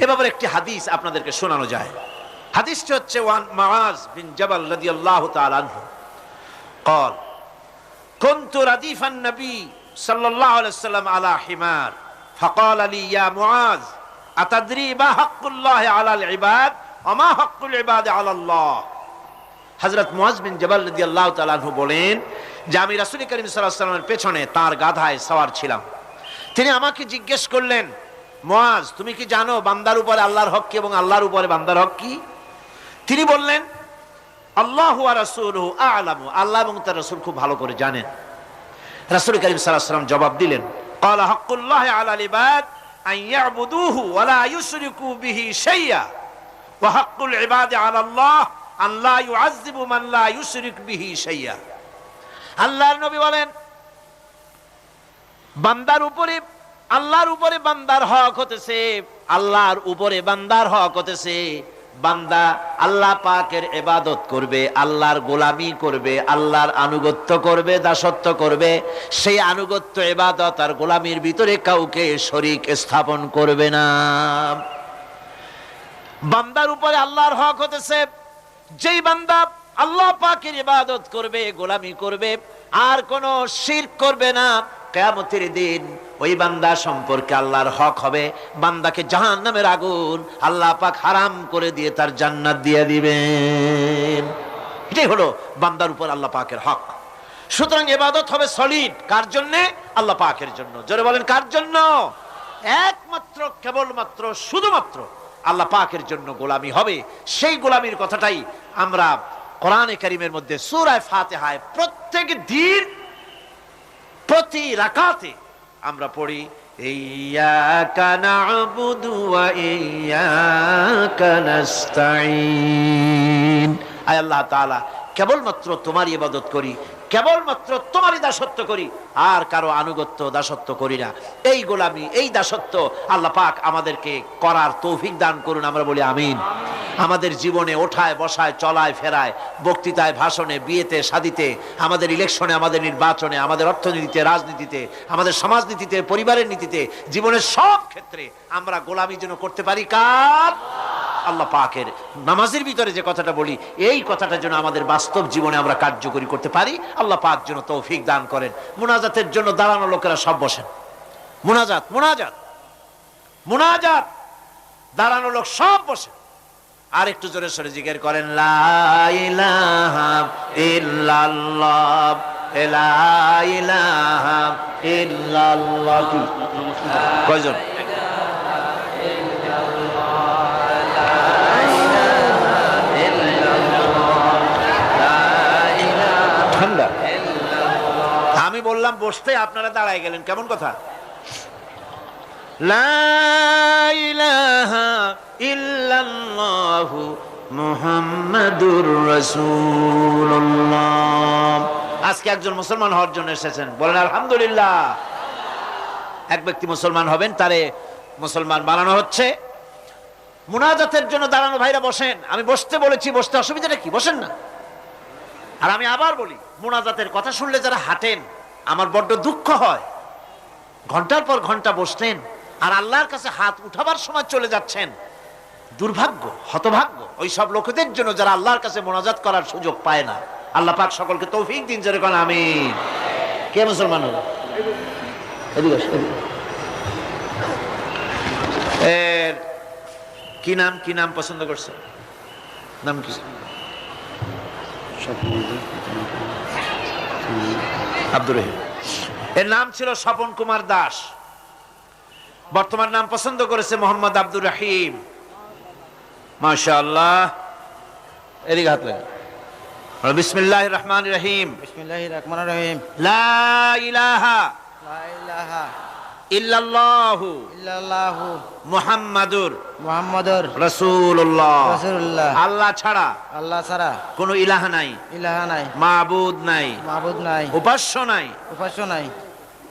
এ ব্যাপারে একটি হাদিস আপনাদেরকে শোনানো যায়। হাদিসটি হচ্ছে ওয়ান মুআজ বিন জাবাল রাদিয়াল্লাহু তাআলা আনহু قال كنت رديف النبي صلى الله عليه وسلم على حمار فقال لي يا معاذ أتدري ما حق الله على العباد وما حق العباد على الله। হযরত মুআজ বিন জাবাল রাদিয়াল্লাহু তাআলা আনহু বলেন যে আমি রাসূল করিম সাল্লাল্লাহু আলাইহি ওয়াসাল্লামের পেছনে তার গাধায় সওয়ার ছিলাম। তিনি আমাকে জিজ্ঞেস করলেন, মুআজ তুমি কি জানো বান্দার উপরে আল্লাহর হক কি এবং আল্লাহর উপরে বান্দার হক কি? তিনি বললেন, আল্লাহু ওয়া রাসূলুহু আ'লামু, আল্লাহ এবং তার রাসূল খুব ভালো করে জানেন। রাসূল করিম সাল্লাল্লাহু আলাইহি ওয়াসাল্লাম জবাব দিলেন, ক্বালা হাক্কুল্লাহি আলাল ইবাদ আন ইয়াবুদুহু ওয়া লা ইউশরিকু বিহি শাইয়্যা ওয়া হাক্কুল ইবাদি আলাল্লাহ আন লা ইউআযযিবু মান লা ইউশরিক বিহি শাইয়্যা। আল্লাহর নবী বলেন, বান্দার উপরে আল্লাহর উপরে বান্দার হক হতেছে, আল্লাহর উপরে বান্দার হক হতেছে বান্দা আল্লাহ পাকের ইবাদত করবে, আল্লাহর গোলামি করবে, আল্লাহর আনুগত্য করবে, দাসত্ব করবে। সেই আনুগত্য, ইবাদত আর গোলামির ভিতরে কাউকে শরীক স্থাপন করবে না। বান্দার উপরে আল্লাহর হক হতেছে যেই বান্দা আল্লাহ পাকের ইবাদত করবে, গোলামি করবে, আর কোনো শিরক করবে না, কিয়ামতের দিন ওই বান্দা সম্পর্কে আল্লাহর হক হবে বান্দাকে জাহান্নামের আগুন আল্লাহ পাক হারাম করে দিয়ে তার জান্নাত দিয়ে দিবেন। এটাই হলো বান্দার উপর আল্লাহ পাকের হক। সুতরাং ইবাদত হবে সলিড কার জন্য? আল্লাহ পাকের জন্য। জোরে বলেন কার জন্য? একমাত্র, কেবলমাত্র, শুধুমাত্র আল্লাহ পাকের জন্য গোলামি হবে। সেই গোলামির কথাটাই আমরা কোরআনে কারীমের মধ্যে সূরা ফাতিহায় প্রত্যেক দিন প্রতি রাকাতে আমরা পড়ি, ইয়্যাকা না'বুদু ওয়া ইয়্যাকা নাস্তাঈন। আয় আল্লাহ তাআলা, কেবলমাত্র তোমার ইবাদত করি, কেবলমাত্র তোমারই দাসত্ব করি, আর কারো আনুগত্য দাসত্ব করি না। এই গোলামি, এই দাসত্ব আল্লাহ পাক আমাদেরকে করার তৌফিক দান করুন, আমরা বলি আমিন। আমাদের জীবনে ওঠায় বসায়, চলায় ফেরায়, বক্তৃতায়, ভাষণে, বিয়েতে, শাদিতে, আমাদের ইলেকশনে, আমাদের নির্বাচনে, আমাদের অর্থনীতিতে, রাজনীতিতে, আমাদের সমাজনীতিতে, পরিবারের নীতিতে, জীবনের সব ক্ষেত্রে আমরা গোলামি যেন করতে পারি কার? আল্লাহ পাকের। নামাজের ভিতরে যে কথাটা বলি, এই কথাটা যেন আমাদের বাস্তব জীবনে আমরা কার্যকরী করতে পারি, আল্লাহ পাক যেন তৌফিক দান করেন। মুনাজাতের জন্য দাঁড়ানো লোকেরা সব বসেন। মুনাজাত, মুনাজাত, মুনাজাত, দাঁড়ানো লোক সব বসেন। আর একটু জোরে সরে জিকির করেন, লা ইলাহা ইল্লাল্লাহ, লা ইলাহা ইল্লাল্লাহ। কয়জন? ঠান্ডা। আমি বললাম বসতে, আপনারা দাঁড়ায় গেলেন, কেমন কথা? লা ইলাহা ইল্লাল্লাহু মুহাম্মাদুর রাসূলুল্লাহ। আজকে একজন মুসলমান হওয়ার জন্য এসেছেন, বলেন আলহামদুলিল্লাহ। এক ব্যক্তি মুসলমান হবেন, তারে মুসলমান বানানো হচ্ছে। মুনাজাতের জন্য দাঁড়ানো ভাইরা বসেন। আমি বসতে বলেছি, বসতে অসুবিধাটা কি? বসেন না। আর আমি আবার বলি, মুনাজাতের কথা শুনলে যারা হাঁটেন, আমার বড্ড দুঃখ হয়। ঘন্টার পর ঘন্টা বসলেন আর আল্লাহর কাছে হাত উঠাবার সময় চলে যাচ্ছেন। দুর্ভাগ্য, হতভাগ্য ওই সব লোকেদের জন্য যারা আল্লাহর কাছে মুনাজাত করার সুযোগ পায় না। আল্লাহ পাক সকলকে তৌফিক দিন, জোরে কোন আমিন। কে মুসলমান হলো? এর কি নাম? কি নাম পছন্দ করছে? নাম কি? আব্দুর রহিম। এর নাম ছিল স্বপন কুমার দাস। বর্তমান নাম পছন্দ করেছে মোহাম্মদ আব্দুর রহিম। মাশাআল্লাহ। এদিকে হাত লাগা। বিসমিল্লাহির রহমানির রহিম। বিসমিল্লাহির রহমানির রহিম। লা ইলাহা লা ইলাহা ইল্লাল্লাহু ইল্লাল্লাহু মুহাম্মাদুর মুহাম্মাদুর রাসূলুল্লাহ। রাসূলুল্লাহ। আল্লাহ ছাড়া আল্লাহ ছাড়া কোনো ইলাহা নাই, ইলাহা নাই, মাবুদ নাই, মাবুদ নাই, উপাস্য নাই, উপাস্য নাই,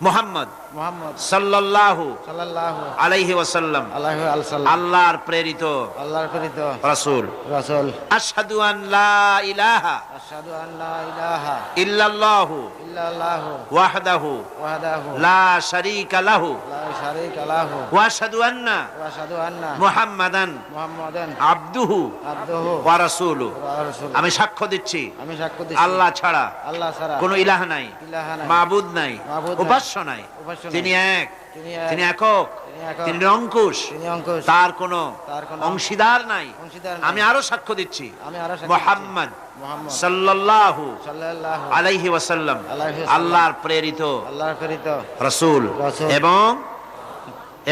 মুহাম্মদ মুহাম্মদ সাল্লাল্লাহু সাল্লাল্লাহু আলাইহি ওয়াসাল্লাম আলাইহি ওয়াসাল্লাম আল্লাহর প্রেরিত আল্লাহর প্রেরিত রাসূল। রাসূল। আশহাদু আন লা ইলাহা আশহাদু আন লা ইলাহা ইল্লাল্লাহু ইল্লাল্লাহু ওয়াহদাহু ওয়াহদাহু লা শারীকা লাহু লা শারীকা লাহু ওয়া আশহাদু আন্না ওয়া আশহাদু আন্না মুহাম্মাদান মুহাম্মাদান আবদুহু আবদুহু ওয়া রাসূলুহু। ওয়া রাসূলুহু। আমি সাক্ষ্য দিচ্ছি, আমি সাক্ষ্য দিচ্ছি, আল্লাহ ছাড়া আল্লাহ ছাড়া কোনো ইলাহা নাই, ইলাহা নাই, মাবুদ নাই, মাবুদ নাই, উপাস্য নাই। উপাস্য নাই। তিনি এক, তিনি এক, তিনি একক, তিনি একক, তিনি নিরঙ্কুশ, তিনি অঙ্কুশ, তার কোনো তার কোনো অংশীদার নাই। অংশীদার নাই। আমি আরো সাক্ষ্য দিচ্ছি, আমি আরো সাক্ষ্য মুহাম্মদ দিচ্ছি, মুহাম্মদ সাল্লাল্লাহু সাল্লাল্লাহু আলাইহি ওয়াসাল্লাম আলাইহি ওয়াসাল্লাম আল্লাহর প্রেরিত আল্লাহর প্রেরিত রাসূল রাসূল এবং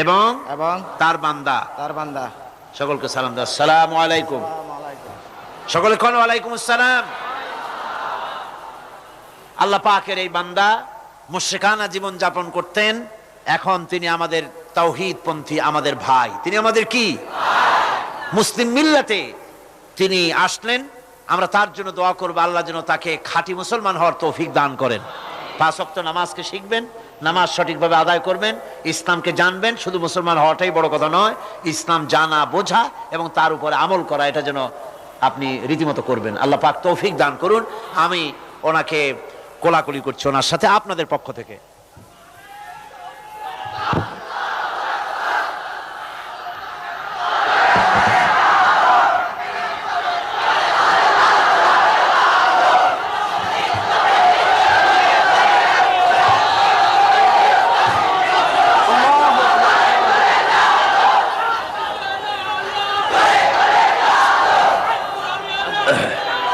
এবং এবং তার বান্দা। তার বান্দা। সকলকে সালাম দাও। আসসালামু আলাইকুম। আসসালামু আলাইকুম। সকলে কোন ওয়ালাইকুম আসসালাম। আল্লাহ পাকের এই বান্দা মুশরিকানা জীবন যাপন করতেন, এখন তিনি আমাদের তাওহীদ পন্থী, আমাদের ভাই। তিনি আমাদের কি? মুসলিম মিল্লাতে তিনি আসলেন। আমরা তার জন্য দোয়া করব, আল্লাহ যেন তাকে খাঁটি মুসলমান হওয়ার তৌফিক দান করেন। 5 ওয়াক্ত নামাজকে শিখবেন, নামাজ সঠিকভাবে আদায় করবেন, ইসলামকে জানবেন। শুধু মুসলমান হওয়াটাই বড় কথা নয়, ইসলাম জানা, বোঝা এবং তার উপরে আমল করা, এটা যেন আপনি রীতিমতো করবেন। আল্লাহ পাক তৌফিক দান করুন। আমি ওনাকে কোলাকুলি করছি ওনার সাথে আপনাদের পক্ষ থেকে।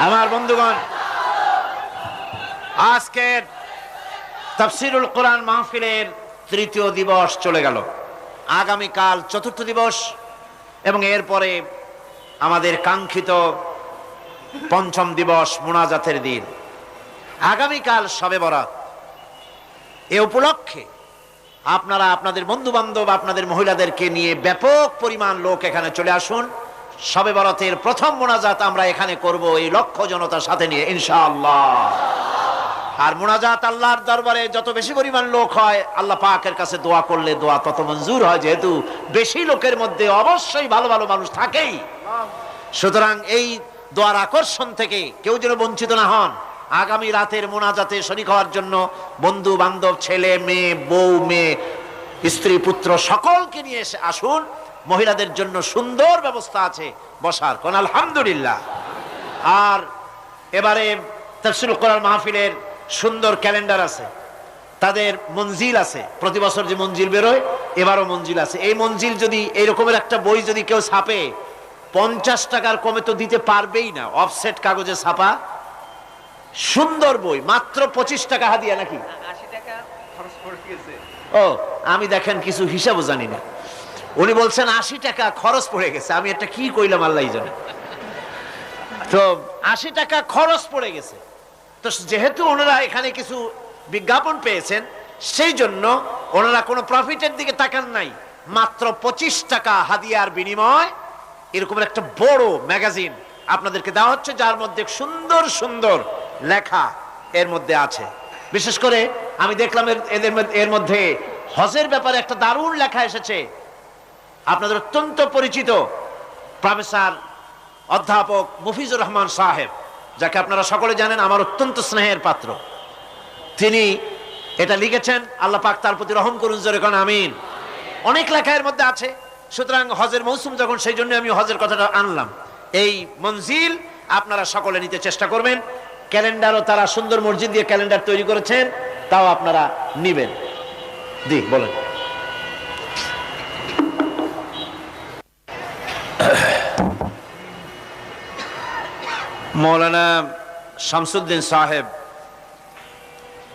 আমার বন্ধুগণ, আজকের তাফসীরুল কোরআন মাহফিলের 3য় দিবস চলে গেল। আগামীকাল 4র্থ দিবস এবং এরপরে আমাদের কাঙ্ক্ষিত 5ম দিবস মুনাজাতের দিন। আগামীকাল শবে বরাত। এ উপলক্ষে আপনারা আপনাদের বন্ধু বান্ধব, আপনাদের মহিলাদেরকে নিয়ে ব্যাপক পরিমাণ লোক এখানে চলে আসুন। শবে বরাতের প্রথম মুনাজাত আমরা এখানে করব এই লক্ষ জনতার সাথে নিয়ে ইনশাআল্লাহ। আর মুনাজাত আল্লাহর দরবারে যত বেশি পরিমাণ লোক হয় আল্লাহ পাকের কাছে দোয়া করলে দোয়া তত মঞ্জুর হয়, যেহেতু বেশি লোকের মধ্যে অবশ্যই ভালো ভালো মানুষ থাকেই। সুতরাং এই দোয়ার আকর্ষণ থেকে কেউ যেন বঞ্চিত না হন। আগামী রাতের মোনাজাতে শরীক হওয়ার জন্য বন্ধু বান্ধব, ছেলে মেয়ে, বউ মেয়ে, স্ত্রী পুত্র সকলকে নিয়ে এসে আসুন। মহিলাদের জন্য সুন্দর ব্যবস্থা আছে বসার, কোন আলহামদুলিল্লাহ। আর এবারে তাফসীরুল কোরআন মাহফিলের সুন্দর ক্যালেন্ডার আছে, তাদের মঞ্জিল আছে, প্রতি বছর যে মঞ্জিল বেরোয় এবারও মঞ্জিল আছে। এই মঞ্জিল যদি এই রকমের একটা বই যদি কেউ ছাপে 50 টাকার কমে তো দিতে পারবেই না। অফসেট কাগজে ছাপা সুন্দর বই, মাত্র 25 টাকা হাদিয়া নাকি? 80 টাকা খরচ করে গেছে। ও আমি দেখেন কিছু হিসাবও জানি না, উনি বলছেন 80 টাকা খরচ পড়ে গেছে। আমি একটা কি কইলাম আল্লাহই জানে। তো 80 টাকা খরচ পড়ে গেছে। তো যেহেতু ওনারা এখানে কিছু বিজ্ঞাপন পেয়েছেন, সেই জন্য ওনারা কোনো প্রফিটের দিকে তাকান নাই। মাত্র 25 টাকা হাদিয়ার বিনিময় এরকম একটা বড় ম্যাগাজিন আপনাদেরকে দেওয়া হচ্ছে, যার মধ্যে সুন্দর সুন্দর লেখা এর মধ্যে আছে। বিশেষ করে আমি দেখলাম এর মধ্যে হজের ব্যাপারে একটা দারুণ লেখা এসেছে। আপনাদের অত্যন্ত পরিচিত প্রফেসর অধ্যাপক মুফিজুর রহমান সাহেব, যাকে আপনারা সকলে জানেন, আমার অত্যন্ত স্নেহের পাত্র, তিনি এটা লিখেছেন। আল্লাহ পাক তার প্রতি রহম করুন, জোরে কোন আমিন। অনেক লেখা এর মধ্যে আছে। সুতরাং হজের মৌসুম যখন, সেই জন্য আমি হজের কথাটা আনলাম। এই মঞ্জিল আপনারা সকলে নিতে চেষ্টা করবেন। ক্যালেন্ডারও তারা সুন্দর মসজিদ দিয়ে ক্যালেন্ডার তৈরি করেছেন, তাও আপনারা নিবেন। জি বলেন। মৌলানা শামসুদ্দিন সাহেব,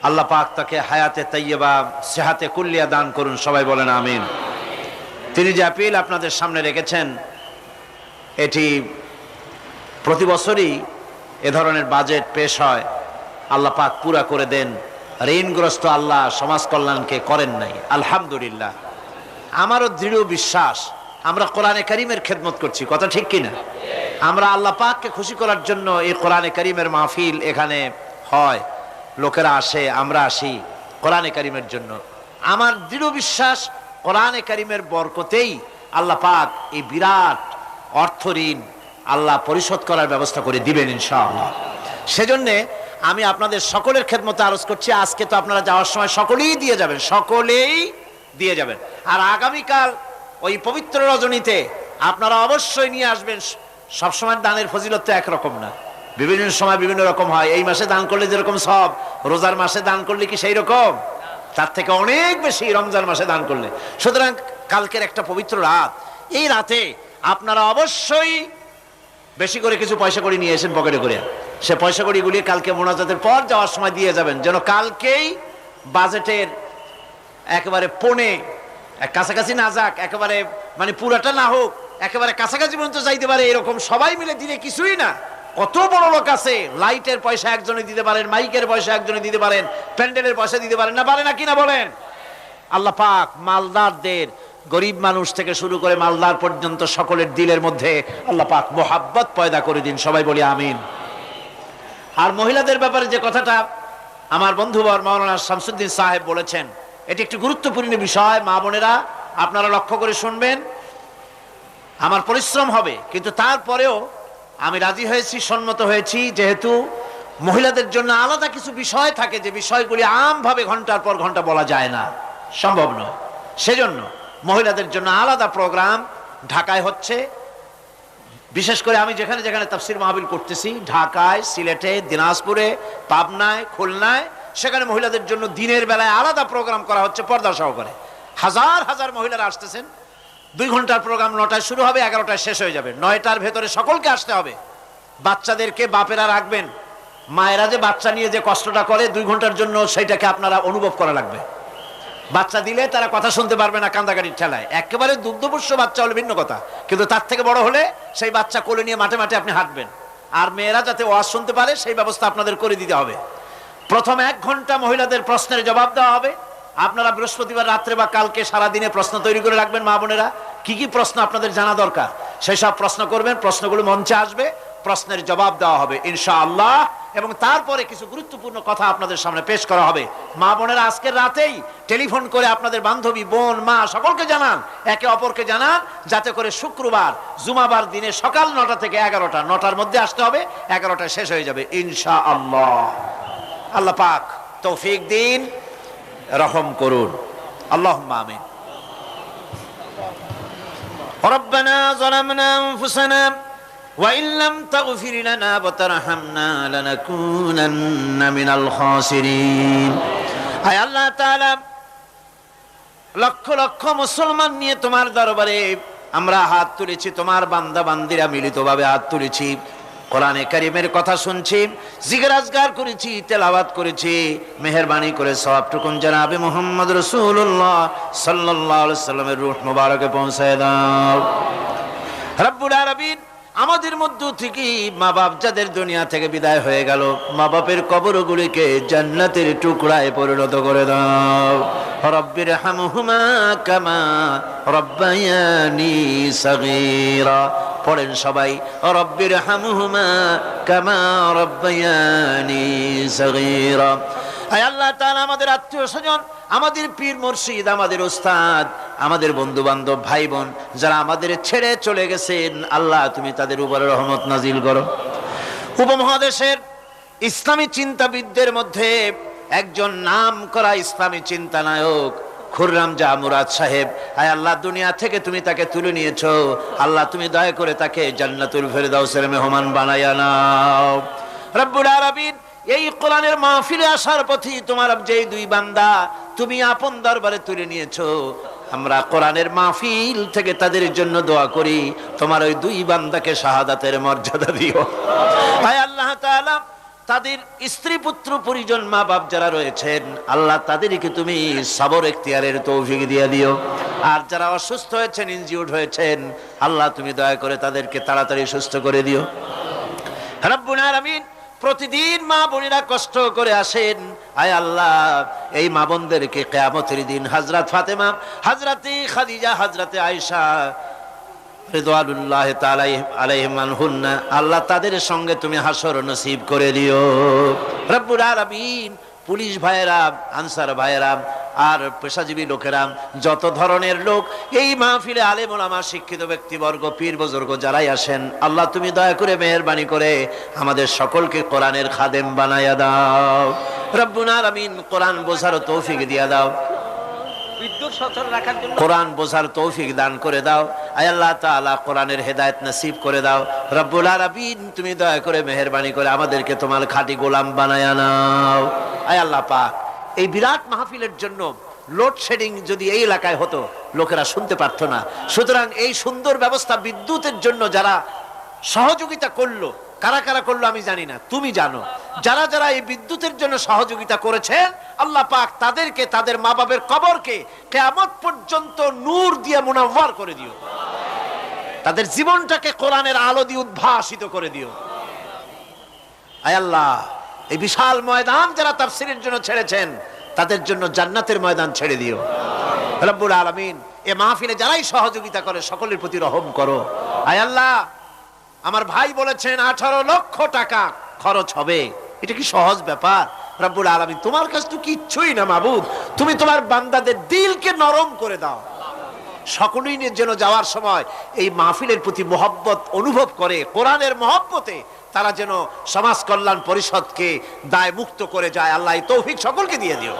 আল্লাহ পাক তাকে হায়াতে তাইয়্যিবা, সেহাতে কুল্লিয়া দান করুন, সবাই বলেন আমিন। তিনি যে আপিল আপনাদের সামনে রেখেছেন, এটি প্রতি বছরই এ ধরনের বাজেট পেশ হয়। আল্লাহ পাক পুরা করে দেন। ঋণগ্রস্ত আল্লাহ সমাজ কল্যাণকে করেন নাই, আলহামদুলিল্লাহ। আমারও দৃঢ় বিশ্বাস আমরা কোরআনে কারীমের খেদমত করছি, কথা ঠিক কিনা? আমরা আল্লাহ পাককে খুশি করার জন্য এই কোরআনে কারীমের মাহফিল এখানে হয়, লোকেরা আসে, আমরা আসি কোরআনে কারীমের জন্য। আমার দৃঢ় বিশ্বাস কোরআনে কারীমের বরকতেই আল্লাহ পাক এই বিরাট অর্থ ঋণ আল্লাহ পরিশোধ করার ব্যবস্থা করে দিবেন ইনশাআল্লাহ। সেজন্যে আমি আপনাদের সকলের খেদমতে আরজ করছি, আজকে তো আপনারা যাওয়ার সময় সকলেই দিয়ে যাবেন, সকলেই দিয়ে যাবেন। আর আগামীকাল ওই পবিত্র রজনীতে আপনারা অবশ্যই নিয়ে আসবেন। সবসময় দানের ফজিলত তো একরকম না, বিভিন্ন সময় বিভিন্ন রকম হয়। এই মাসে দান করলে যেরকম সব, রোজার মাসে দান করলে কি সেই রকম? তার থেকে অনেক বেশি রমজান মাসে দান করলে। সুতরাং কালকের একটা পবিত্র রাত, এই রাতে আপনারা অবশ্যই বেশি করে কিছু পয়সা করে নিয়ে এসেন পকেটে করে। সে পয়সা কড়িগুলি কালকে মোনাজাতের পর যাওয়ার সময় দিয়ে যাবেন, যেন কালকেই বাজেটের একেবারে পৌনে কাছাকাছি না যাক, একেবারে মানে পুরাটা না হোক, একেবারে কাছাকাছি পর্যন্ত যাইতে পারে। এরকম সবাই মিলে দিলে কিছুই না। কত বড় লোক আছে, লাইটের পয়সা একজনে দিতে পারেন, মাইকের পয়সা একজনে দিতে পারেন, প্যান্ডেলের পয়সা দিতে পারেন, না পারে না কিনা বলেন? আল্লাহ পাক মালদারদের, গরিব মানুষ থেকে শুরু করে মালদার পর্যন্ত সকলের দিলের মধ্যে আল্লাহ পাক মোহাব্বত পয়দা করে দিন, সবাই বলি আমিন। আর মহিলাদের ব্যাপারে যে কথাটা আমার বন্ধুবর মাওলানা শামসুদ্দিন সাহেব বলেছেন, এটি একটি গুরুত্বপূর্ণ বিষয়। মা বোনেরা আপনারা লক্ষ্য করে শুনবেন। আমার পরিশ্রম হবে, কিন্তু তারপরেও আমি রাজি হয়েছি, সম্মত হয়েছি, যেহেতু মহিলাদের জন্য আলাদা কিছু বিষয় থাকে, যে বিষয়গুলি আমভাবে ঘন্টার পর ঘন্টা বলা যায় না, সম্ভব নয়। সেজন্য মহিলাদের জন্য আলাদা প্রোগ্রাম ঢাকায় হচ্ছে। বিশেষ করে আমি যেখানে যেখানে তাফসীর মাহফিল করতেছি, ঢাকায়, সিলেটে, দিনাজপুরে, পাবনায়, খুলনায়, সেখানে মহিলাদের জন্য দিনের বেলায় আলাদা প্রোগ্রাম করা হচ্ছে পর্দা সহকারে। হাজার হাজার মহিলারা আসতেছেন। 2 ঘন্টার প্রোগ্রাম 9টায় শুরু হবে, 11টায় শেষ হয়ে যাবে। 9টার ভেতরে সকলকে আসতে হবে। বাচ্চাদেরকে বাপেরা রাখবেন। মায়েরা যে বাচ্চা নিয়ে যে কষ্টটা করে 2 ঘন্টার জন্য, সেইটাকে আপনারা অনুভব করা লাগবে। বাচ্চা দিলে তারা কথা শুনতে পারবে না কান্দাকাটির ঠেলায়। একেবারে দুগ্ধপোষ্য বাচ্চা হলে ভিন্ন কথা, কিন্তু তার থেকে বড় হলে সেই বাচ্চা কোলে নিয়ে মাঠে মাঠে আপনি হাঁটবেন। আর মেয়েরা যাতে ওয়াজ শুনতে পারে সেই ব্যবস্থা আপনাদের করে দিতে হবে। প্রথম 1 ঘন্টা মহিলাদের প্রশ্নের জবাব দেওয়া হবে। আপনারা বৃহস্পতিবার রাত্রে বা কালকে সারাদিনে প্রশ্ন তৈরি করে রাখবেন। মা বোনেরা কি কি প্রশ্ন আপনাদের জানা দরকার সেই সব প্রশ্ন করবেন। প্রশ্নগুলো মঞ্চে আসবে, প্রশ্নের জবাব দেওয়া হবে ইনশাআল্লাহ, এবং তারপরে কিছু গুরুত্বপূর্ণ কথা আপনাদের সামনে পেশ করা হবে। মা বোনেরা আজকের রাতেই টেলিফোন করে আপনাদের বান্ধবী, বোন, মা সকলকে জানান, একে অপরকে জানান, যাতে করে শুক্রবার জুমাবার দিনে সকাল 9টা থেকে 11টা, 9টার মধ্যে আসতে হবে, 11টায় শেষ হয়ে যাবে ইনশাআল্লাহ। আল্লাহ পাক তৌফিক দিন, রহম করুন, আল্লাহুম্মা আমিন। ربنا ظلمنا أنفسنا وإن لم تغفر لنا وترحمنا لنكونن من الخاسرين। আয় আল্লাহ তাআলা, লক্ষ লক্ষ মুসলমান নিয়ে তোমার দরবারে আমরা হাত তুলেছি, তোমার বান্দা বান্দিরা মিলিতভাবে হাত তুলেছি, কোরআনে কারীমের কথা শুনছি, জিকির আজকার করেছি, তেলাওয়াত করেছি। মেহেরবানি করে সওয়াবটুকুন জনাবে মুহাম্মদ রাসূলুল্লাহ সাল্লাল্লাহু আলাইহি সাল্লামের রূহ মুবারকে পৌঁছায় দাও। রব্বুল আলামিন, আমাদের মধ্য থেকে মা বাপ যাদের দুনিয়া থেকে বিদায় হয়ে গেল, মা বাপের কবরগুলিকে জান্নাতের টুকরায় পরিণত করে দাও। রব্বির হামহুমা কামা রব্বায়ানি সাগীরা। পড়েন সবাই, রব্বির হামহুমা কামা রব্বায়ানি সাগীরা। আয় আল্লাহ তাআলা, আমাদের আত্মীয় স্বজন, আমাদের পীর মুর্শিদ, আমাদের ওস্তাদ, আমাদের বন্ধু বান্ধব, ভাই বোন যারা আমাদের ছেড়ে চলে গেছেন, আল্লাহ তুমি তাদের উপরে রহমত নাজিল করো। উপমহাদেশের ইসলামী চিন্তাবিদদের মধ্যে একজন নাম করা ইসলামী চিন্তানায়ক খুররাম জাহ মুরাদ সাহেব, আয় আল্লাহ দুনিয়া থেকে তুমি তাকে তুলে নিয়েছো, আল্লাহ তুমি দয়া করে তাকে জান্নাতুল ফেরদাউসের মেহমান বানায়া নাও। রব্বুল আলামিন, এই কোরআনের মাহফিলে আসার পথে তোমার যেই দুই বান্দা তুমি আপন দরবারে তুলে নিয়েছো, আমরা কোরআনের মাহফিল থেকে তাদের জন্য দোয়া করি, তোমার ওই দুই বান্দাকে শাহাদাতের মর্যাদা দিও। আয় আল্লাহ তাআলা, তাদের স্ত্রী পুত্র পরিজন মা বাপ যারা রয়েছেন, আল্লাহ তাদেরকে তুমি সবর এখতিয়ারের তৌফিক দিয়ে দিও। আর যারা অসুস্থ হয়েছেন, ইনজিউর্ড হয়েছেন, আল্লাহ তুমি দয়া করে তাদেরকে তাড়াতাড়ি সুস্থ করে দিও। রব্বুল আলামিন, প্রতিদিন মা বোনেরা কষ্ট করে আসেন, আয় আল্লাহ এই মা বোনদেরকে কিয়ামতের দিন হযরত ফাতেমা, হযরতে খাদিজা, হযরতে আয়েশা রিদওয়ানুল্লাহি তাআলা আলাইহিম আনহুন্না, আল্লাহ তাদের সঙ্গে তুমি হাসর নসিব করে দিও। রব্বুল আলামিন, পুলিশ ভাইয়েরা, আনসার ভাইয়েরা আর পেশাজীবী লোকেরা, যত ধরনের লোক এই মাহফিলে, আলেম ওলামা, শিক্ষিত ব্যক্তিবর্গ, পীর বুজুর্গ যারাই আসেন, আল্লাহ তুমি দয়া করে মেহেরবানি করে আমাদের সকলকে কোরআনের খাদেম বানায়া দাও। রব্বুল আলামিন, কোরআন বোঝার তৌফিক দিয়া দাও, বিদ্যুৎ সচল রাখার জন্য কোরআন বোঝার তৌফিক দান করে দাও। আয় আল্লাহ তাআলা, কোরআনের হেদায়েত নসিব করে দাও। রব্বুল আলামিন, তুমি দয়া করে মেহেরবানি করে আমাদেরকে তোমার খাঁটি গোলাম বানায়া নাও। আয় আল্লাহ পাক, এই বিরাট মাহফিলের জন্য লোডশেডিং যদি এই এলাকায় হতো, লোকেরা শুনতে পারত না। সুতরাং এই সুন্দর ব্যবস্থা বিদ্যুতের জন্য যারা সহযোগিতা করলো, কারা কারা করলো আমি জানি না, তুমি জানো। যারা যারা এই বিদ্যুতের জন্য সহযোগিতা করেছেন, আল্লাহ পাক তাদেরকে, তাদের মা বাবার কবরকে কিয়ামত পর্যন্ত নূর দিয়ে মুনাওয়ার করে দিও, তাদের জীবনটাকে কোরআনের আলো দিয়ে উদ্ভাসিত করে দিও। আয় আল্লাহ, এই বিশাল ময়দান যারা তাফসীরের জন্য ছেড়েছেন, তাদের জন্য জান্নাতের ময়দান ছেড়ে দিও। রব্বুল আলামিন, এই মাহফিলে যারাই সহযোগিতা করে সকলের প্রতি রহম করো। আয় আল্লাহ, আমার ভাই বলেছেন 18 লক্ষ টাকা খরচ হবে, এটা কি সহজ ব্যাপার? রব্বুল আলামিন, তোমার কাছে তো কিচ্ছুই না মাবুদ, তুমি তোমার বান্দাদের দিলকে নরম করে দাও। সকলেই যেন যাওয়ার সময় এই মাহফিলের প্রতি মহব্বত অনুভব করে, কোরআনের মহব্বতে তারা যেন সমাজ কল্যাণ পরিষদকে দায় মুক্ত করে যায়। আল্লাহ এই তৌফিক সকলকে দিয়ে দিও,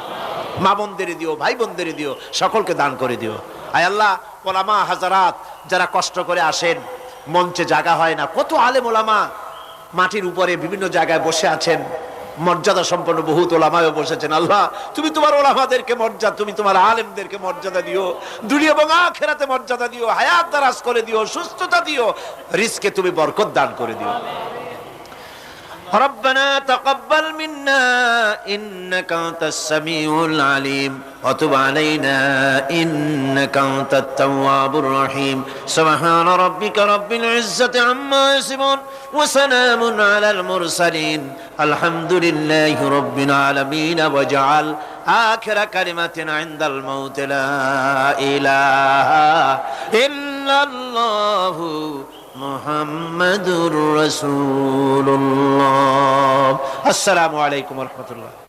মা বোনদের দিও, ভাই বোনদের দিও, সকলকে দান করে দিও। আয় আল্লাহ, ওলামা হাজারাত যারা কষ্ট করে আসেন, মঞ্চে জায়গা হয় না, কত আলেম ওলামা মাটির উপরে বিভিন্ন জায়গায় বসে আছেন, মর্যাদা সম্পন্ন বহুত ওলামায়ও বসেছেন। আল্লাহ, তুমি তোমার ওলামাদেরকে মর্যাদা, তুমি তোমার আলেমদেরকে মর্যাদা দিও, দুনিয়া এবং আখিরাতে মর্যাদা দিও, হায়াত দারাজ করে দিও, সুস্থতা দিও, রিজকে তুমি বরকত দান করে দিও। ربنا تقبل منا إنك أنت السميع العليم وتب علينا إنك أنت التواب الرحيم سبحان ربك رب العزة عما يصفون وسلام على المرسلين الحمد لله رب العالمين واجعل آخر كلمة عند الموت لا إله إلا الله মুহাম্মাদুর রাসূলুল্লাহ। আসসালামু আলাইকুম ওয়া রাহমাতুল্লাহ।